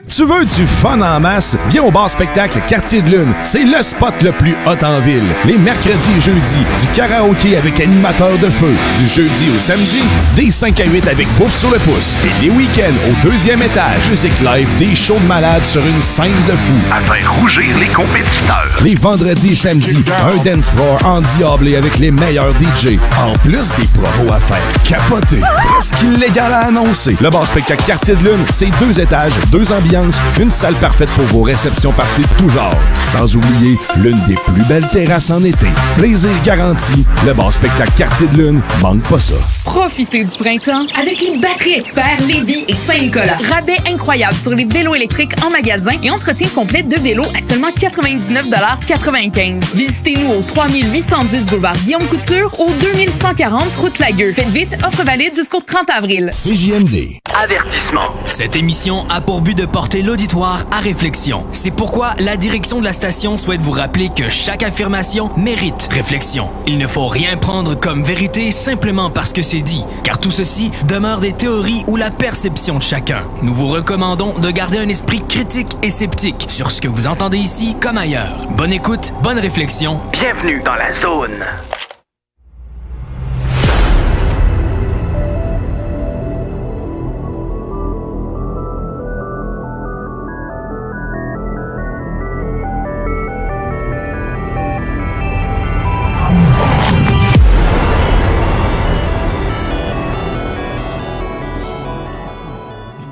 Tu veux du fun en masse? Viens au bar spectacle Quartier de Lune. C'est le spot le plus hot en ville. Les mercredis et jeudis, du karaoké avec animateur de feu. Du jeudi au samedi, des 5 à 8 avec bouffe sur le pouce. Et les week-ends au 2e étage, musique live, des shows de malades sur une scène de fou. À faire rougir les compétiteurs. Les vendredis et samedis, un dance floor endiablé avec les meilleurs DJ. En plus des promos à faire capoter. Presque illégal à annoncer. Le bar spectacle Quartier de Lune, c'est 2 étages, 2 ambiances, une salle parfaite pour vos réceptions parties de tout genre. Sans oublier l'une des plus belles terrasses en été. Plaisir garanti. Le bar spectacle Quartier de Lune, manque pas ça. Profitez du printemps avec les batteries experts Lévis et Saint-Nicolas. Rabais incroyable sur les vélos électriques en magasin et entretien complet de vélos à seulement 99,95 $. Visitez-nous au 3810 boulevard Guillaume Couture au 2140 route Lagueux. Faites vite, offre valide jusqu'au 30 avril. CJMD. Avertissement. Cette émission a pour but de porter l'auditoire à réflexion. C'est pourquoi la direction de la station souhaite vous rappeler que chaque affirmation mérite réflexion. Il ne faut rien prendre comme vérité simplement parce que c'est dit, car tout ceci demeure des théories ou la perception de chacun. Nous vous recommandons de garder un esprit critique et sceptique sur ce que vous entendez ici comme ailleurs. Bonne écoute, bonne réflexion. Bienvenue dans la zone.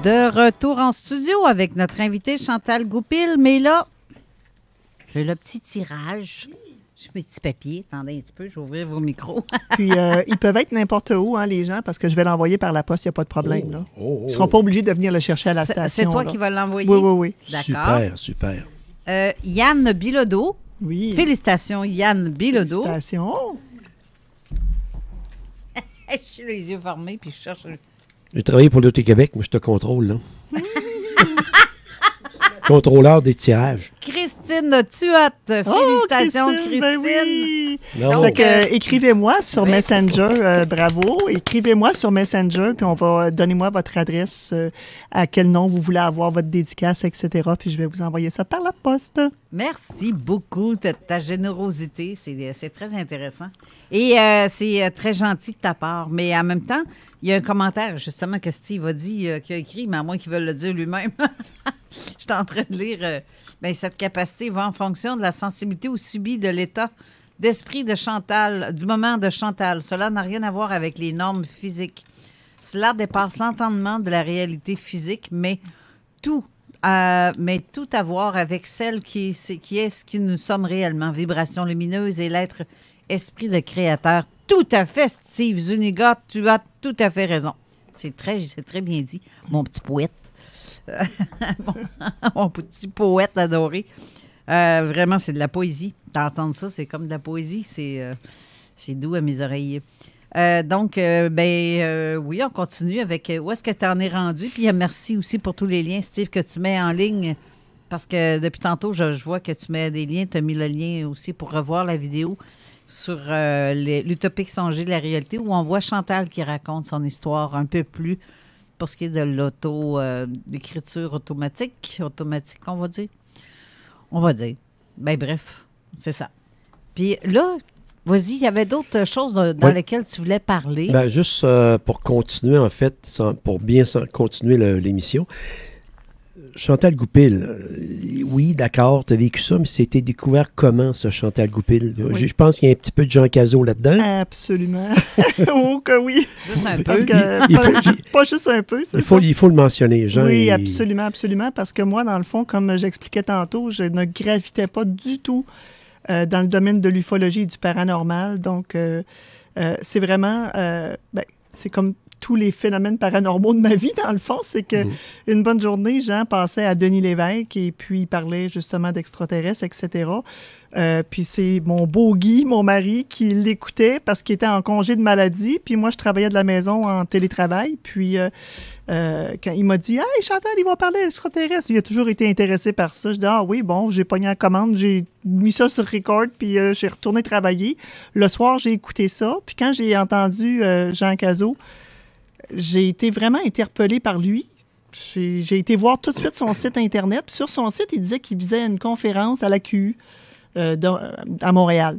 De retour en studio avec notre invitée Chantal Goupil, mais là, j'ai le petit tirage. J'ai mes petits papiers. Attendez un petit peu, je vais ouvrir vos micros. Puis, ils peuvent être n'importe où, hein, les gens, parce que je vais l'envoyer par la poste, il n'y a pas de problème. Là. Ils ne seront pas obligés de venir le chercher à la station. C'est toi là. qui vas l'envoyer? Oui. D'accord. Super. Yann Bilodeau. Oui. Félicitations, Yann Bilodeau. Félicitations. Je suis les yeux fermés, puis je cherche... J'ai travaillé pour l'Auto-Québec, moi je te contrôle, là. Contrôleur des tirages. Christine Tuat. Félicitations, Christine. Ben oui. Donc, écrivez-moi sur Messenger, bravo. Écrivez-moi sur Messenger, puis donnez-moi votre adresse, à quel nom vous voulez avoir votre dédicace, etc. Puis je vais vous envoyer ça par la poste. Merci beaucoup de ta générosité. C'est très intéressant. Et c'est très gentil de ta part. Mais en même temps, il y a un commentaire, justement, que Steve a dit, qu'il a écrit, mais à moins qu'il veuille le dire lui-même. Je suis en train de lire. Cette capacité va en fonction de la sensibilité ou subie de l'état d'esprit de Chantal, du moment de Chantal. Cela n'a rien à voir avec les normes physiques. Cela dépasse l'entendement de la réalité physique, mais tout mais tout à voir avec celle qui est ce que nous sommes réellement, vibration lumineuse et l'être esprit de créateur. Tout à fait, Steve Zuniga, tu as tout à fait raison. C'est très bien dit, mon petit poète. Mon petit poète adoré. Vraiment, c'est de la poésie. D'entendre ça, c'est comme de la poésie. C'est doux à mes oreilles. Oui, on continue avec où est-ce que tu en es rendu. Puis merci aussi pour tous les liens, Steve, que tu mets en ligne. Parce que depuis tantôt, je vois que tu mets des liens. Tu as mis le lien aussi pour revoir la vidéo sur l'utopique songer de la réalité, où on voit Chantal qui raconte son histoire un peu plus pour ce qui est de l'écriture automatique, on va dire. On va dire. Ben bref, c'est ça. Puis là, vas-y, il y avait d'autres choses dans lesquelles tu voulais parler. Ben, juste pour continuer, en fait, pour bien continuer l'émission. Chantal Goupil, oui, d'accord, tu as vécu ça, mais c'était découvert comment, ce Chantal Goupil? Oui. Je pense qu'il y a un petit peu de Jean Cazot là-dedans. Absolument. Oh que oui. Juste un peu. Parce que, pas juste un peu, c'est ça. Il faut le mentionner, Jean. Oui, absolument, absolument, parce que moi, dans le fond, comme j'expliquais tantôt, je ne gravitais pas du tout dans le domaine de l'ufologie et du paranormal. Donc, c'est vraiment... c'est comme tous les phénomènes paranormaux de ma vie, dans le fond. C'est que une bonne journée, Jean passait à Denis Lévesque et puis il parlait justement d'extraterrestres, etc. Puis c'est mon beau Guy, mon mari, qui l'écoutait parce qu'il était en congé de maladie. Puis moi, je travaillais de la maison en télétravail. Puis quand il m'a dit « Hey, Chantal, ils vont parler d'extraterrestres », il a toujours été intéressé par ça. Je dis « Ah oui, bon, j'ai pogné la commande, j'ai mis ça sur record, puis j'ai retourné travailler. » Le soir, j'ai écouté ça. Puis quand j'ai entendu Jean Cazot, j'ai été vraiment interpellée par lui. J'ai été voir tout de suite son site Internet. Puis sur son site, il disait qu'il faisait une conférence à l'AQU à Montréal.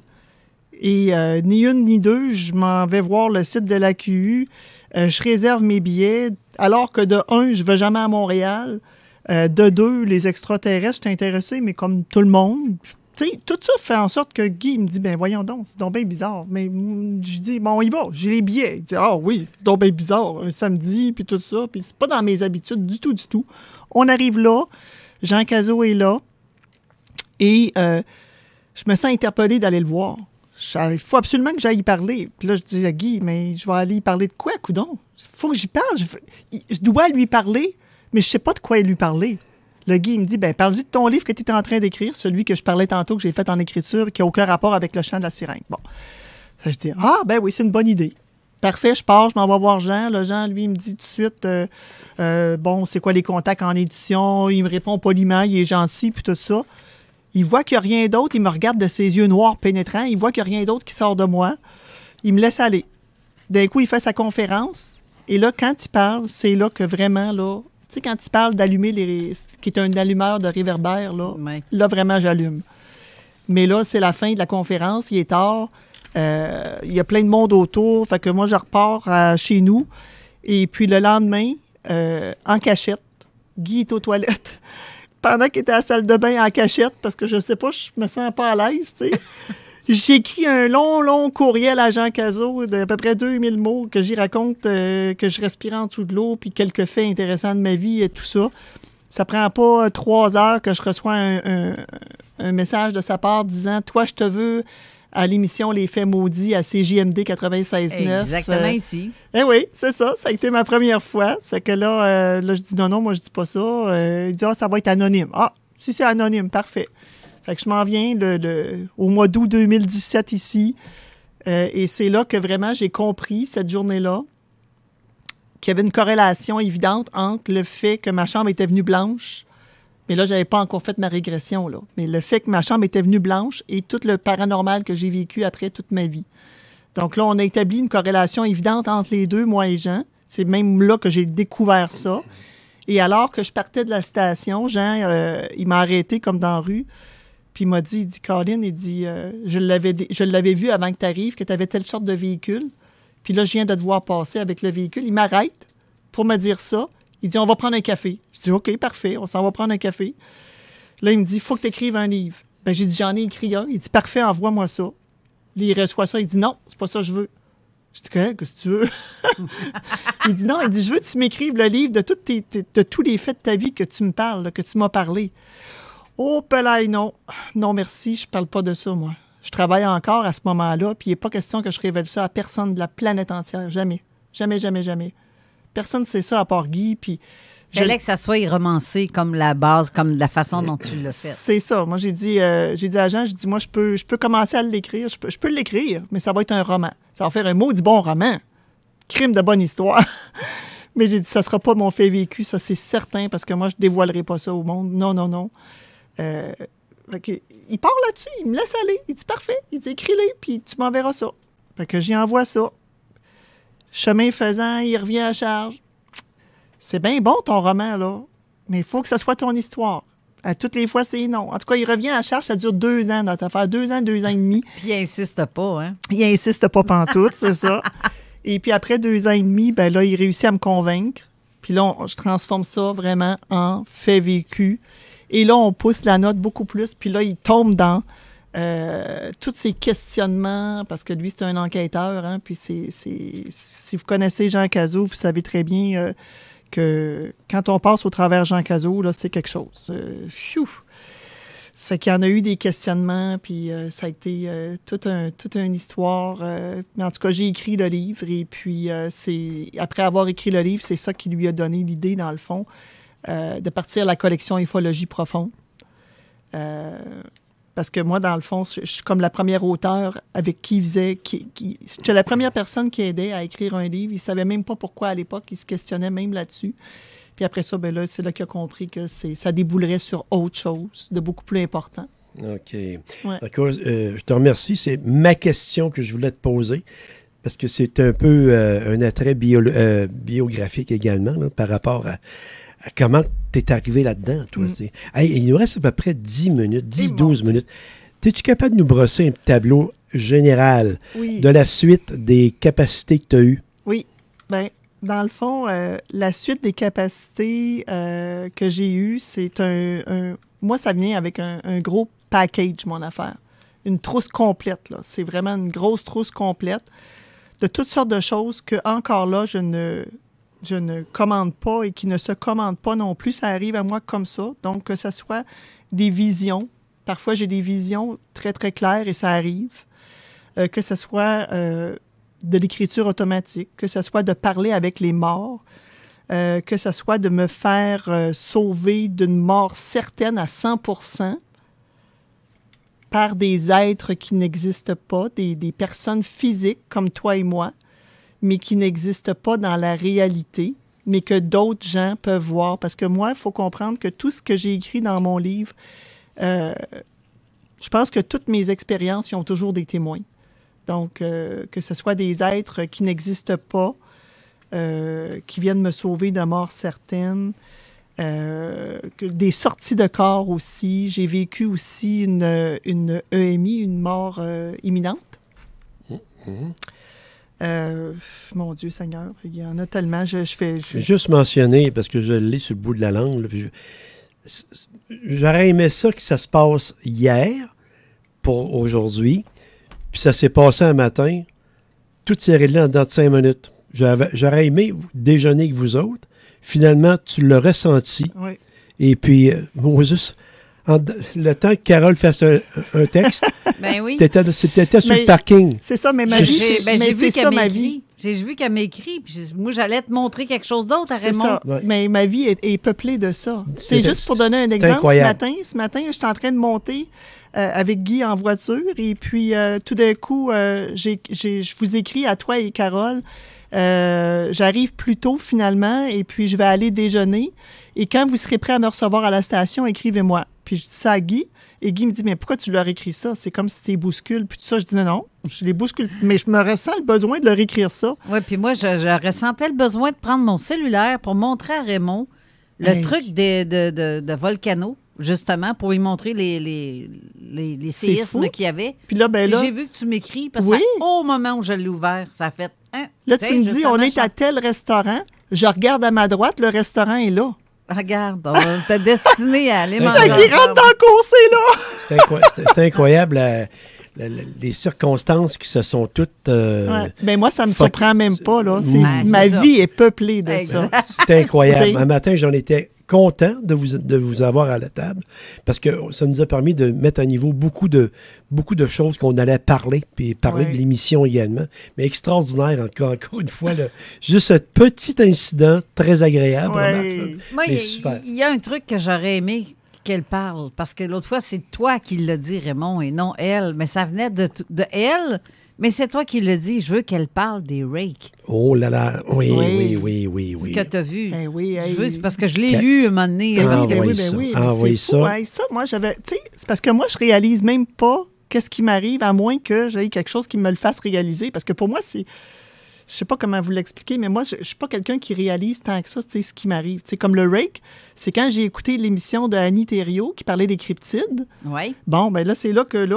Et ni une ni deux, je m'en vais voir le site de l'AQU. Je réserve mes billets, alors que de un, je ne vais jamais à Montréal. De deux, les extraterrestres, je suis intéressé, mais comme tout le monde. Tu sais, tout ça fait en sorte que Guy me dit, ben voyons donc, c'est donc bien bizarre. Mais je dis, bon, on y va, j'ai les billets. Il dit, ah oui, c'est donc bien bizarre, un samedi, puis tout ça. Puis c'est pas dans mes habitudes du tout, du tout. On arrive là, Jean Cazot est là, et je me sens interpellé d'aller le voir. Il faut absolument que j'aille y parler. Puis là, je dis à Guy, mais je vais aller y parler de quoi, coudonc? Il faut que j'y parle. Je dois lui parler, mais je sais pas de quoi lui parler. Le Guy, il me dit, ben parle-y de ton livre que tu étais en train d'écrire, celui que je parlais tantôt, que j'ai fait en écriture, qui n'a aucun rapport avec le chant de la sirène. Bon. Ça, je dis, ah, ben oui, c'est une bonne idée. Parfait, je pars, je m'en vais voir Jean. Le Jean, lui, il me dit tout de suite, bon, c'est quoi les contacts en édition? Il me répond poliment, il est gentil, puis tout ça. Il voit qu'il n'y a rien d'autre, il me regarde de ses yeux noirs pénétrants, il voit qu'il n'y a rien d'autre qui sort de moi. Il me laisse aller. D'un coup, il fait sa conférence, et là, quand il parle, c'est là que vraiment, là, tu sais, quand il parle d'allumer qui est un allumeur de réverbère, là vraiment, j'allume. Mais là, c'est la fin de la conférence, il est tard, il y a plein de monde autour, fait que moi, je repars chez nous, et puis le lendemain, en cachette, Guy est aux toilettes, pendant qu'il était à la salle de bain en cachette, parce que je sais pas, je me sens pas à l'aise, tu sais. J'ai écrit un long courriel à Jean Cazot d'à peu près 2000 mots que j'y raconte que je respire en dessous de l'eau puis quelques faits intéressants de ma vie et tout ça. Ça prend pas 3 heures que je reçois un message de sa part disant « Toi, je te veux à l'émission Les Faits maudits à CJMD 96.9. » Exactement ici. Eh oui, c'est ça. Ça a été ma première fois. C'est que là, je dis « Non, moi, je dis pas ça. Il dit « Ah, ça va être anonyme. » Ah, si c'est anonyme, parfait. Fait que je m'en viens au mois d'août 2017 ici. Et c'est là que vraiment j'ai compris, cette journée-là, qu'il y avait une corrélation évidente entre le fait que ma chambre était venue blanche, mais là, je n'avais pas encore fait ma régression, là, mais le fait que ma chambre était venue blanche et tout le paranormal que j'ai vécu après toute ma vie. Donc là, on a établi une corrélation évidente entre les deux, moi et Jean. C'est même là que j'ai découvert ça. Et alors que je partais de la station, Jean, il m'a arrêté comme dans la rue. Puis il m'a dit, Colin, il dit, je l'avais vu avant que tu arrives, que tu avais telle sorte de véhicule. Puis là, je viens de te voir passer avec le véhicule. Il m'arrête pour me dire ça. Il dit, on va prendre un café. Je dis, OK, parfait, on s'en va prendre un café. Là, il me dit, il faut que tu écrives un livre. Ben, j'ai dit, j'en ai écrit un. Il dit, parfait, envoie-moi ça. Là, il reçoit ça. Il dit, non, c'est pas ça que je veux. Je dis, qu'est-ce que tu veux? Il dit, non, il dit, je veux que tu m'écrives le livre de tous les faits de ta vie que tu me parles, là, que tu m'as parlé. Oh, Pelaye, non. Non, merci, je parle pas de ça, moi. Je travaille encore à ce moment-là, puis il n'est pas question que je révèle ça à personne de la planète entière. Jamais. Jamais, jamais, jamais. Personne ne sait ça à part Guy, puis... Il fallait que ça soit romancé comme la base, comme la façon dont tu l'as fait. C'est ça. Moi, j'ai dit à Jean, moi, je peux commencer à l'écrire. Je peux l'écrire, mais ça va être un roman. Ça va faire un maudit bon roman. Crime de bonne histoire. Mais j'ai dit, ça sera pas mon fait vécu, ça, c'est certain, parce que moi, je dévoilerai pas ça au monde. Non, non, non. Il part là-dessus, il me laisse aller. Il dit, parfait. Il dit, écris-les, puis tu m'enverras ça. Fait que j'y envoie ça. Chemin faisant, il revient à charge. C'est bien bon, ton roman, là, mais il faut que ça soit ton histoire. À toutes les fois, c'est non. En tout cas, il revient à charge, ça dure 2 ans, notre affaire. 2 ans et demi. Puis il insiste pas, hein? Il insiste pas pantoute, c'est ça. Et puis après 2 ans et demi, ben là, il réussit à me convaincre. Puis là, je transforme ça vraiment en fait vécu. Et là, on pousse la note beaucoup plus. Puis là, il tombe dans tous ces questionnements, parce que lui, c'est un enquêteur. Hein, puis si vous connaissez Jean Cazot, vous savez très bien... que quand on passe au travers Jean Cazot, là, c'est quelque chose. Ça fait qu'il y en a eu des questionnements, puis ça a été toute une histoire. Mais en tout cas, j'ai écrit le livre, et puis après avoir écrit le livre, c'est ça qui lui a donné l'idée, dans le fond, de partir à la collection Ufologie profonde. Parce que moi, dans le fond, je suis comme la première auteure avec qui il faisait... J'étais la première personne qui aidait à écrire un livre. Il ne savait même pas pourquoi à l'époque. Il se questionnait même là-dessus. Puis après ça, ben là, c'est là qu'il a compris que ça déboulerait sur autre chose, de beaucoup plus important. OK. Ouais. D'accord. Je te remercie. C'est ma question que je voulais te poser, parce que c'est un peu un attrait biographique également, là, par rapport à comment tu es arrivé là-dedans, toi. Hey, il nous reste à peu près 10 minutes, 10-12 minutes. Es-tu capable de nous brosser un tableau général de la suite des capacités que tu as eues? Oui. Bien, dans le fond, la suite des capacités que j'ai eues, c'est moi, ça vient avec un gros package, mon affaire. Une trousse complète, là. C'est vraiment une grosse trousse complète de toutes sortes de choses que, encore là, je ne commande pas et qui ne se commandent pas non plus. Ça arrive à moi comme ça. Donc, que ce soit des visions. Parfois, j'ai des visions très, très claires et ça arrive. Que ce soit de l'écriture automatique, que ce soit de parler avec les morts, que ce soit de me faire sauver d'une mort certaine à 100% par des êtres qui n'existent pas, des personnes physiques comme toi et moi, mais qui n'existent pas dans la réalité, mais que d'autres gens peuvent voir. Parce que moi, il faut comprendre que tout ce que j'ai écrit dans mon livre, je pense que toutes mes expériences, ils ont toujours des témoins. Donc, que ce soit des êtres qui n'existent pas, qui viennent me sauver de mort certaine, des sorties de corps aussi. J'ai vécu aussi une EMI, une mort imminente. Mon Dieu Seigneur, il y en a tellement. Je vais juste mentionner, parce que je l'ai sur le bout de la langue, là, j'aurais aimé ça que ça se passe hier pour aujourd'hui, puis ça s'est passé un matin, tout s'est réglé en dedans de 5 minutes. J'aurais aimé déjeuner avec vous autres. Finalement, tu l'as ressenti. Oui. Et puis, Moses, le temps que Carole fasse un texte, ben oui. t'étais sur le parking. C'est ça, mais ma vie, j'ai vu c'est ça ma vie. J'ai vu qu'elle m'écrit, puis moi, j'allais te montrer quelque chose d'autre à Raymond. Ça. Ouais. Mais ma vie est peuplée de ça. C'est juste pour donner un exemple. Ce matin, je suis en train de monter avec Guy en voiture, et puis tout d'un coup, je vous écris à toi et Carole. J'arrive plus tôt finalement, et puis je vais aller déjeuner. Et quand vous serez prêts à me recevoir à la station, écrivez-moi. Puis je dis ça à Guy, et Guy me dit, mais pourquoi tu leur écris ça? C'est comme si tu les bouscules. Puis tout ça, je dis non, je les bouscule. Mais je me ressens le besoin de leur écrire ça. Oui, puis moi, je ressentais le besoin de prendre mon cellulaire pour montrer à Raymond le truc de Volcano, justement, pour lui montrer les séismes qu'il y avait. Puis là, ben là, j'ai vu que tu m'écris, parce que au moment où je l'ai ouvert, ça a fait... Là, tu me dis, on est à tel restaurant. Je regarde à ma droite, le restaurant est là. Regarde, t'es destiné à aller manger. Qui rentre dans le cours, c'est là. C'est incroyable les circonstances qui se sont toutes... Ben moi, ça me surprend même pas. Là. Ma ça. vie est peuplée de ça. C'est incroyable. Un matin, j'en étais content de vous avoir à la table parce que ça nous a permis de mettre à niveau beaucoup de choses qu'on allait parler, puis parler de l'émission également. Mais extraordinaire, encore une fois, là, juste un petit incident très agréable. Moi, il y a un truc que j'aurais aimé qu'elle parle, parce que l'autre fois, c'est toi qui l'as dit, Raymond, et non elle. Mais ça venait de elle, mais c'est toi qui l'as dit. Je veux qu'elle parle des rakes. Oh là là, oui. Ce que tu as vu. C'est parce que je l'ai lu un moment donné. C'est ça, moi, j'avais... Tu sais, c'est parce que moi, je réalise même pas qu'est-ce qui m'arrive, à moins que j'aie quelque chose qui me le fasse réaliser. Parce que pour moi, c'est... Je sais pas comment vous l'expliquer, mais moi, je suis pas quelqu'un qui réalise tant que ça, tu sais, ce qui m'arrive. Tu sais, comme le rake, c'est quand j'ai écouté l'émission de Annie Thériault qui parlait des cryptides. Oui. Bon, ben là, c'est là que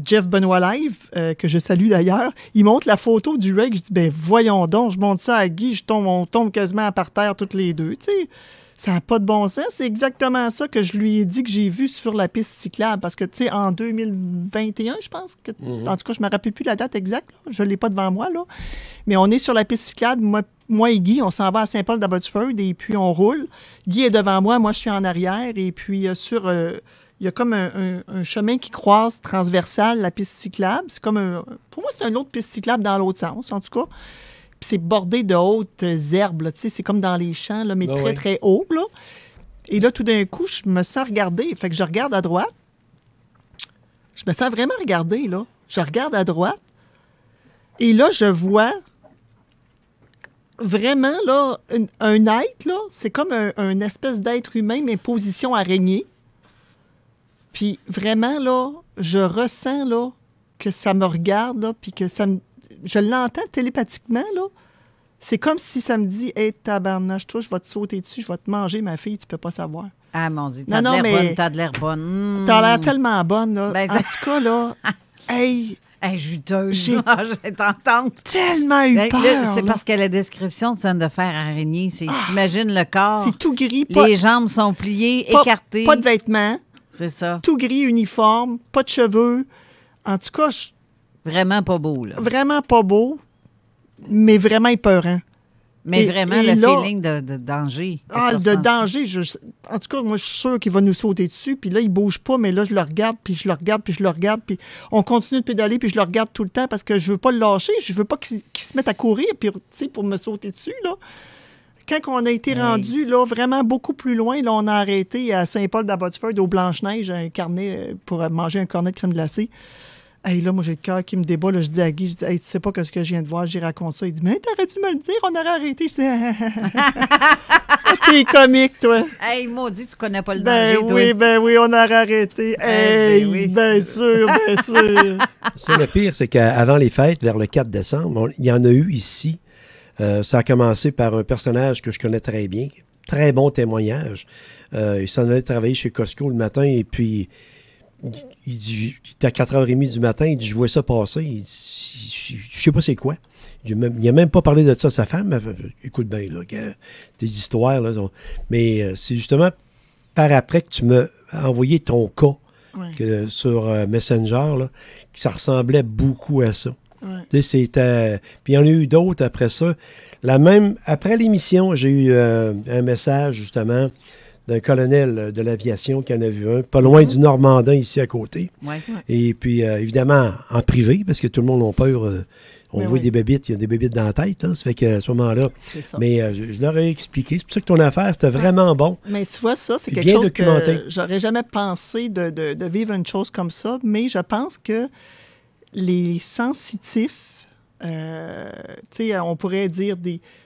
Jeff Benoît Live, que je salue d'ailleurs, il montre la photo du rake. Je dis, ben voyons donc, je montre ça à Guy, on tombe quasiment par terre toutes les deux, tu sais. Ça n'a pas de bon sens. C'est exactement ça que je lui ai dit que j'ai vu sur la piste cyclable. Parce que, tu sais, en 2021, je pense que... En tout cas, je ne me rappelle plus la date exacte. Là. Je ne l'ai pas devant moi, là. Mais on est sur la piste cyclable. Moi et Guy, on s'en va à Saint-Paul-d'Abbotsford et puis on roule. Guy est devant moi, moi, je suis en arrière. Et puis, il y a comme un chemin qui croise transversal la piste cyclable. C'est comme pour moi, c'est une autre piste cyclable dans l'autre sens, en tout cas. Puis c'est bordé de hautes herbes, là, tu sais, c'est comme dans les champs, là, mais très haut, là. Et là, tout d'un coup, je me sens regarder. Fait que je regarde à droite. Je me sens vraiment regarder, là. Je regarde à droite. Et là, je vois vraiment, là, un être, là. C'est comme un espèce d'être humain, mais position araignée. Puis vraiment, là, je ressens, là, que ça me regarde, là, puis que ça me... Je l'entends télépathiquement, là. C'est comme si ça me dit « Hey, tabarnache, toi, je vais te sauter dessus, je vais te manger, ma fille, tu peux pas savoir. » Ah, mon Dieu, t'as de l'air bonne. T'as l'air tellement bonne, là. En tout cas, là, hey... juteuse, j'ai t'entendre. Tellement eu peur. C'est parce que la description que tu viens de faire, araignée, c'est t'imagines le corps. C'est tout gris. Les jambes sont pliées, écartées. Pas de vêtements. C'est ça. Tout gris, uniforme, pas de cheveux. En tout cas, vraiment pas beau, là. Vraiment pas beau, mais vraiment épeurant. Mais vraiment, le feeling de danger. De danger. En tout cas, moi, je suis sûre qu'il va nous sauter dessus. Puis là, il bouge pas, mais là, je le regarde, puis je le regarde, puis je le regarde. Puis on continue de pédaler, puis je le regarde tout le temps parce que je veux pas le lâcher. Je veux pas qu'il se mette à courir puis, pour me sauter dessus, là. Quand on a été rendu là, vraiment beaucoup plus loin, là, on a arrêté à Saint-Paul-d'Abbotsford, au Blanche-Neige, un carnet pour manger un cornet de crème glacée. Hey, là, moi, j'ai le cœur qui me débat. Là, je dis à Guy, hey, tu sais pas ce que je viens de voir. J'y raconte ça. Il dit, mais t'aurais dû me le dire, on aurait arrêté. Je dis, t'es comique, toi. Hey, maudit, tu connais pas le danger, toi. Ben oui, on aurait arrêté. Hey, bien sûr, bien sûr. Ça, le pire, c'est qu'avant les fêtes, vers le 4 décembre, il y en a eu ici. Ça a commencé par un personnage que je connais très bien. Très bon témoignage. Il s'en allait travailler chez Costco le matin et puis... Il dit, il était à 4h30 du matin, il dit, je vois ça passer. Il dit, je sais pas c'est quoi. Il n'a même pas parlé de ça à sa femme. Écoute bien, là, tes histoires, là. Mais c'est justement par après que tu m'as envoyé ton cas sur Messenger, là, que ça ressemblait beaucoup à ça. Ouais. C'était... Puis il y en a eu d'autres après ça. Après l'émission, j'ai eu un message, justement, d'un colonel de l'aviation qui en a vu un, pas loin du Normandin, ici à côté. Ouais. Et puis, évidemment, en privé, parce que tout le monde a peur. On voit des bébites, il y a des bébites dans la tête. Hein, ça fait qu'à ce moment-là... Mais je leur ai expliqué. C'est pour ça que ton affaire, c'était vraiment bon. Mais tu vois, ça, c'est quelque chose que j'aurais jamais pensé de vivre une chose comme ça. Mais je pense que les sensitifs, on pourrait dire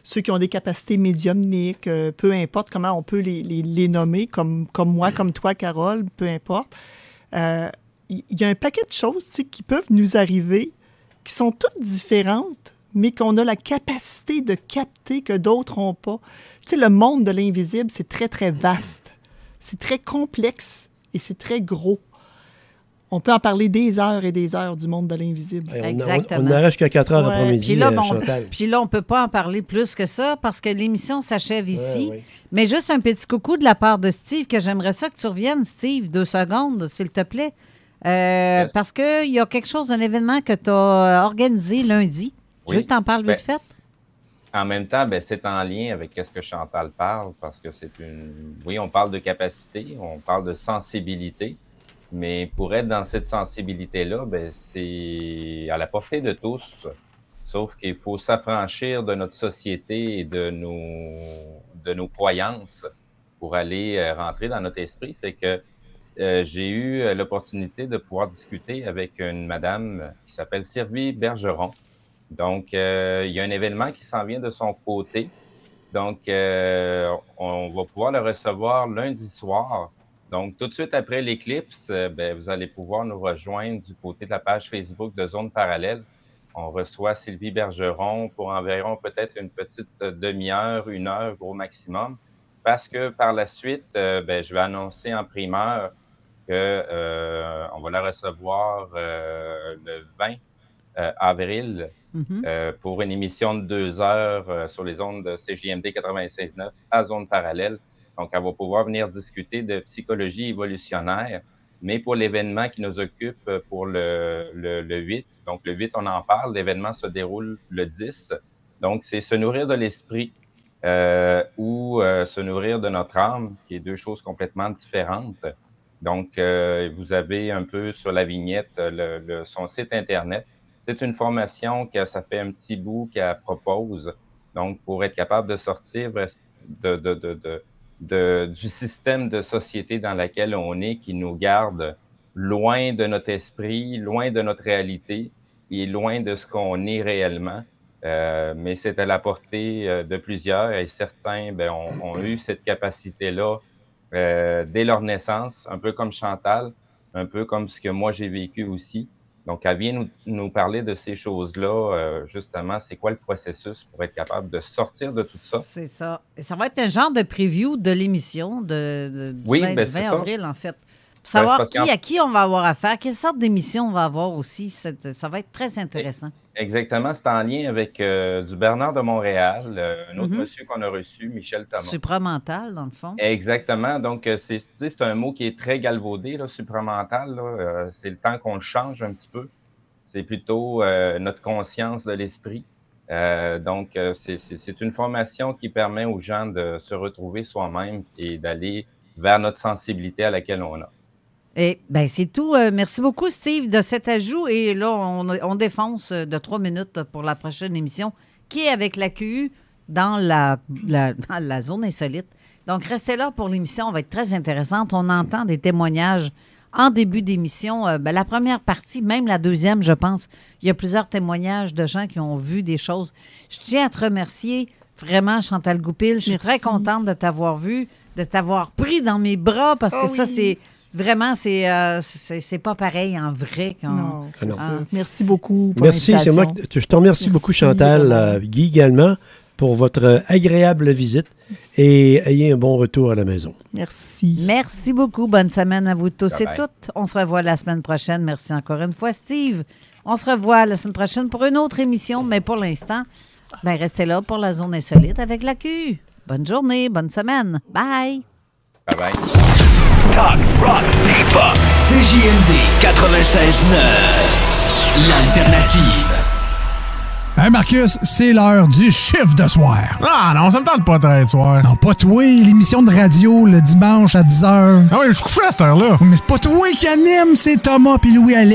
ceux qui ont des capacités médiumniques, peu importe comment on peut les nommer, comme moi, comme toi, Carole, peu importe. Il y a un paquet de choses qui peuvent nous arriver, qui sont toutes différentes, mais qu'on a la capacité de capter que d'autres n'ont pas. Tu sais, le monde de l'invisible, c'est très, très vaste. C'est très complexe et c'est très gros. On peut en parler des heures et des heures du monde de l'invisible. Exactement. On arrête jusqu'à 4 heures après-midi, Chantal. Puis là, on ne peut pas en parler plus que ça parce que l'émission s'achève ici. Mais juste un petit coucou de la part de Steve, que j'aimerais ça que tu reviennes, Steve, 2 secondes, s'il te plaît. Parce qu'il y a quelque chose, un événement que tu as organisé lundi. Oui. Je veux que tu en parles vite fait. En même temps, c'est en lien avec ce que Chantal parle, parce que oui, on parle de capacité, on parle de sensibilité, mais pour être dans cette sensibilité-là, c'est à la portée de tous. Sauf qu'il faut s'affranchir de notre société et de nos croyances pour aller rentrer dans notre esprit. Fait que j'ai eu l'opportunité de pouvoir discuter avec une madame qui s'appelle Sylvie Bergeron. Donc, il y a un événement qui s'en vient de son côté. Donc, on va pouvoir le recevoir lundi soir. Donc, tout de suite après l'éclipse, vous allez pouvoir nous rejoindre du côté de la page Facebook de Zone Parallèle. On reçoit Sylvie Bergeron pour environ peut-être une petite demi-heure, 1 heure, gros maximum. Parce que par la suite, je vais annoncer en primeur qu'on va la recevoir le 20 avril pour une émission de 2 heures sur les ondes de CJMD 96.9 à Zone Parallèle. Donc, elle va pouvoir venir discuter de psychologie évolutionnaire, mais pour l'événement qui nous occupe pour le 8. Donc, le 8, on en parle. L'événement se déroule le 10. Donc, c'est se nourrir de l'esprit ou se nourrir de notre âme, qui est 2 choses complètement différentes. Donc, vous avez un peu sur la vignette son site Internet. C'est une formation que ça fait un petit bout qu'elle propose. Donc, pour être capable de sortir du système de société dans lequel on est, qui nous garde loin de notre esprit, loin de notre réalité et loin de ce qu'on est réellement. Mais c'est à la portée de plusieurs et certains ont eu cette capacité-là dès leur naissance, un peu comme Chantal, un peu comme ce que moi j'ai vécu aussi. Donc, elle vient nous parler de ces choses-là, justement, c'est quoi le processus pour être capable de sortir de tout ça. C'est ça. Et ça va être un genre de preview de l'émission du 20 avril, en fait. Pour savoir à qui on va avoir affaire, quelle sorte d'émission on va avoir aussi. Ça va être très intéressant. Exactement. C'est en lien avec du Bernard de Montréal, un autre monsieur qu'on a reçu, Michel Thomas. Supramental, dans le fond. Exactement. Donc, c'est un mot qui est très galvaudé, là, supramental. C'est le temps qu'on le change un petit peu. C'est plutôt notre conscience de l'esprit. Donc, c'est une formation qui permet aux gens de se retrouver soi-même et d'aller vers notre sensibilité à laquelle on a. Et c'est tout. Merci beaucoup, Steve, de cet ajout. Et là, on défonce de 3 minutes pour la prochaine émission, qui est avec la QU dans la zone insolite. Donc, restez là pour l'émission. On va être très intéressante. On entend des témoignages en début d'émission. La première partie, même la deuxième, je pense, il y a plusieurs témoignages de gens qui ont vu des choses. Je tiens à te remercier vraiment, Chantal Goupil. Je suis très contente de t'avoir vu, de t'avoir pris dans mes bras, parce que ça, c'est... Vraiment, c'est pas pareil en vrai. Non. Merci beaucoup pour l'invitation. Merci, c'est moi. Je te remercie beaucoup, Chantal, Guy également, pour votre agréable visite et ayez un bon retour à la maison. Merci. Merci beaucoup. Bonne semaine à vous tous et toutes. On se revoit la semaine prochaine. Merci encore une fois, Steve. On se revoit la semaine prochaine pour une autre émission, mais pour l'instant, restez là pour la zone insolite avec la Q. Bonne journée, bonne semaine. Bye. Bye-bye. Talk, rock, hip-hop. CJMD 96.9. L'alternative. Hey Marcus, c'est l'heure du chiffre de soir. Ah non, ça me tente pas de soir. Non, pas toi, l'émission de radio le dimanche à 10h. Ah oui, je suis couché à cette heure-là. Mais c'est pas toi qui anime, c'est Thomas puis Louis-Alex.